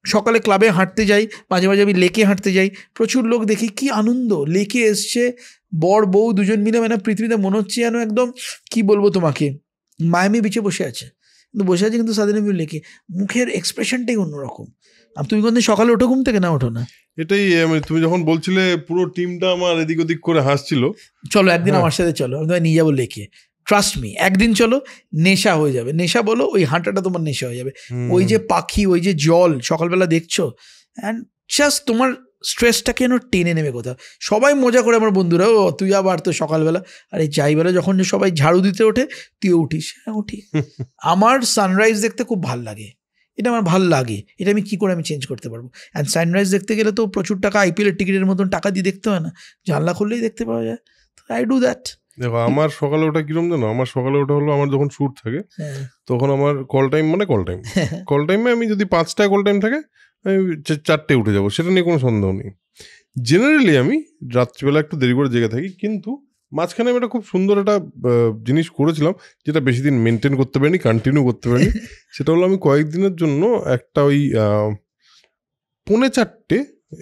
সকালে ক্লাবে হাঁটতে যাই, মাঝে মাঝে আমি লেকে হাঁটতে যাই, প্রচুর লোক দেখি কি আনন্দ, লেকে এসছে বর বউ দুজন মিলে, মানে পৃথিবীতে মনে হচ্ছে যেন একদম কি বলবো তোমাকে, মায়ামি বিচে বসে আছে, কিন্তু বসে আছে কিন্তু সাদেন ভিউ লেকে, মুখের এক্সপ্রেশনটাই অন্যরকম। আর তুমি কোনদিন সকালে ওঠো ঘুম থেকে? না, ওঠো না। এটাই তুমি যখন বলছিলে পুরো টিমটা আমার এদিক ওদিক করে হাসছিল। চলো একদিন আমার সাথে চলো, আমি তোমায় নিয়ে যাবো লেকে, ট্রাস্ট মি, একদিন চলো, নেশা হয়ে যাবে। নেশা বলো, ওই হাঁটাটা তোমার নেশা হয়ে যাবে। ওই যে পাখি, ওই যে জল সকালবেলা দেখছো, অ্যান্ড জাস্ট তোমার স্ট্রেসটাকে যেন টেনে নেবে কোথাও। সবাই মজা করে আমার বন্ধুরা, ও তুই আবার তো সকালবেলা, আরে যাইবেলা যখন সবাই ঝাড়ু দিতে ওঠে তুইও উঠিস। হ্যাঁ উঠি। আমার সানরাইজ দেখতে খুব ভাল লাগে, এটা আমার ভাল লাগে, এটা আমি কী করে আমি চেঞ্জ করতে পারবো? অ্যান্ড সানরাইজ দেখতে গেলে তো প্রচুর টাকা, আইপিএলের টিকিটের মতন টাকা দিয়ে দেখতে হয় না, জানলা খুললেই দেখতে পাওয়া যায়। তো আই ডু দ্যাট। দেখো আমার সকালে ওটা কিরম জানো, আমার সকালে ওটা হলো আমার যখন শ্যুট থাকে তখন আমার কল টাইম, মানে কল টাইমে আমি যদি 5টায় কল টাইম থাকে আমি 4টে উঠে যাবো, সেটা নিয়ে কোনো সন্দেহ নেই। জেনারেলি আমি রাত্রিবেলা একটু দেরি করে জেগে থাকি, কিন্তু মাঝখানে আমি একটা খুব সুন্দর একটা জিনিস করেছিলাম, যেটা বেশি দিন মেনটেন করতে পারিনি, কন্টিনিউ করতে পারিনি। সেটা হলো আমি কয়েকদিনের জন্য একটা ওই 3:45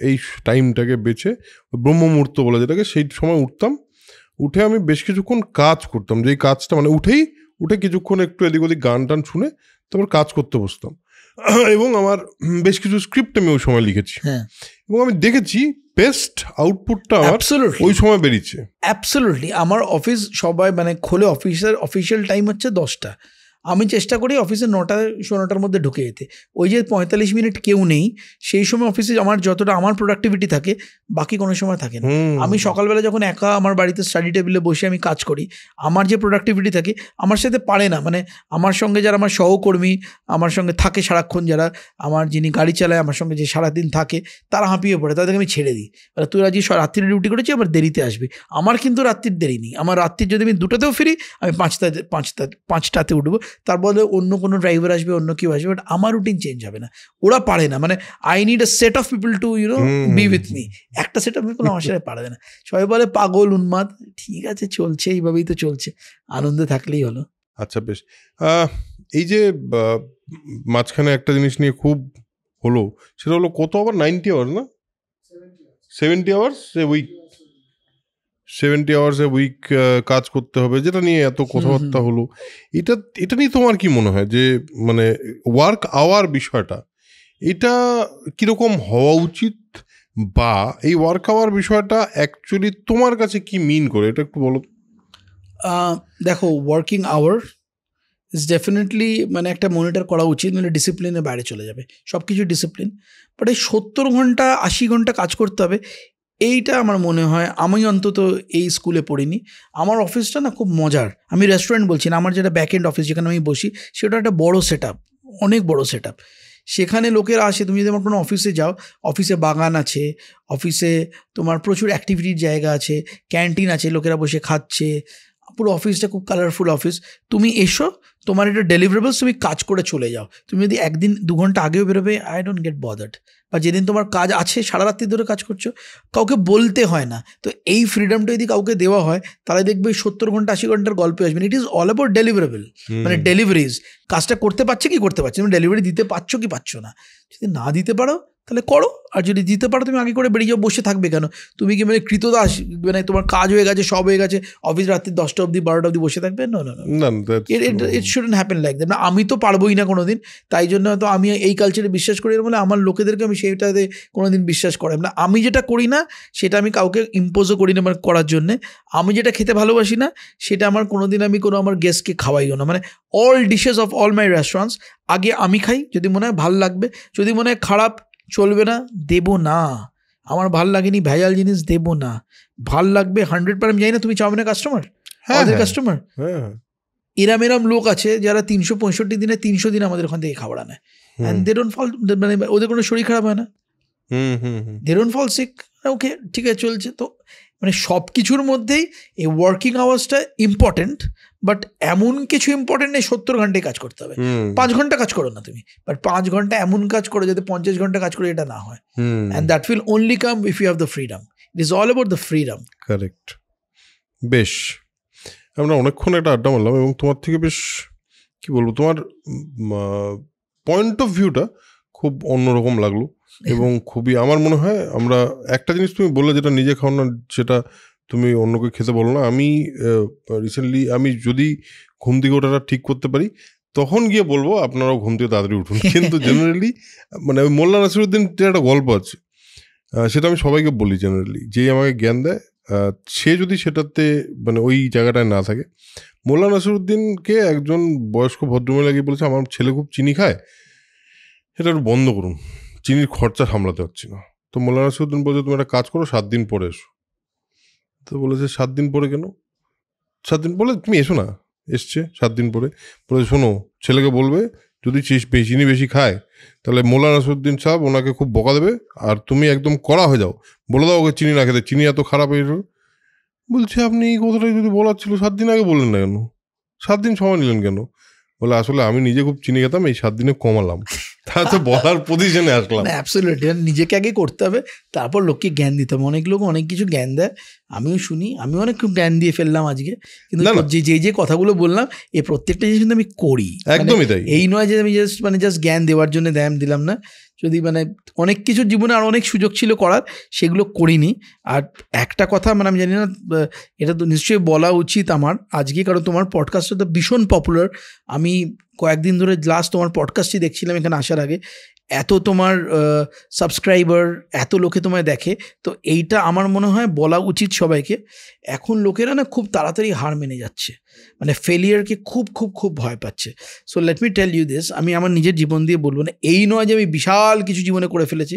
এই টাইমটাকে বেছে, ব্রহ্ম মুহূর্ত বলে যেটাকে, সেই সময় উঠতাম। উঠে আমি বেশ কিছুক্ষণ কাজ করতাম, যেই কাজটা মানে উঠে কিছুক্ষণ একটু এদিক ওদিক গান টান শুনে তারপর কাজ করতে বসতাম। এবং আমার বেশ কিছু স্ক্রিপ্ট আমি ওই সময় লিখেছি, এবং আমি দেখেছি বেস্ট আউটপুটটা আমার ওই সময় বেরিয়েছে। অ্যাবসলিউটলি। আমার অফিস সবাই মানে খোলে, অফিসিয়াল টাইম হচ্ছে 10টা, আমি চেষ্টা করি অফিসে 9টার মধ্যে ঢুকে যেতে। ওই যে 45 মিনিট কেউ নেই, সেই সময় অফিসে আমার যতটা আমার প্রোডাক্টিভিটি থাকে বাকি কোনো সময় থাকে না। আমি সকালবেলা যখন একা আমার বাড়িতে স্টাডি টেবিলে বসে আমি কাজ করি, আমার যে প্রোডাক্টিভিটি থাকে আমার সাথে পারে না, মানে আমার সঙ্গে যারা আমার সহকর্মী আমার সঙ্গে থাকে সারাক্ষণ, যারা আমার যিনি গাড়ি চালায় আমার সঙ্গে যে সারাদিন থাকে, তারা হাঁপিয়ে পড়ে, তাদেরকে আমি ছেড়ে দিই, তুই আজকে রাত্রির ডিউটি করেছি আবার দেরিতে আসবি। আমার কিন্তু রাত্রির দেরি নেই, আমার রাত্রির যদি আমি 2টাতেও ফিরি আমি 5টাতে উঠবো, তারপরে অন্য কোনো ড্রাইভার আসবে, অন্য কেউ আসবে, বাট আমার রুটিন চেঞ্জ হবে না। ওরা পারে না, মানে I need a set of people to B with me. একটা সেট অফ পিপল আমার সাথে পারবে না। সবাই বলে পাগল, উন্মাদ, ঠিক আছে চলছে, এইভাবেই তো চলছে, আনন্দে থাকলেই হলো। আচ্ছা বেশ, এই যে মাঝখানে একটা জিনিস নিয়ে খুব হলো, সেটা হলো কত আবার 90 আওয়ার্স না 70 hours a week, 70 hours a week কাজ করতে হবে, যেটা নিয়ে এত কথাবার্তা হলো, এটা নিয়ে তোমার কি মনে হয় যে মানে ওয়ার্ক আওয়ার বিষয়টা এটা কিরকম হওয়া উচিত, বা এই ওয়ার্ক আওয়ার বিষয়টা অ্যাকচুয়ালি তোমার কাছে কি মিন করে, এটা একটু বলো। দেখো, ওয়ার্কিং আওয়ার ইজ ডেফিনেটলি মানে একটা মনিটর করা উচিত, মানে ডিসিপ্লিনের বাইরে চলে যাবে সব কিছু ডিসিপ্লিন। বাট এই 70 ঘন্টা 80 ঘন্টা কাজ করতে হবে, এইটা আমার মনে হয়, আমি অন্তত এই স্কুলে পড়িনি। আমার অফিসটা না খুব মজার, আমি রেস্টুরেন্ট বলছি না, আমার যেটা ব্যাক এন্ড অফিস যেখানে আমি বসি সেটা একটা বড় সেট আপ, অনেক বড় সেট আপ। সেখানে লোকেরা আসে, তুমি যদি আমার কোনো অফিসে যাও, অফিসে বাগান আছে, অফিসে তোমার প্রচুর অ্যাক্টিভিটির জায়গা আছে, ক্যান্টিন আছে, লোকেরা বসে খাচ্ছে, পুরো অফিসটা খুব কালারফুল অফিস। তুমি এসো, তোমার এটা ডেলিভারেবলস, তুমি কাজ করে চলে যাও। তুমি যদি একদিন 2 ঘন্টা আগেও বেরোবে, আই ডোন্ট গেট বদার্ড। বা যেদিন তোমার কাজ আছে, সারা রাত্রি ধরে কাজ করছো, কাউকে বলতে হয় না। তো এই ফ্রিডমটা যদি কাউকে দেওয়া হয়, তাহলে দেখবে 70 ঘন্টা 80 ঘন্টার গল্পে আসবে। ইট ইজ অল অ্যাবাউট ডেলিভারেবল, মানে ডেলিভারিজ, কাজটা করতে পারছে কি করতে পারছে, তুমি ডেলিভারি দিতে পারছো কি পারছো না। যদি না দিতে পারো তাহলে করো, আর যদি দিতে পারো তুমি আগে করে বেরিয়ে যাও, বসে থাকবে কেন? তুমি কি মানে কৃতদাস, মানে তোমার কাজ হয়ে গেছে, সব হয়ে গেছে, অফিস রাত্রি 10টা অবধি 12টা অবধি বসে থাকবে? No no no, it shouldn't happen like that. আমি তো পারবোই না কোনোদিন, তাই জন্য তো আমি এই কালচারে বিশ্বাস করি, বলে আমার লোকেদেরকে আমি সেইটাতে কোনোদিন বিশ্বাস করাই না। আমি যেটা করি না সেটা আমি কাউকে ইম্পোজও করি না মানে করার জন্যে। আমি যেটা খেতে ভালোবাসি না সেটা আমার কোনোদিন আমি কোনো আমার গেস্টকে খাওয়াইও না। মানে all dishes of all my restaurants আগে আমি খাই, যদি মনে হয় ভাল লাগবে, যদি মনে হয় খারাপ চলবে না, দেবো না। আমার ভাল লাগেনি ভেজাল জিনিস দেবো না, ভাল লাগবে 100%। আমি জানি না তুমি চাউমিনের কাস্টমার, আমাদের কাস্টমার, এরম লোক আছে যারা 365 দিনে 300 দিন আমাদের ওখান থেকে খাবার আনে, অ্যান্ড দে ডোন্ট ফল, মানে ওদের কোনো শরীর খারাপ হয় না, দে ডোন্ট ফল সিক, ওকে ঠিক আছে চলছে। তো মানে সব কিছুর মধ্যেই এই ওয়ার্কিং আওয়ার্সটা ইম্পর্টেন্ট, বাট এমন কিছু ইম্পর্টেন্ট নেই 70 ঘন্টায় কাজ করতে হবে। 5 ঘন্টা কাজ করো না তুমি, বাট 5 ঘন্টা এমন কাজ করো যাতে 50 ঘন্টা কাজ করে এটা না হয়। And that will only come if you have the freedom. It is all about the freedom. Correct. বেশ, আমরা অনেকক্ষণ একটা আড্ডা মারলাম, এবং তোমার থেকে বেশ কি বলবো, তোমার পয়েন্ট অফ ভিউটা খুব অন্যরকম লাগলো, এবং খুবই আমার মনে হয় আমরা একটা জিনিস তুমি বললে যেটা নিজে খাও না সেটা তুমি অন্যকে খেতে বলো না। আমি রিসেন্টলি আমি যদি ঘুম থেকে ওঠাটা ঠিক করতে পারি তখন গিয়ে বলবো আপনারাও ঘুম থেকে তাড়াতাড়ি উঠুন, কিন্তু জেনারেলি মানে ওই মোল্লা নাসিরুদ্দিন একটা গল্প আছে, সেটা আমি সবাইকে বলি জেনারেলি, যেই আমাকে জ্ঞান দেয় সে যদি সেটাতে মানে ওই জায়গাটায় না থাকে। মোল্লা নাসিরুদ্দিনকে একজন বয়স্ক ভদ্রমহিলা গিয়ে বলেছে আমার ছেলে খুব চিনি খায়, এটা একটু বন্ধ করুন, চিনির খরচা সামলাতে হচ্ছে না। তো মোল্লা নাসিরুদ্দিন বলছে তুমি একটা কাজ করো, 7 দিন পরে এসো। তো বলেছে 7 দিন পরে কেন? 7 দিন বলে তুমি এসো না, এসছে 7 দিন পরে, বলে শোনো ছেলেকে বলবে যদি চিনি বেশি খায় তাহলে মোল্লা নাসিরুদ্দিন সাহেব ওনাকে খুব বকা দেবে, আর তুমি একদম কড়া হয়ে যাও, বলে দাও ওকে চিনি না খেতে, চিনি এত খারাপ হয়ে যাবে। বলছে আপনি এই কথাটাই যদি বলার ছিল 7 দিন আগে বললেন না কেন, 7 দিন সময় নিলেন কেন? বলে আসলে আমি নিজে খুব চিনি খেতাম, এই 7 দিনে কমালাম, তা তো বলার পজিশনে আসলাম। অ্যাবসলিউটলি, নিজেকে আগে করতে হবে, তারপর লোককে জ্ঞান দিতে হবে। অনেক লোক অনেক কিছু জ্ঞান দেয়, আমিও শুনি, আমি অনেক খুব জ্ঞান দিয়ে ফেললাম আজকে, কিন্তু যে কথাগুলো বললাম এই প্রত্যেকটা জিনিস কিন্তু আমি করি, একদমই তাই। এই নয় যে আমি জাস্ট জ্ঞান দেওয়ার জন্য দিলাম না, যদি মানে অনেক কিছু জীবনে আর অনেক সুযোগ ছিল করার, সেগুলো করিনি। আর একটা কথা মানে আমি জানি না, এটা তো নিশ্চয়ই বলা উচিত আমার আজকে, কারণ তোমার পডকাস্টটা তো ভীষণ পপুলার। আমি কয়েকদিন ধরে লাস্ট তোমার পডকাস্টই দেখছিলাম এখানে আসার আগে, এত তোমার সাবস্ক্রাইবার, এত লোকে তোমায় দেখে, তো এইটা আমার মনে হয় বলা উচিত সবাইকে। এখন লোকেরা না খুব তাড়াতাড়ি হার মেনে যাচ্ছে, মানে ফেলিয়ারকে খুব খুব খুব ভয় পাচ্ছে। So let me tell you this, আমি আমার নিজের জীবন দিয়ে বলবো না, এই নয় যে আমি বিশাল কিছু জীবনে করে ফেলেছি,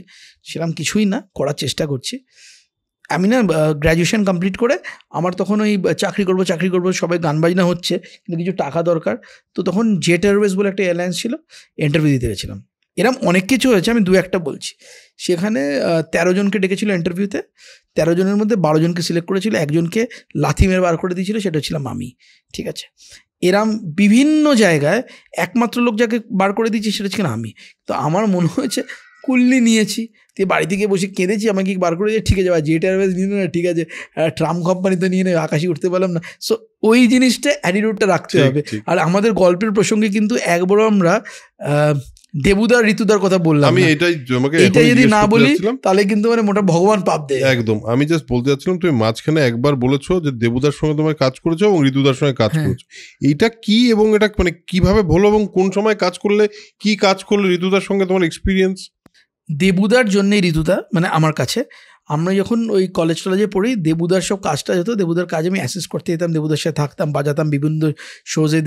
সেরকম কিছুই না, করার চেষ্টা করছি। আমি না গ্র্যাজুয়েশন কমপ্লিট করে আমার তখন ওই চাকরি করবো সবাই গান বাজনা হচ্ছে, কিন্তু কিছু টাকা দরকার, তো তখন জেট এয়ারওয়েজ বলে একটা এয়ারলাইন্স ছিল, ইন্টারভিউ দিতে গেছিলাম। এরম অনেক কিছু হয়েছে, আমি 2-1টা বলছি। সেখানে 13 জনকে ডেকেছিল ইন্টারভিউতে, 13 জনের মধ্যে 12 জনকে সিলেক্ট করেছিল, একজনকে লাথি মেরে বার করে দিয়েছিল, সেটা ছিলাম আমি, ঠিক আছে। এরম বিভিন্ন জায়গায় একমাত্র লোক যাকে বার করে দিয়েছি সেটা ছিল আমি। তো আমার মনে হয়েছে কুল্লি নিয়েছি, তুই বাড়ি থেকে বসে কেঁদেছি, আমাকে বার করে দিয়ে ঠিক আছে ভাই, জেট এয়ারওয়েজ নিয়ে না, ঠিক আছে ট্রাম্প কোম্পানি তো নিয়ে নেবে, আকাশে উঠতে পারলাম না। সো ওই জিনিসটা অ্যাটিটিউডটা রাখতে হবে। আর আমাদের গল্পের প্রসঙ্গে কিন্তু একবারও আমরা দেবুদার ঋতুদার কথা বললাম আমি না। এটাই তোমাকে এটা এখনই যদি জিজ্ঞেস না করতে বলি যাচ্ছিলাম। তাহলে কিন্তু মানে মোটা ভগবান পাপ দেয়। একদম, আমি জাস্ট বলতে যাচ্ছিলাম তুমি মাঝখানে একবার বলেছো যে দেবুদার সঙ্গে তোমায় কাজ করেছো এবং ঋতুদার সঙ্গে কাজ হ্যাঁ। করেছো, এইটা কি এবং এটা মানে কিভাবে হলো এবং কোন সময় কাজ করলে, কি কাজ করলে ঋতুদার সঙ্গে তোমার এক্সপিরিয়েন্স? দেবুদার জন্যই ঋতুদা মানে আমার কাছে, আমরা যখন ওই কলেজে পড়ি দেবুদার সব কাজটা হতো, দেবুদার কাজে আমি অ্যাসিস্ট করতে যেতাম, দেবুদার সাথে থাকতাম, বাজাতাম বিভিন্ন শোজে,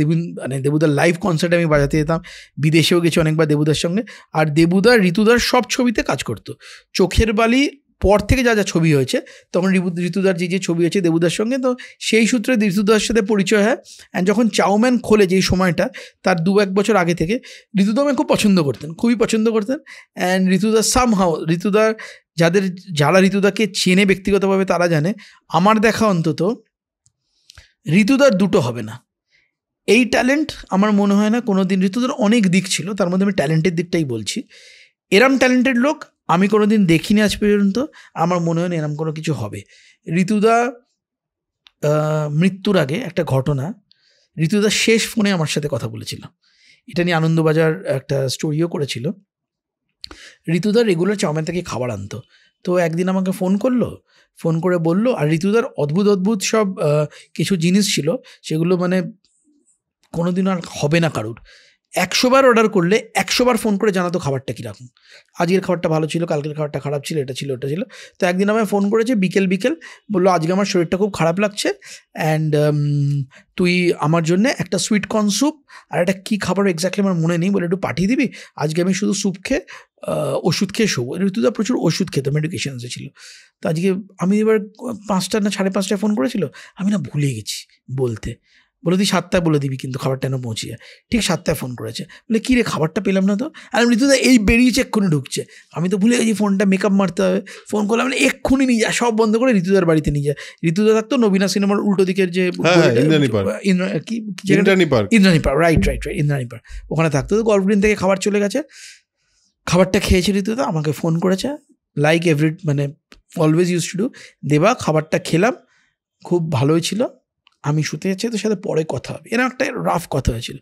মানে দেবুদার লাইভ কনসার্টে আমি বাজাতে যেতাম, বিদেশেও গেছি অনেকবার দেবুদার সঙ্গে। আর দেবুদার ঋতুদার সব ছবিতে কাজ করতো। চোখের বালি পর থেকে যা যা ছবি হয়েছে তখন ঋতুদার যে ছবি হয়েছে দেবুদার সঙ্গে, তো সেই সূত্রে ঋতুদার সাথে পরিচয় হয়। অ্যান্ড যখন চাউম্যান খোলে যেই সময়টা, তার 2-1 বছর আগে থেকে ঋতুদা আমাকে খুব পছন্দ করতেন, খুবই পছন্দ করতেন। অ্যান্ড ঋতুদা সামহাও, ঋতুদার যারা ঋতুদাকে চেনে ব্যক্তিগতভাবে তারা জানে, আমার দেখা অন্তত ঋতুদার দুটো হবে না। এই ট্যালেন্ট আমার মনে হয় না কোনো দিন, ঋতুদার অনেক দিক ছিল, তার মধ্যে আমি ট্যালেন্টের দিকটাই বলছি। এরম ট্যালেন্টেড লোক আমি কোনো দিন দেখিনি আজ পর্যন্ত, আমার মনে হয় না এরম কোনো কিছু হবে। ঋতুদা মৃত্যুর আগে একটা ঘটনা, ঋতুদা শেষ ফোনে আমার সাথে কথা বলেছিল, এটা নিয়ে আনন্দবাজার একটা স্টোরিও করেছিল। ঋতুদা রেগুলার চাউমিন থেকে খাবার আনতো, তো একদিন আমাকে ফোন করে বলল, আর ঋতুদার অদ্ভুত সব কিছু জিনিস ছিল, সেগুলো মানে কোনোদিন আর হবে না কারুর। 100 বার অর্ডার করলে 100 বার ফোন করে জানাতো খাবারটা কীরকম, আজকের খাবারটা ভালো ছিল, কালকের খাবারটা খারাপ ছিল, এটা ছিল ওটা ছিল। তো একদিন আমায় ফোন করেছে বিকেল বললো আজকে আমার শরীরটা খুব খারাপ লাগছে, অ্যান্ড তুই আমার জন্য একটা সুইট কর্ন স্যুপ আর একটা কী খাবার এক্স্যাক্টলি আমার মনে নেই, বলে একটু পাঠিয়ে দিবি, আজকে আমি শুধু স্যুপ খেয়ে ওষুধ খেয়ে শোবো। ঋতুদা প্রচুর ওষুধ খেতো, মেডিকেশনসে ছিল। তো আজকে আমি এবার 5টা না 5:30টায় ফোন করেছিল, আমি না ভুলে গেছি বলতে, বলে তুই 7টায় বলে দিবি কিন্তু খাবারটা যেন পৌঁছে যায়। ঠিক 7টায় ফোন করেছে, বলে কী রে খাবারটা পেলাম না তো, আর ঋতুদা এই বেরিয়েছে এক্ষুনি ঢুকছে, আমি তো ভুলে গেছি ফোনটা মেকআপ মারতে হবে, ফোন করলাম বলে এক্ষুনি নিয়ে যা, সব বন্ধ করে ঋতুদার বাড়িতে নিয়ে যায়। ঋতুদা থাকতো নবীনা সিনেমার উল্টো দিকের যে Indrani park, right Indrani park, ওখানে থাকতো। তো গল্ফ গ্রিন থেকে খাবার চলে গেছে, খাবারটা খেয়েছে ঋতুদা, আমাকে ফোন করেছে লাইক মানে অলওয়েজ ইউজ টু ডু, দেবা খাবারটা খেলাম খুব ভালোই ছিল, আমি শুতে যাচ্ছি, তোর সাথে পরে কথা হবে, এরকম একটা রাফ কথা হয়েছিল।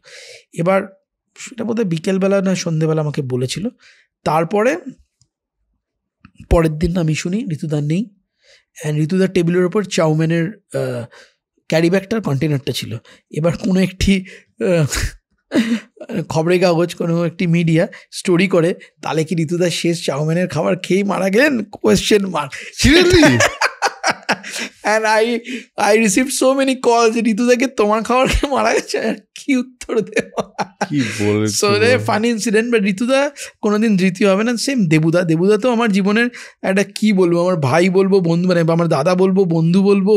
এবার সেটা বোধহয় বিকেলবেলা না সন্ধ্যেবেলা আমাকে বলেছিল। তারপরে পরের দিন আমি শুনি ঋতুদা নেই, অ্যান্ড ঋতুদার টেবিলের ওপর চাউমিনের ক্যারি ব্যাগটার কন্টেনারটা ছিল। এবার কোনো একটি খবরের কাগজ, কোনো একটি মিডিয়া স্টোরি করে, তাহলে কি ঋতুদা শেষ চাউমিনের খাবার খেয়েই মারা গেলেন? Question mark. Seriously? And I received so many calls, ঋতুদাকে তোমার খাবার খেয়ে মারা গেছে, কি উত্তর দেওয়া, কি বলে। So funny incident. বাট ঋতুদা কোনোদিন ধৃতি হবে না। সেম দেবুদা তো আমার জীবনের একটা কি বলবো, আমার ভাই বলবো, বন্ধু মানে আমার দাদা বলবো, বন্ধু বলবো,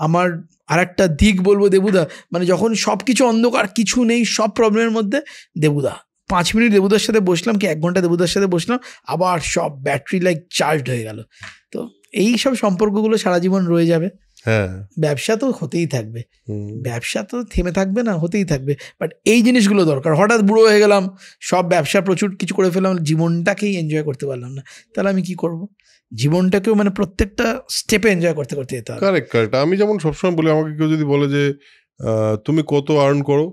আমার আর একটা দিক বলবো দেবুদা। মানে যখন সব কিছু অন্ধকার, কিছু নেই, সব প্রবলেমের মধ্যে দেবুদা, 5 মিনিট দেবুদার সাথে বসলাম, কি 1 ঘন্টা দেবুদার সাথে বসলাম, আবার সব ব্যাটারি লাইক চার্জড হয়ে গেল। তো এই সব সম্পর্কগুলো সারা জীবন রয়ে যাবে। হ্যাঁ, ব্যবসা তো হতেই থাকবে, ব্যবসা তো থেমে থাকবে না, হতেই থাকবে। বাট এই জিনিসগুলো দরকার। হঠাৎ বুড়ো হয়ে গেলাম, সব ব্যবসা প্রচুর কিছু করে ফেললাম, জীবনটাকেই এনজয় করতে পারলাম না, তাহলে আমি কি করব? জীবনটাকেও মানে প্রত্যেকটা স্টেপে এনজয় করতে যেতে হবে। কারেক্ট। আমি যেমন সবসময় বলি, আমাকে কেউ যদি বলে যে তুমি কত আর্ন করো,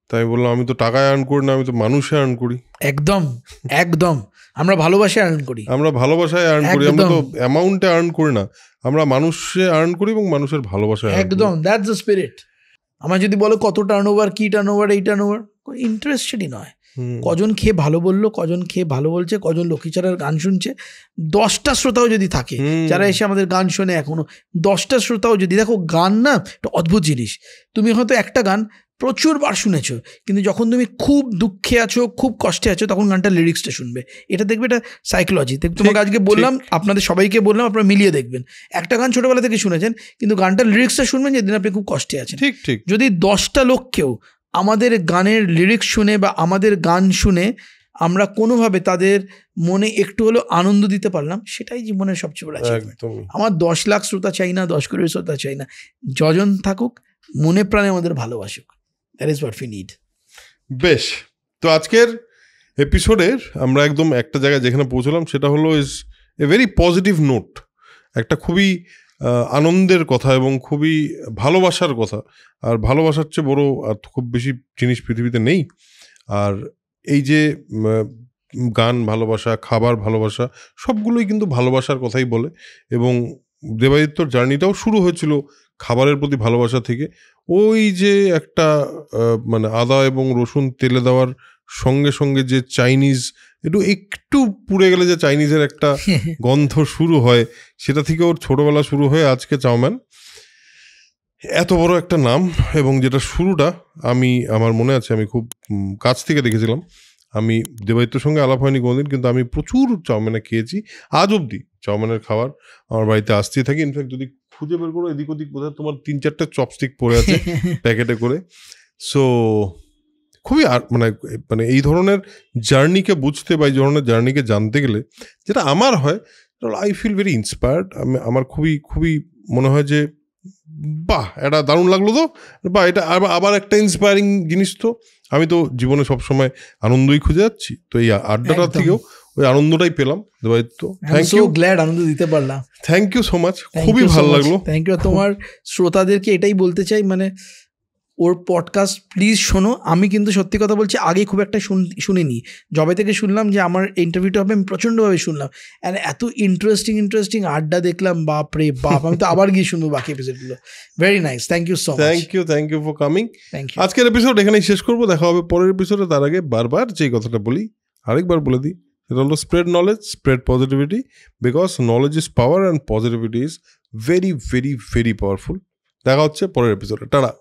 তাই বললাম আমি তো টাকায় আর্ন করি না, আমি তো মানুষে আর্ন করি। একদম আমরা ভালোবাসায় আর্ন করি, আমরা ভালোবাসায় আর্ন করি, আমরা তো অ্যামাউন্টে আর্ন করি না, আমরা মানুষে আর্ন করি এবং মানুষের ভালোবাসায়। একদম, দ্যাটস দ্য স্পিরিট। আমার যদি বলো কত টার্নওভার, কি টার্নওভার, এই টার্নওভার, ইন্টারেস্টেডই নয়। কজন খেয়ে ভালো বললো, কজন খেয়ে ভালো বলছে, কজন লক্ষ্মীছাড়ার গান শুনছে, 10টা শ্রোতাও যদি থাকে যারা এসে আমাদের গান শোনে, এখনো 10টা শ্রোতাও যদি, দেখো গান না একটা অদ্ভুত জিনিস, তুমি হয়তো একটা গান প্রচুর বার শুনেছো, কিন্তু যখন তুমি খুব দুঃখে আছো, খুব কষ্টে আছো, তখন গানটার লিরিক্সটা শুনবে। এটা দেখবে, এটা সাইকোলজি। তোমাকে আজকে বললাম, আপনাদের সবাইকে বললাম, আপনারা মিলিয়ে দেখবেন। একটা গান ছোটবেলা থেকে শুনেছেন, কিন্তু গানটার লিরিক্সটা শুনবেন যেদিন আপনি খুব কষ্টে আছেন। ঠিক। যদি 10টা লোককেও আমাদের গানের লিরিক্স শুনে বা আমাদের গান শুনে আমরা কোনোভাবে তাদের মনে একটু হলেও আনন্দ দিতে পারলাম, সেটাই জীবনের সবচেয়ে বড় অ্যাচিভমেন্ট। আমার 10 লাখ শ্রোতা চাই না, 10 কোটি শ্রোতা চাই না, যজন থাকুক মনে প্রাণে আমাদের ভালোবাসুক। That is what we need. বেশ, তো আজকের এপিসোডের আমরা একদম একটা জায়গায় যেখানে পৌঁছলাম সেটা হলো is a very positive note, একটা খুবই আনন্দের কথা এবং খুবই ভালোবাসার কথা। আর ভালোবাসার চেয়ে বড় আর খুব বেশি জিনিস পৃথিবীতে নেই। আর এই যে গান ভালোবাসা, খাবার ভালোবাসা, সবগুলোই কিন্তু ভালোবাসার কথাই বলে। এবং দেবাদিত্যর জার্নিটাও শুরু হয়েছিল খাবারের প্রতি ভালোবাসা থেকে। ওই যে একটা মানে আদা এবং রসুন তেলে দেওয়ার সঙ্গে সঙ্গে যে চাইনিজ একটু পুড়ে গেলে যে চাইনিজের একটা গন্ধ শুরু হয়, সেটা থেকে ওর ছোটবেলা শুরু হয়ে আজকে চাউম্যান এত বড় একটা নাম। এবং যেটা শুরুটা আমার মনে আছে, আমি খুব কাছ থেকে দেখেছিলাম। আমি দেবাদিত্যর সঙ্গে আলাপ হয়নি কোনোদিন, কিন্তু আমি প্রচুর চাউমিনে খেয়েছি। আজ অবধি চাউমিনের খাবার আমার বাড়িতে আসতেই থাকি। ইনফ্যাক্ট যদি খুঁজে বের করো, এদিক ওদিক বোধহয় তোমার 3-4টে চপস্টিক পড়ে আছে প্যাকেটে করে। সো খুবই মানে এই ধরনের জার্নিকে বুঝতে বা এই ধরনের জার্নিকে জানতে গেলে যেটা আমার হয়, আই ফিল ভেরি ইন্সপায়ার্ড। আমার খুবই খুবই মনে হয় যে বাহ, এটা দারুণ লাগলো তো, বা এটা আবার একটা ইন্সপায়ারিং জিনিস। তো আমি তো জীবনে সবসময় আনন্দই খুঁজে যাচ্ছি, তো এই আড্ডাটা থেকেও ওই আনন্দটাই পেলাম। দেবাদিত্য, থ্যাংক ইউ, গ্ল্যাড আনন্দ দিতে পারলাম। থ্যাংক ইউ সো মাচ, খুবই ভালো লাগলো। Thank you. তোমার শ্রোতাদেরকে এটাই বলতে চাই, মানে ওর পডকাস্ট প্লিজ শোনো। আমি কিন্তু সত্যি কথা বলছি, আগে খুব একটা শুনিনি। যবে থেকে শুনলাম যে আমার ইন্টারভিউটা হবে, আমি প্রচণ্ডভাবে শুনলাম। অ্যান্ড এত ইন্টারেস্টিং আড্ডা দেখলাম, বাপ রে বাপ, আমি তো আবার গিয়ে শুনবো বাকি এপিসোডগুলো। Very nice, thank you so much. Thank you for coming. Thank you. আজকের এপিসোড এখানেই শেষ করবো, দেখা হবে পরের এপিসোডে। তার আগে বারবার যেই কথাটা বলি, আরেকবার বলে দিই, সেটা হলো spread knowledge, spread positivity, because knowledge is power and positivity is very very very powerful. দেখা হচ্ছে পরের এপিসোডে। টাটা।